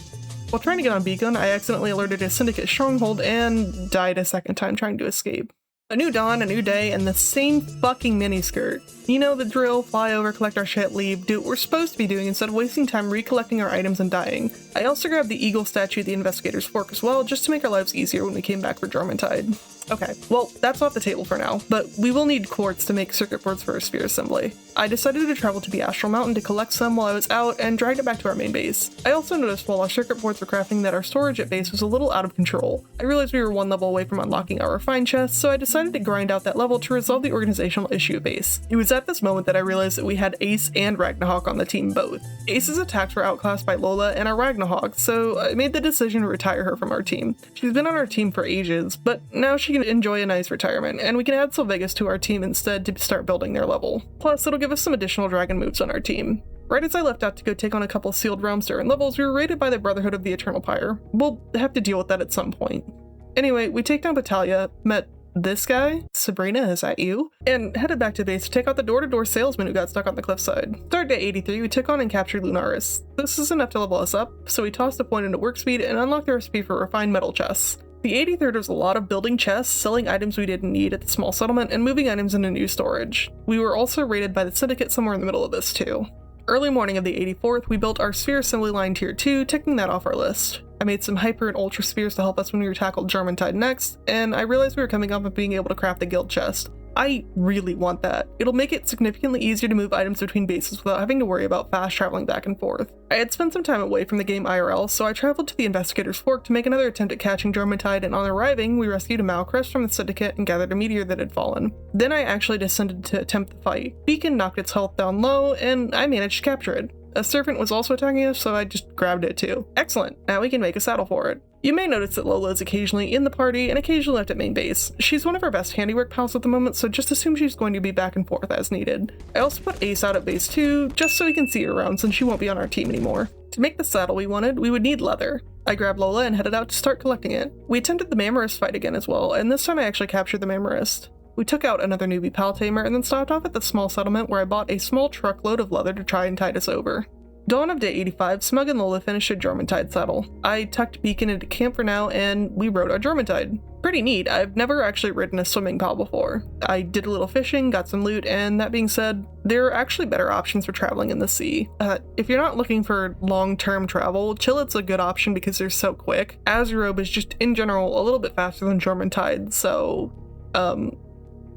While trying to get on Beacon, I accidentally alerted a Syndicate stronghold and died a second time trying to escape. A new dawn, a new day, and the same fucking miniskirt. You know the drill, fly over, collect our shit, leave, do what we're supposed to be doing instead of wasting time recollecting our items and dying. I also grabbed the eagle statue at the Investigator's Fork as well, just to make our lives easier when we came back for Jormuntide. Okay, well, that's off the table for now, but we will need quartz to make circuit boards for our spear assembly. I decided to travel to the Astral Mountain to collect some while I was out and dragged it back to our main base. I also noticed while our circuit boards were crafting that our storage at base was a little out of control. I realized we were one level away from unlocking our refined chest, so I decided to grind out that level to resolve the organizational issue at base. It was at this moment that I realized that we had Ace and Ragnarok on the team both. Ace's attacks were outclassed by Lola and our Ragnarok, so I made the decision to retire her from our team. She's been on our team for ages, but now she can enjoy a nice retirement, and we can add Sylvegus to our team instead to start building their level. Plus, it'll give us some additional dragon moves on our team. Right as I left out to go take on a couple sealed realms during levels, we were raided by the Brotherhood of the Eternal Pyre. We'll have to deal with that at some point. Anyway, we take down Battaglia, met this guy, Sabrina, is that you? And headed back to base to take out the door-to-door salesman who got stuck on the cliffside. Start day 83, we took on and captured Lunaris. This is enough to level us up, so we tossed a point into work speed and unlocked the recipe for refined metal chests. The 83rd was a lot of building chests, selling items we didn't need at the small settlement, and moving items into new storage. We were also raided by the Syndicate somewhere in the middle of this too. Early morning of the 84th, we built our Sphere Assembly Line Tier 2, ticking that off our list. I made some hyper and ultra spheres to help us when we tackled Germantide next, and I realized we were coming up with being able to craft the guild chest. I really want that. It'll make it significantly easier to move items between bases without having to worry about fast traveling back and forth. I had spent some time away from the game IRL, so I traveled to the Investigator's Fork to make another attempt at catching Germantide, and on arriving, we rescued a Malcrest from the Syndicate and gathered a meteor that had fallen. Then I actually descended to attempt the fight. Beacon knocked its health down low, and I managed to capture it. A serpent was also attacking us, so I just grabbed it too. Excellent, now we can make a saddle for it. You may notice that Lola is occasionally in the party and occasionally left at main base. She's one of our best handiwork pals at the moment, so just assume she's going to be back and forth as needed. I also put Ace out at base too, just so we can see her around since she won't be on our team anymore. To make the saddle we wanted, we would need leather. I grabbed Lola and headed out to start collecting it. We attempted the Mammarist fight again as well, and this time I actually captured the Mammarist. We took out another newbie pal tamer and then stopped off at the small settlement where I bought a small truckload of leather to try and tide us over. Dawn of day 85, Smug and Lola finished a Germantide saddle. I tucked Beacon into camp for now, and we rode our Germantide. Pretty neat, I've never actually ridden a swimming pal before. I did a little fishing, got some loot, and that being said, there are actually better options for traveling in the sea. If you're not looking for long-term travel, Chillet's a good option because they're so quick. Azurobe is just, in general, a little bit faster than Germantide, so,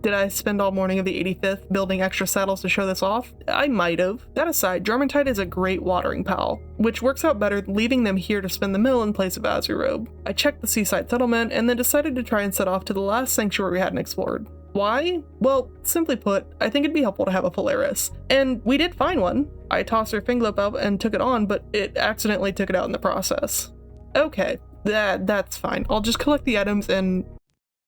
did I spend all morning of the 85th building extra saddles to show this off? I might have. That aside, Germantide is a great watering pal, which works out better than leaving them here to spin the mill in place of Azurobe. I checked the seaside settlement and then decided to try and set off to the last sanctuary we hadn't explored. Why? Well, simply put, I think it'd be helpful to have a Polaris. And we did find one. I tossed her Finglope out and took it on, but it accidentally took it out in the process. Okay, that's fine. I'll just collect the items and...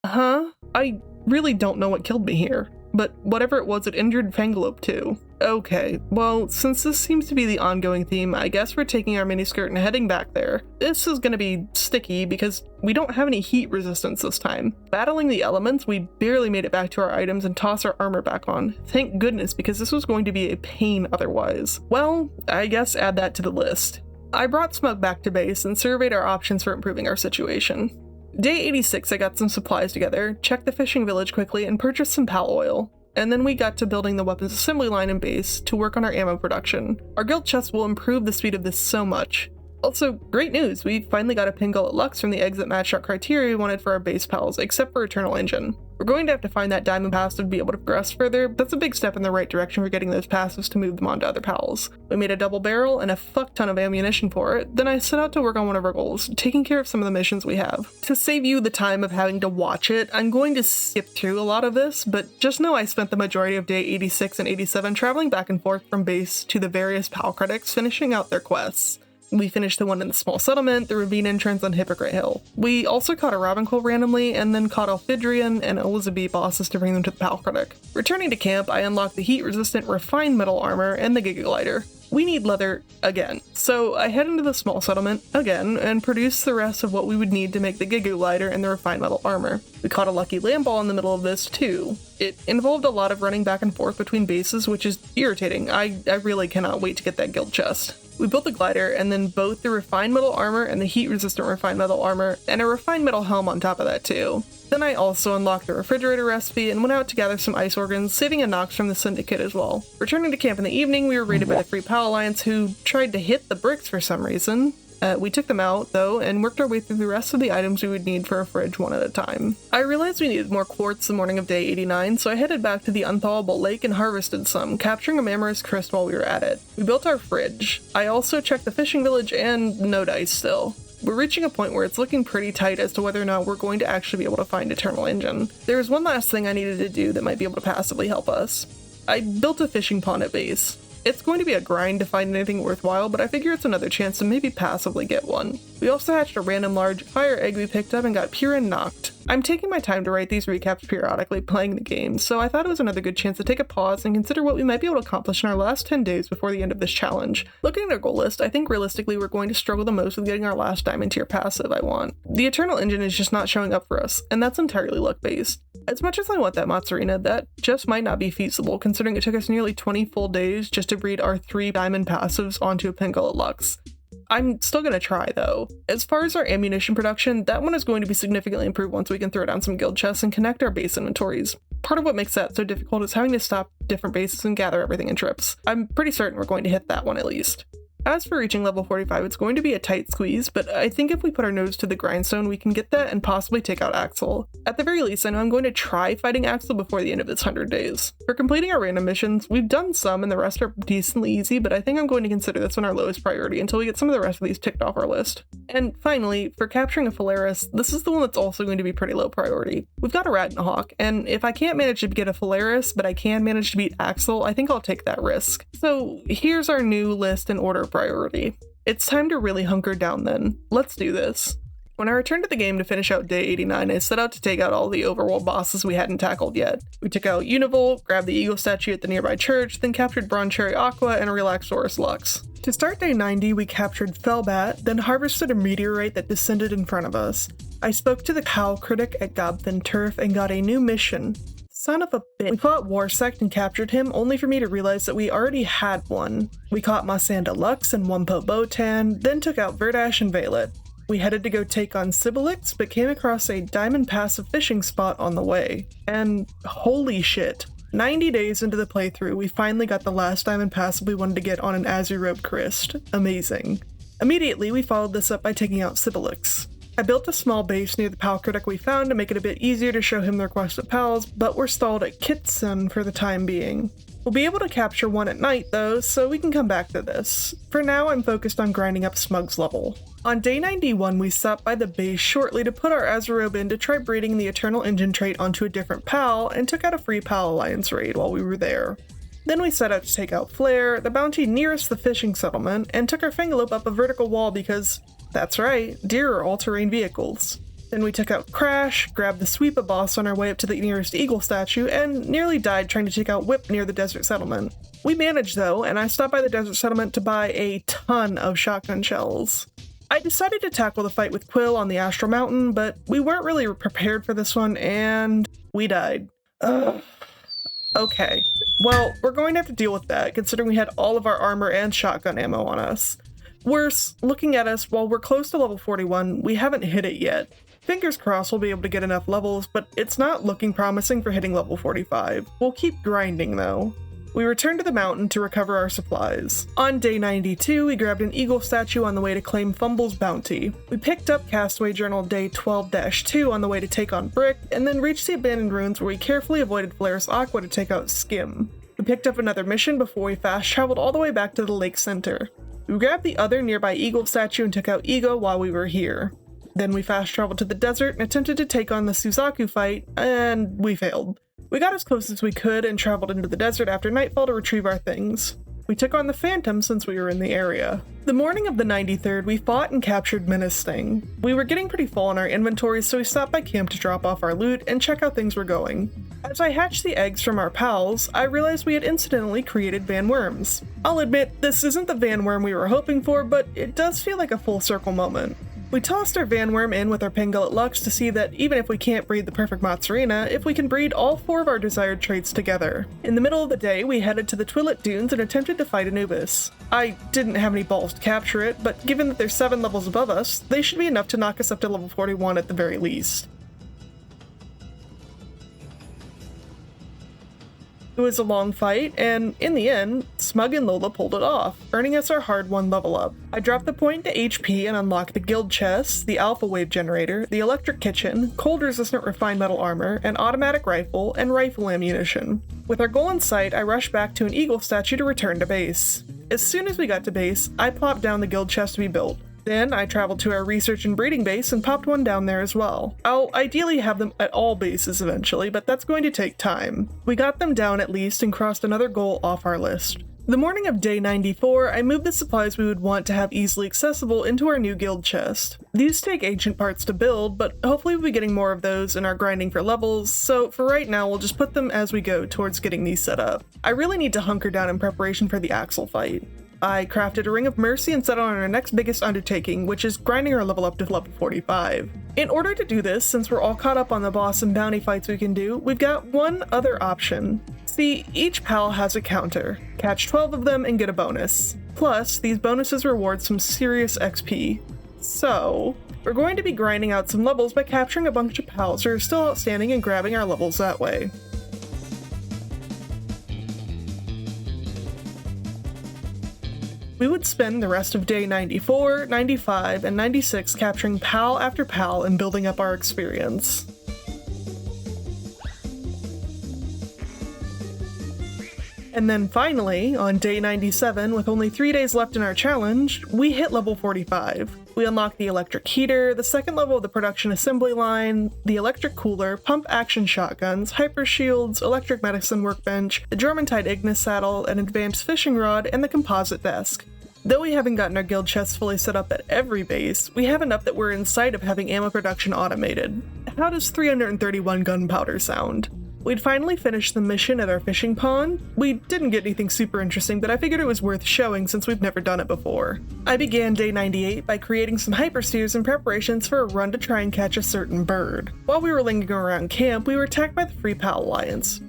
I really don't know what killed me here, but whatever it was, it injured Fanglope too. Okay, well, since this seems to be the ongoing theme, I guess we're taking our miniskirt and heading back there. This is gonna be sticky because we don't have any heat resistance this time. Battling the elements, we barely made it back to our items and tossed our armor back on. Thank goodness, because this was going to be a pain otherwise. Well, I guess add that to the list. I brought Smug back to base and surveyed our options for improving our situation. Day 86, I got some supplies together, checked the fishing village quickly, and purchased some pal oil. And then we got to building the weapons assembly line in base to work on our ammo production. Our guild chest will improve the speed of this so much. Also, great news, we finally got a Pingullet Lux from the eggs that matched our criteria we wanted for our base pals, except for Eternal Engine. We're going to have to find that diamond passive to be able to progress further, but that's a big step in the right direction for getting those passives to move them on to other pals. We made a double barrel and a fuck ton of ammunition for it, then I set out to work on one of our goals, taking care of some of the missions we have. To save you the time of having to watch it, I'm going to skip through a lot of this, but just know I spent the majority of day 86 and 87 traveling back and forth from base to the various pal critics finishing out their quests. We finished the one in the small settlement, the ravine entrance on Hypocrite Hill. We also caught a Robinquill randomly, and then caught Alfidrian and Elizabeth bosses to bring them to the Pal Critic. Returning to camp, I unlocked the heat-resistant refined metal armor and the Giga Glider. We need leather again, so I head into the small settlement again and produce the rest of what we would need to make the Giga Glider and the refined metal armor. We caught a lucky land ball in the middle of this too. It involved a lot of running back and forth between bases, which is irritating. I really cannot wait to get that guild chest. We built the glider, and then both the refined metal armor and the heat-resistant refined metal armor, and a refined metal helm on top of that too. Then I also unlocked the refrigerator recipe and went out to gather some ice organs, saving a Nox from the Syndicate as well. Returning to camp in the evening, we were raided by the Free Pal Alliance, who tried to hit the bricks for some reason. We took them out, though, and worked our way through the rest of the items we would need for a fridge one at a time. I realized we needed more quartz the morning of day 89, so I headed back to the Unthawable Lake and harvested some, capturing a Mammarist Crystal while we were at it. We built our fridge. I also checked the fishing village and no dice still. We're reaching a point where it's looking pretty tight as to whether or not we're going to actually be able to find Eternal Engine. There was one last thing I needed to do that might be able to passively help us. I built a fishing pond at base. It's going to be a grind to find anything worthwhile, but I figure it's another chance to maybe passively get one. We also hatched a random large fire egg we picked up and got pure and knocked. I'm taking my time to write these recaps periodically playing the game, so I thought it was another good chance to take a pause and consider what we might be able to accomplish in our last 10 days before the end of this challenge. Looking at our goal list, I think realistically we're going to struggle the most with getting our last diamond tier passive I want. The Eternal Engine is just not showing up for us, and that's entirely luck-based. As much as I want that Mozzarina, that just might not be feasible considering it took us nearly 20 full days just to breed our 3 diamond passives onto a Pingullet Lux. I'm still gonna try though. As far as our ammunition production, that one is going to be significantly improved once we can throw down some guild chests and connect our base inventories. Part of what makes that so difficult is having to stop different bases and gather everything in trips. I'm pretty certain we're going to hit that one at least. As for reaching level 45, it's going to be a tight squeeze, but I think if we put our nose to the grindstone, we can get that and possibly take out Axel. At the very least, I know I'm going to try fighting Axel before the end of this 100 days. For completing our random missions, we've done some and the rest are decently easy, but I think I'm going to consider this one our lowest priority until we get some of the rest of these ticked off our list. And finally, for capturing a Phalaris, this is the one that's also going to be pretty low priority. We've got a Rat and a Hawk, and if I can't manage to get a Phalaris, but I can manage to beat Axel, I think I'll take that risk. So here's our new list in order of priority. It's time to really hunker down then. Let's do this. When I returned to the game to finish out day 89, I set out to take out all the overworld bosses we hadn't tackled yet. We took out Univolt, grabbed the eagle statue at the nearby church, then captured Bronze Cherry Aqua and Relaxaurus Lux. To start day 90, we captured Felbat, then harvested a meteorite that descended in front of us. I spoke to the Cow Critic at Gobthin Turf and got a new mission. Son of a bitch. We fought Warsect and captured him, only for me to realize that we already had one. We caught Masanda Lux and Wumpo Botan, then took out Verdash and Valet. We headed to go take on Sibilix, but came across a diamond passive fishing spot on the way. And holy shit. 90 days into the playthrough, we finally got the last diamond passive we wanted to get on an Azure-robed Christ. Amazing. Immediately, we followed this up by taking out Sibilix. I built a small base near the Pal Critic we found to make it a bit easier to show him the requested pals, but we're stalled at Kitsun for the time being. We'll be able to capture one at night though, so we can come back to this. For now, I'm focused on grinding up Smug's level. On day 91, we stopped by the base shortly to put our Azurobe in to try breeding the Eternal Engine trait onto a different pal, and took out a free Pal Alliance raid while we were there. Then we set out to take out Flare, the bounty nearest the fishing settlement, and took our Fangalope up a vertical wall because, that's right, deer are all-terrain vehicles. Then we took out Crash, grabbed the Sweepa boss on our way up to the nearest eagle statue, and nearly died trying to take out Whip near the desert settlement. We managed though, and I stopped by the desert settlement to buy a ton of shotgun shells. I decided to tackle the fight with Quill on the Astral Mountain, but we weren't really prepared for this one, and we died. Ugh. Okay. Well, we're going to have to deal with that, considering we had all of our armor and shotgun ammo on us. Worse, looking at us, while we're close to level 41, we haven't hit it yet. Fingers crossed we'll be able to get enough levels, but it's not looking promising for hitting level 45. We'll keep grinding though. We returned to the mountain to recover our supplies. On day 92, we grabbed an eagle statue on the way to claim Fumble's bounty. We picked up Castaway Journal day 12-2 on the way to take on Brick, and then reached the abandoned ruins where we carefully avoided Phalaris Aqua to take out Skim. We picked up another mission before we fast traveled all the way back to the lake center. We grabbed the other nearby eagle statue and took out Ego while we were here. Then we fast traveled to the desert and attempted to take on the Suzaku fight, and we failed. We got as close as we could and traveled into the desert after nightfall to retrieve our things. We took on the Phantom since we were in the area. The morning of the 93rd, we fought and captured Menace Sting. We were getting pretty full in our inventories, so we stopped by camp to drop off our loot and check how things were going. As I hatched the eggs from our pals, I realized we had incidentally created Van Worms. I'll admit, this isn't the Van Worm we were hoping for, but it does feel like a full circle moment. We tossed our Van Worm in with our Pangullet Lux to see that even if we can't breed the perfect Mozzarina, if we can breed all 4 of our desired traits together. In the middle of the day, we headed to the Twillet Dunes and attempted to fight Anubis. I didn't have any balls to capture it, but given that they're 7 levels above us, they should be enough to knock us up to level 41 at the very least. It was a long fight, and in the end, Smug and Lola pulled it off, earning us our hard-won level up. I dropped the point to HP and unlocked the guild chest, the alpha wave generator, the electric kitchen, cold-resistant refined metal armor, an automatic rifle, and rifle ammunition. With our goal in sight, I rushed back to an eagle statue to return to base. As soon as we got to base, I plopped down the guild chest to be built. Then I traveled to our research and breeding base and popped one down there as well. I'll ideally have them at all bases eventually, but that's going to take time. We got them down at least and crossed another goal off our list. The morning of day 94, I moved the supplies we would want to have easily accessible into our new guild chest. These take ancient parts to build, but hopefully we'll be getting more of those in our grinding for levels, so for right now we'll just put them as we go towards getting these set up. I really need to hunker down in preparation for the Axel fight. I crafted a Ring of Mercy and set on our next biggest undertaking, which is grinding our level up to level 45. In order to do this, since we're all caught up on the boss and bounty fights we can do, we've got one other option. See, each pal has a counter. Catch 12 of them and get a bonus. Plus, these bonuses reward some serious XP. So, we're going to be grinding out some levels by capturing a bunch of pals who are still outstanding and grabbing our levels that way. We would spend the rest of day 94, 95, and 96 capturing PAL after PAL and building up our experience. And then finally, on day 97, with only 3 days left in our challenge, we hit level 45. We unlocked the electric heater, the second level of the production assembly line, the electric cooler, pump action shotguns, hyper shields, electric medicine workbench, the German-tied Ignis saddle, an advanced fishing rod, and the composite desk. Though we haven't gotten our guild chests fully set up at every base, we have enough that we're in sight of having ammo production automated. How does 331 gunpowder sound? We'd finally finished the mission at our fishing pond. We didn't get anything super interesting, but I figured it was worth showing since we've never done it before. I began day 98 by creating some hyperspheres in preparations for a run to try and catch a certain bird. While we were lingering around camp, we were attacked by the Free Pal Alliance.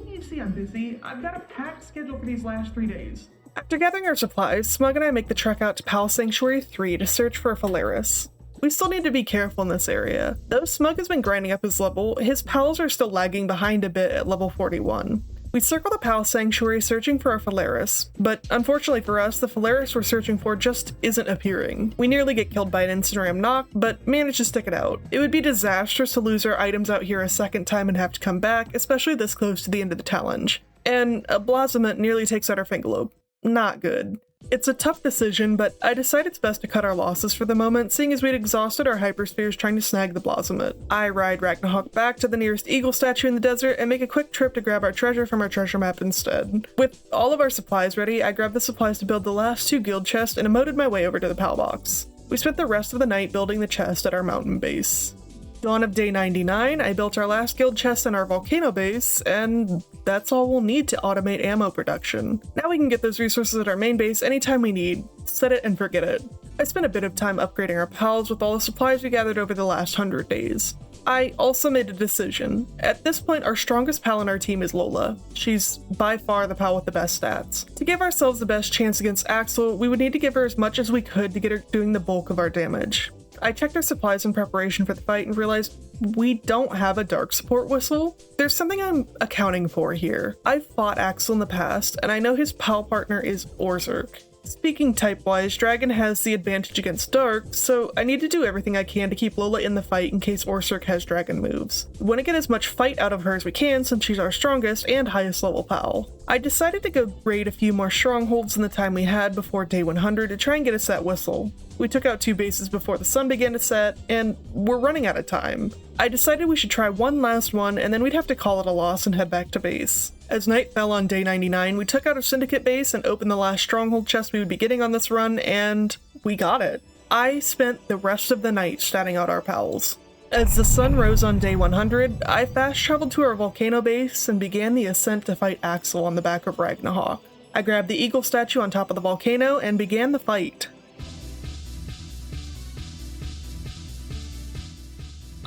You see I'm busy. I've got a packed schedule for these last 3 days. After gathering our supplies, Smug and I make the trek out to Pal Sanctuary 3 to search for a Phalaris. We still need to be careful in this area. Though Smug has been grinding up his level, his pals are still lagging behind a bit at level 41. We circle the Pal Sanctuary searching for a Phalaris, but unfortunately for us, the Phalaris we're searching for just isn't appearing. We nearly get killed by an Instagram knock, but manage to stick it out. It would be disastrous to lose our items out here a second time and have to come back, especially this close to the end of the challenge. And a Blossomet nearly takes out our Fingerlobe. Not good. It's a tough decision, but I decide it's best to cut our losses for the moment, seeing as we'd exhausted our hyperspheres trying to snag the Blossomet. I ride Ragnarok back to the nearest eagle statue in the desert and make a quick trip to grab our treasure from our treasure map instead. With all of our supplies ready, I grabbed the supplies to build the last 2 guild chests and emoted my way over to the PAL box. We spent the rest of the night building the chest at our mountain base. Dawn of day 99, I built our last guild chest in our volcano base, and that's all we'll need to automate ammo production. Now we can get those resources at our main base anytime we need, set it and forget it. I spent a bit of time upgrading our pals with all the supplies we gathered over the last 100 days. I also made a decision. At this point, our strongest pal in our team is Lola. She's by far the pal with the best stats. To give ourselves the best chance against Axel, we would need to give her as much as we could to get her doing the bulk of our damage. I checked our supplies in preparation for the fight and realized we don't have a dark support whistle. There's something I'm accounting for here. I've fought Axel in the past, and I know his pal partner is Orzerk. Speaking type-wise, Dragon has the advantage against Dark, so I need to do everything I can to keep Lola in the fight in case Orzerk has Dragon moves. We want to get as much fight out of her as we can since she's our strongest and highest level pal. I decided to go raid a few more strongholds in the time we had before day 100 to try and get a set whistle. We took out 2 bases before the sun began to set, and we're running out of time. I decided we should try one last one, and then we'd have to call it a loss and head back to base. As night fell on day 99, we took out a syndicate base and opened the last stronghold chest we would be getting on this run, and we got it. I spent the rest of the night statting out our pals. As the sun rose on day 100, I fast traveled to our volcano base and began the ascent to fight Axel on the back of Ragnarok. I grabbed the eagle statue on top of the volcano and began the fight.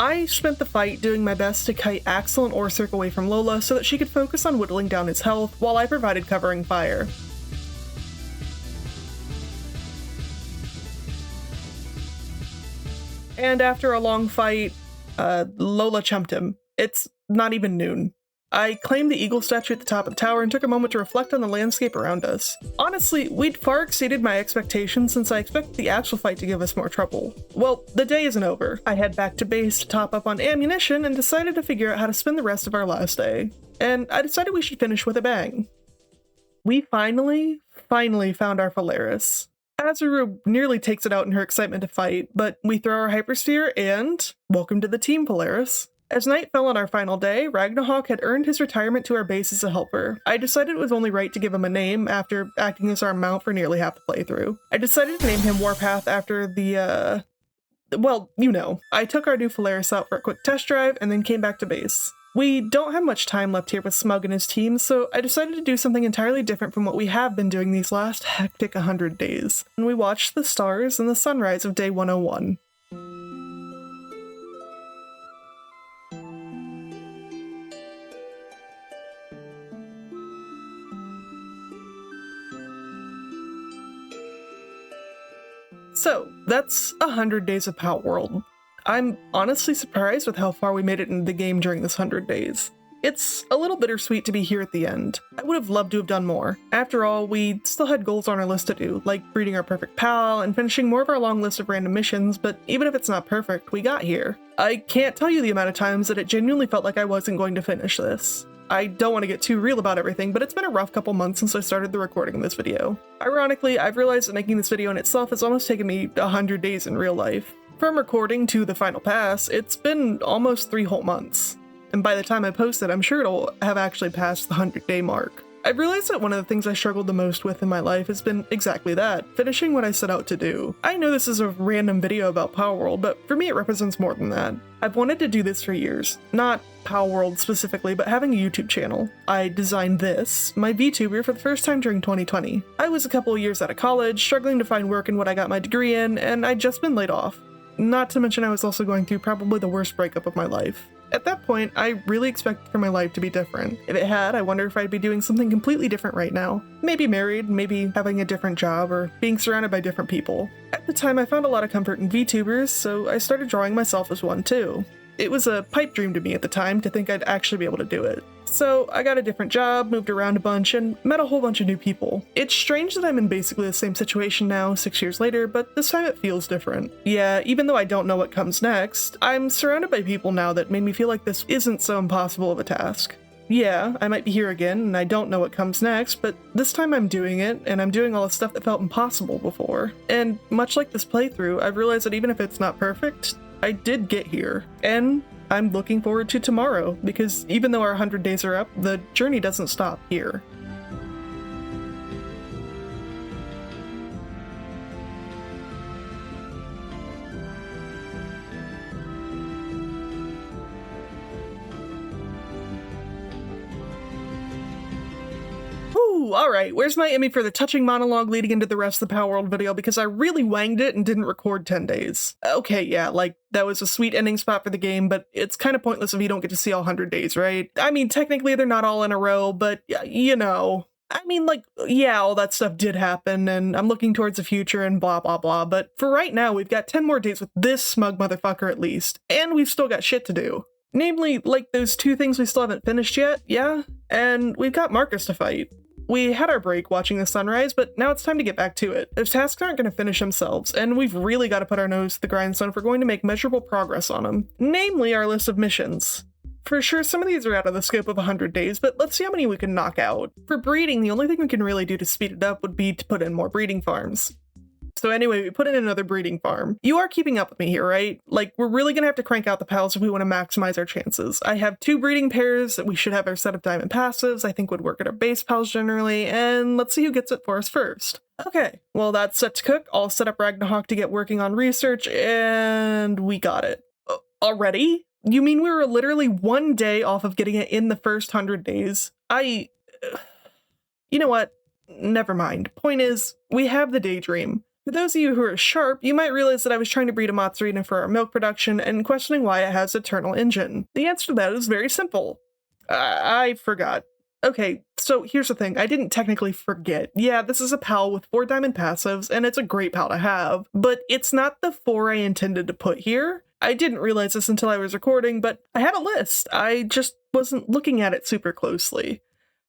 I spent the fight doing my best to kite Axel and Orzerk away from Lola so that she could focus on whittling down his health while I provided covering fire. And after a long fight, Lola chumped him. It's not even noon. I claimed the eagle statue at the top of the tower and took a moment to reflect on the landscape around us. Honestly, we'd far exceeded my expectations since I expected the actual fight to give us more trouble. Well, the day isn't over. I head back to base to top up on ammunition and decided to figure out how to spend the rest of our last day. And I decided we should finish with a bang. We finally found our Phalaris. Azuru nearly takes it out in her excitement to fight, but we throw our hypersphere and welcome to the team, Phalaris. As night fell on our final day, Ragnarok had earned his retirement to our base as a helper. I decided it was only right to give him a name after acting as our mount for nearly half the playthrough. I decided to name him Warpath after the, well, you know. I took our new Phalaris out for a quick test drive and then came back to base. We don't have much time left here with Smug and his team, so I decided to do something entirely different from what we have been doing these last hectic 100 days. And we watched the stars and the sunrise of day 101. So, that's 100 days of Palworld. I'm honestly surprised with how far we made it into the game during this 100 days. It's a little bittersweet to be here at the end. I would have loved to have done more. After all, we still had goals on our list to do, like breeding our perfect pal and finishing more of our long list of random missions, but even if it's not perfect, we got here. I can't tell you the amount of times that it genuinely felt like I wasn't going to finish this. I don't want to get too real about everything, but it's been a rough couple months since I started the recording of this video. Ironically, I've realized that making this video in itself has almost taken me 100 days in real life. From recording to the final pass, it's been almost 3 whole months. And by the time I post it, I'm sure it'll have actually passed the 100-day mark. I've realized that one of the things I struggled the most with in my life has been exactly that, finishing what I set out to do. I know this is a random video about Palworld, but for me it represents more than that. I've wanted to do this for years. Not Palworld specifically, but having a YouTube channel. I designed this, my VTuber, for the first time during 2020. I was a couple of years out of college, struggling to find work in what I got my degree in, and I'd just been laid off. Not to mention I was also going through probably the worst breakup of my life. At that point, I really expected for my life to be different. If it had, I wonder if I'd be doing something completely different right now. Maybe married, maybe having a different job, or being surrounded by different people. At the time, I found a lot of comfort in VTubers, so I started drawing myself as one too. It was a pipe dream to me at the time to think I'd actually be able to do it. So I got a different job, moved around a bunch, and met a whole bunch of new people. It's strange that I'm in basically the same situation now, 6 years later, but this time it feels different. Yeah, even though I don't know what comes next, I'm surrounded by people now that made me feel like this isn't so impossible of a task. Yeah, I might be here again, and I don't know what comes next, but this time I'm doing it, and I'm doing all the stuff that felt impossible before. And much like this playthrough, I've realized that even if it's not perfect, I did get here. And I'm looking forward to tomorrow, because even though our 100 days are up, the journey doesn't stop here. Alright, where's my Emmy for the touching monologue leading into the rest of the Palworld video, because I really wanged it and didn't record 10 days. Okay, yeah, like, that was a sweet ending spot for the game, but it's kind of pointless if you don't get to see all 100 days, right? I mean, technically they're not all in a row, but, you know. I mean, like, yeah, all that stuff did happen, and I'm looking towards the future and blah blah blah, but for right now, we've got 10 more days with this smug motherfucker at least, and we've still got shit to do. Namely, like, those 2 things we still haven't finished yet, yeah? And we've got Marcus to fight. We had our break watching the sunrise, but now it's time to get back to it. Those tasks aren't going to finish themselves, and we've really got to put our nose to the grindstone if we're going to make measurable progress on them. Namely, our list of missions. For sure, some of these are out of the scope of 100 days, but let's see how many we can knock out. For breeding, the only thing we can really do to speed it up would be to put in more breeding farms. So anyway, we put in another breeding farm. You are keeping up with me here, right? Like, we're really gonna have to crank out the pals if we want to maximize our chances. I have 2 breeding pairs that we should have our set of diamond passives, I think would work at our base pals generally, and let's see who gets it for us first. Okay, well that's set to cook. I'll set up Ragnarok to get working on research, and we got it. Already? You mean we were literally 1 day off of getting it in the first 100 days? You know what? Never mind. Point is, we have the daydream. For those of you who are sharp, you might realize that I was trying to breed a Mozzarina for our milk production and questioning why it has Eternal Engine. The answer to that is very simple. I forgot. Okay, so here's the thing. I didn't technically forget. Yeah, this is a pal with 4 diamond passives, and it's a great pal to have, but it's not the 4 I intended to put here. I didn't realize this until I was recording, but I had a list. I just wasn't looking at it super closely.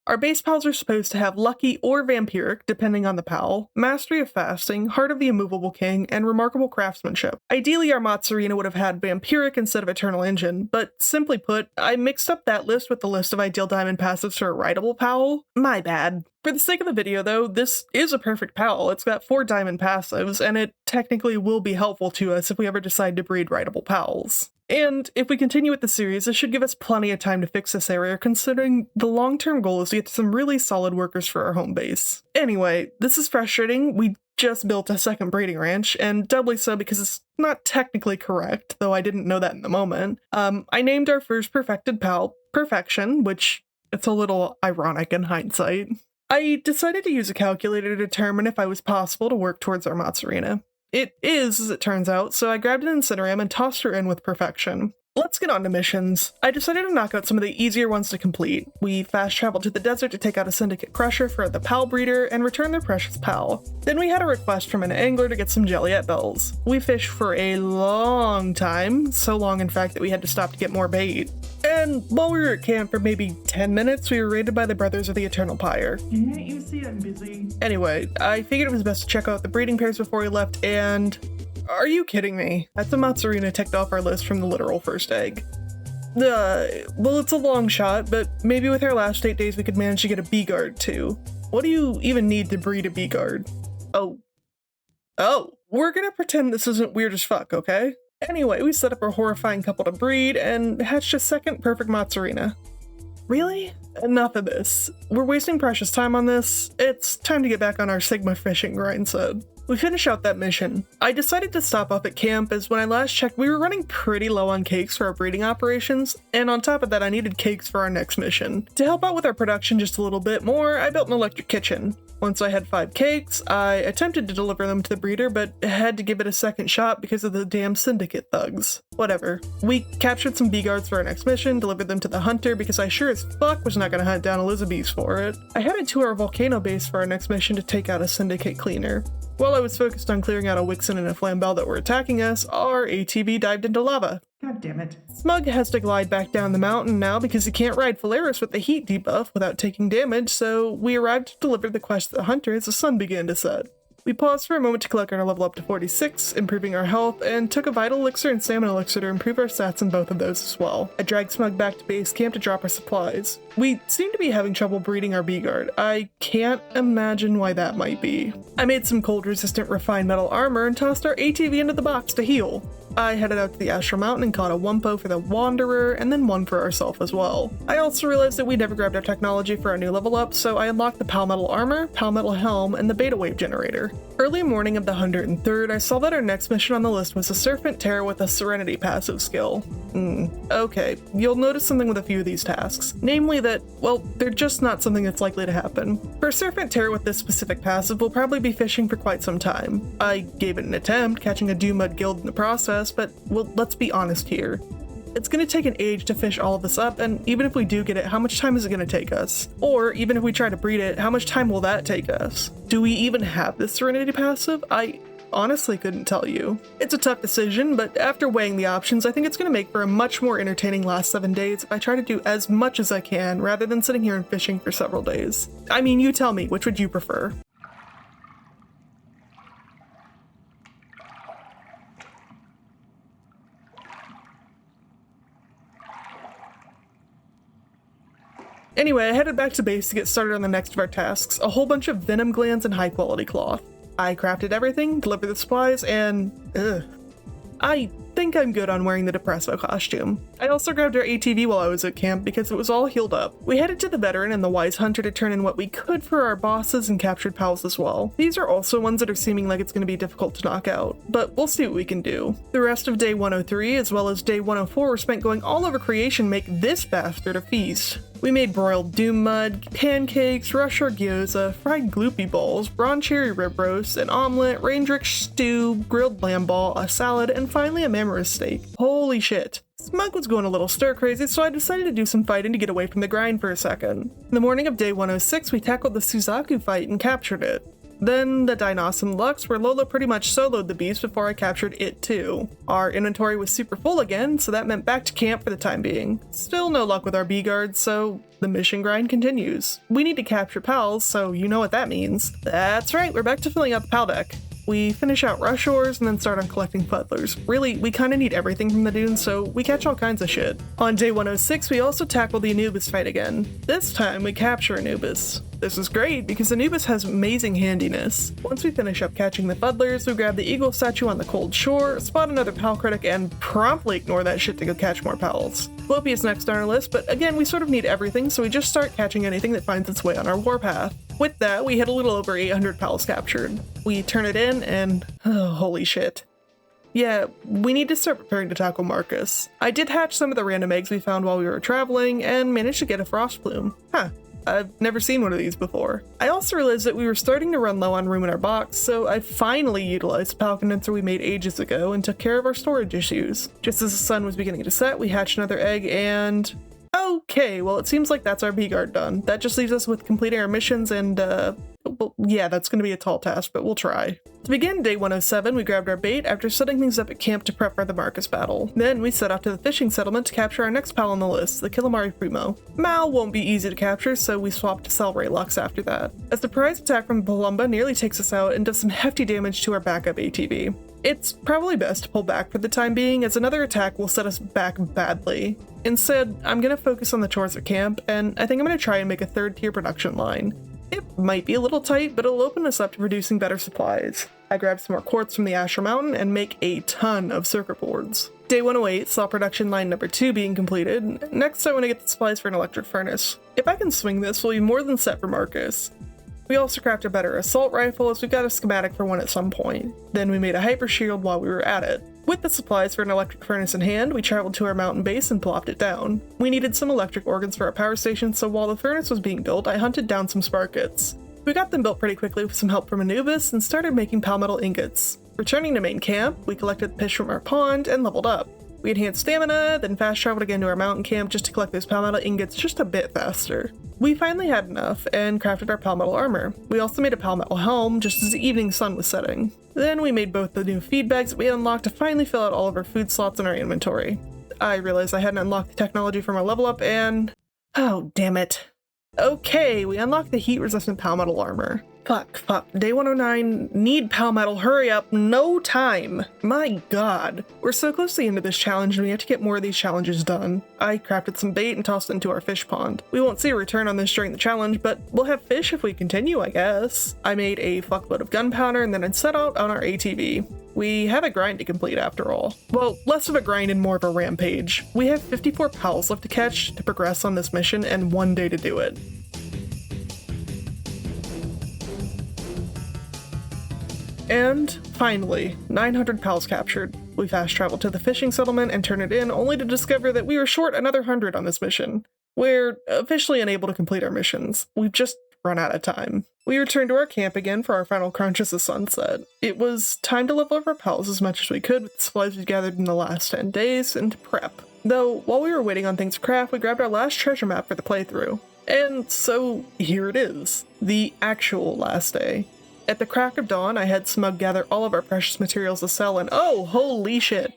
Our base pals are supposed to have Lucky or Vampiric, depending on the pal, Mastery of Fasting, Heart of the Immovable King, and Remarkable Craftsmanship. Ideally, our Mozzarina would have had Vampiric instead of Eternal Engine, but simply put, I mixed up that list with the list of ideal diamond passives for a rideable pal. My bad. For the sake of the video, though, this is a perfect pal. It's got 4 diamond passives, and it technically will be helpful to us if we ever decide to breed rideable pals. And if we continue with the series, this should give us plenty of time to fix this area, considering the long-term goal is to get some really solid workers for our home base. Anyway, this is frustrating. We just built a second breeding ranch, and doubly so because it's not technically correct, though I didn't know that in the moment. I named our first perfected pal Perfection, which it's a little ironic in hindsight. I decided to use a calculator to determine if I was possible to work towards our Mozzarina. It is, as it turns out, so I grabbed an Incineram and tossed her in with Perfection. Let's get on to missions. I decided to knock out some of the easier ones to complete. We fast traveled to the desert to take out a syndicate crusher for the pal breeder and return their precious pal. Then we had a request from an angler to get some jelliet bells. We fished for a long time, so long in fact that we had to stop to get more bait. And while we were at camp for maybe 10 minutes, we were raided by the Brothers of the Eternal Pyre. Can't you see I'm busy? Anyway, I figured it was best to check out the breeding pairs before we left, and... Are you kidding me? That's a Mozzarina ticked off our list from the literal first egg. Well, it's a long shot, but maybe with our last 8 days we could manage to get a B-guard too. What do you even need to breed a B-guard? Oh, we're gonna pretend this isn't weird as fuck, okay? Anyway, we set up a horrifying couple to breed and hatched a second perfect Mozzarina. Really? Enough of this. We're wasting precious time on this. It's time to get back on our Sigma fishing grind sub. We finish out that mission. I decided to stop off at camp as when I last checked we were running pretty low on cakes for our breeding operations, and on top of that I needed cakes for our next mission. To help out with our production just a little bit more, I built an electric kitchen. Once I had 5 cakes, I attempted to deliver them to the breeder, but had to give it a second shot because of the damn syndicate thugs. Whatever. We captured some B-guards for our next mission, delivered them to the hunter because I sure as fuck was not gonna hunt down Elizabeth for it. I headed to our volcano base for our next mission to take out a syndicate cleaner. While I was focused on clearing out a Wixen and a Flambell that were attacking us, our ATV dived into lava. God damn it. Smug has to glide back down the mountain now because he can't ride Phalaris with the heat debuff without taking damage, so we arrived to deliver the quest to the hunter as the sun began to set. We paused for a moment to collect our level up to 46, improving our health, and took a vital elixir and stamina elixir to improve our stats in both of those as well. I dragged Smug back to base camp to drop our supplies. We seem to be having trouble breeding our B-guard. I can't imagine why that might be. I made some cold-resistant refined metal armor and tossed our ATV into the box to heal. I headed out to the Astral Mountain and caught a Wumpo for the Wanderer, and then one for ourselves as well. I also realized that we never grabbed our technology for our new level up, so I unlocked the Palmetal Armor, Palmetal Helm, and the Beta Wave Generator. Early morning of the 103rd, I saw that our next mission on the list was a Serpent Terror with a Serenity passive skill. Okay, you'll notice something with a few of these tasks. Namely that, well, they're just not something that's likely to happen. For Serpent Terror with this specific passive, we'll probably be fishing for quite some time. I gave it an attempt, catching a Doomud guild in the process, but, well, let's be honest here. It's gonna take an age to fish all of this up, and even if we do get it, how much time is it gonna take us? Or, even if we try to breed it, how much time will that take us? Do we even have this Serenity passive? I honestly couldn't tell you. It's a tough decision, but after weighing the options, I think it's gonna make for a much more entertaining last 7 days if I try to do as much as I can, rather than sitting here and fishing for several days. I mean, you tell me, which would you prefer? Anyway, I headed back to base to get started on the next of our tasks, a whole bunch of venom glands and high quality cloth. I crafted everything, delivered the supplies, and I think I'm good on wearing the Depresso costume. I also grabbed our ATV while I was at camp because it was all healed up. We headed to the Veteran and the Wise Hunter to turn in what we could for our bosses and captured pals as well. These are also ones that are seeming like it's going to be difficult to knock out, but we'll see what we can do. The rest of day 103 as well as day 104 were spent going all over creation to make this bastard a feast. We made broiled doom mud, pancakes, Russian gyoza, fried gloopy balls, brawn cherry rib roast, an omelet, raindrich stew, grilled lamb ball, a salad, and finally a mammoth steak. Holy shit. Smug was going a little stir crazy, so I decided to do some fighting to get away from the grind for a second. In the morning of day 106, we tackled the Suzaku fight and captured it. Then the Dinosaur Lux, where Lola pretty much soloed the beast before I captured it too. Our inventory was super full again, so that meant back to camp for the time being. Still no luck with our B-guards, so the mission grind continues. We need to capture pals, so you know what that means. That's right, we're back to filling up the pal deck. We finish out rush ores and then start on collecting fuddlers. Really, we kinda need everything from the dunes, so we catch all kinds of shit. On day 106, we also tackle the Anubis fight again. This time, we capture Anubis. This is great because Anubis has amazing handiness. Once we finish up catching the fuddlers, we grab the eagle statue on the cold shore, spot another pal critic, and promptly ignore that shit to go catch more pals. Floppy is next on our list, but again, we sort of need everything, so we just start catching anything that finds its way on our warpath. With that, we hit a little over 800 pals captured. We turn it in and holy shit. Yeah, we need to start preparing to tackle Marcus. I did hatch some of the random eggs we found while we were traveling and managed to get a frost plume. I've never seen one of these before. I also realized that we were starting to run low on room in our box, so I finally utilized the power condenser we made ages ago and took care of our storage issues. Just as the sun was beginning to set, we hatched another egg and... Okay, well it seems like that's our B-guard done. That just leaves us with completing our missions and, well, yeah, that's going to be a tall task, but we'll try. To begin day 107, we grabbed our bait after setting things up at camp to prep for the Marcus battle. Then we set off to the fishing settlement to capture our next pal on the list, the Killamari Primo. Mal won't be easy to capture, so we swapped to Fitzroi Lux after that. A surprise attack from Palumba nearly takes us out and does some hefty damage to our backup ATV. It's probably best to pull back for the time being, as another attack will set us back badly. Instead, I'm going to focus on the chores at camp, and I think I'm going to try and make a third-tier production line. It might be a little tight, but it'll open us up to producing better supplies. I grabbed some more quartz from the Asher Mountain and make a ton of circuit boards. Day 108 saw production line number 2 being completed. Next, I want to get the supplies for an electric furnace. If I can swing this, we'll be more than set for Marcus. We also crafted a better assault rifle, as we've got a schematic for one at some point. Then we made a hyper shield while we were at it. With the supplies for an electric furnace in hand, we traveled to our mountain base and plopped it down. We needed some electric organs for our power station, so while the furnace was being built, I hunted down some sparkets. We got them built pretty quickly with some help from Anubis and started making palmetal ingots. Returning to main camp, we collected fish from our pond and leveled up. We enhanced stamina, then fast traveled again to our mountain camp just to collect those palmetal ingots just a bit faster. We finally had enough and crafted our palmetal armor. We also made a palmetal helm just as the evening sun was setting. Then we made both the new feed bags that we unlocked to finally fill out all of our food slots in our inventory. I realized I hadn't unlocked the technology for my level up and... oh, damn it. Okay, we unlocked the heat-resistant palmetal armor. Fuck. Day 109, need palmetal, hurry up, no time. My god. We're so close to the end of this challenge and we have to get more of these challenges done. I crafted some bait and tossed it into our fish pond. We won't see a return on this during the challenge, but we'll have fish if we continue, I guess. I made a fuckload of gunpowder and then I set out on our ATV. We have a grind to complete after all. Well, less of a grind and more of a rampage. We have 54 pals left to catch to progress on this mission and 1 day to do it. And finally, 900 pals captured. We fast traveled to the fishing settlement and turned it in, only to discover that we were short another 100 on this mission. We're officially unable to complete our missions. We've just run out of time. We returned to our camp again for our final crunch as the sun set. It was time to level up our pals as much as we could with the supplies we gathered in the last 10 days and to prep. Though, while we were waiting on things to craft, we grabbed our last treasure map for the playthrough. And so, here it is. The actual last day. At the crack of dawn, I had Smug gather all of our precious materials to sell and oh, holy shit.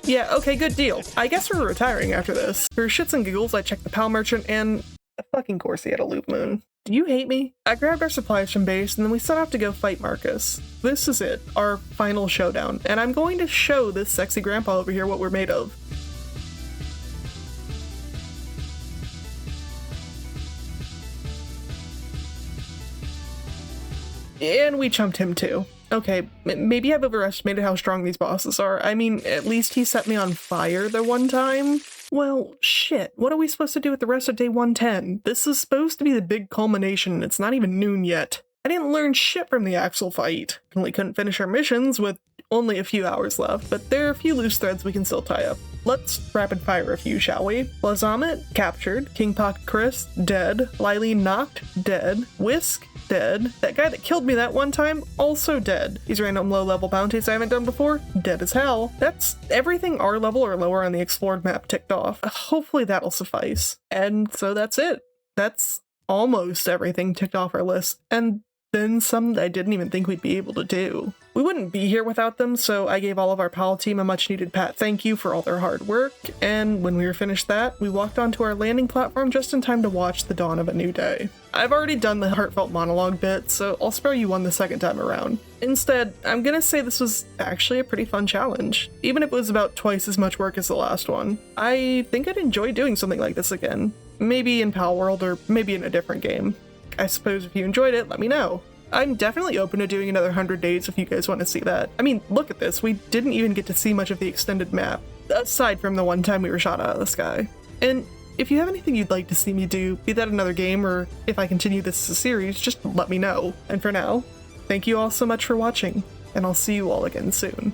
Yeah, okay, good deal. I guess we're retiring after this. For shits and giggles, I checked the pal merchant and... of fucking course he had a loop moon. Do you hate me? I grabbed our supplies from base and then we set off to go fight Marcus. This is it, our final showdown, and I'm going to show this sexy grandpa over here what we're made of. And we chumped him too. Okay, maybe I've overestimated how strong these bosses are. I mean, at least he set me on fire the one time. Well, shit, what are we supposed to do with the rest of day 110? This is supposed to be the big culmination, and it's not even noon yet. I didn't learn shit from the Axel fight. We couldn't finish our missions with only a few hours left, but there are a few loose threads we can still tie up. Let's rapid fire a few, shall we? Lazamet, captured. King Pocket Chris, dead. Lily knocked, dead. Whisk, dead. That guy that killed me that one time, also dead. These random low-level bounties I haven't done before, dead as hell. That's everything R level or lower on the explored map ticked off. Hopefully that'll suffice. And so that's it. That's almost everything ticked off our list, and then some that I didn't even think we'd be able to do. We wouldn't be here without them, so I gave all of our PAL team a much-needed pat thank you for all their hard work, and when we were finished that, we walked onto our landing platform just in time to watch the dawn of a new day. I've already done the heartfelt monologue bit, so I'll spare you one the second time around. Instead, I'm gonna say this was actually a pretty fun challenge, even if it was about twice as much work as the last one. I think I'd enjoy doing something like this again. Maybe in Palworld, or maybe in a different game. I suppose if you enjoyed it, let me know. I'm definitely open to doing another 100 days if you guys want to see that. I mean, look at this, we didn't even get to see much of the extended map, aside from the one time we were shot out of the sky. And if you have anything you'd like to see me do, be that another game or if I continue this as a series, just let me know. And for now, thank you all so much for watching, and I'll see you all again soon.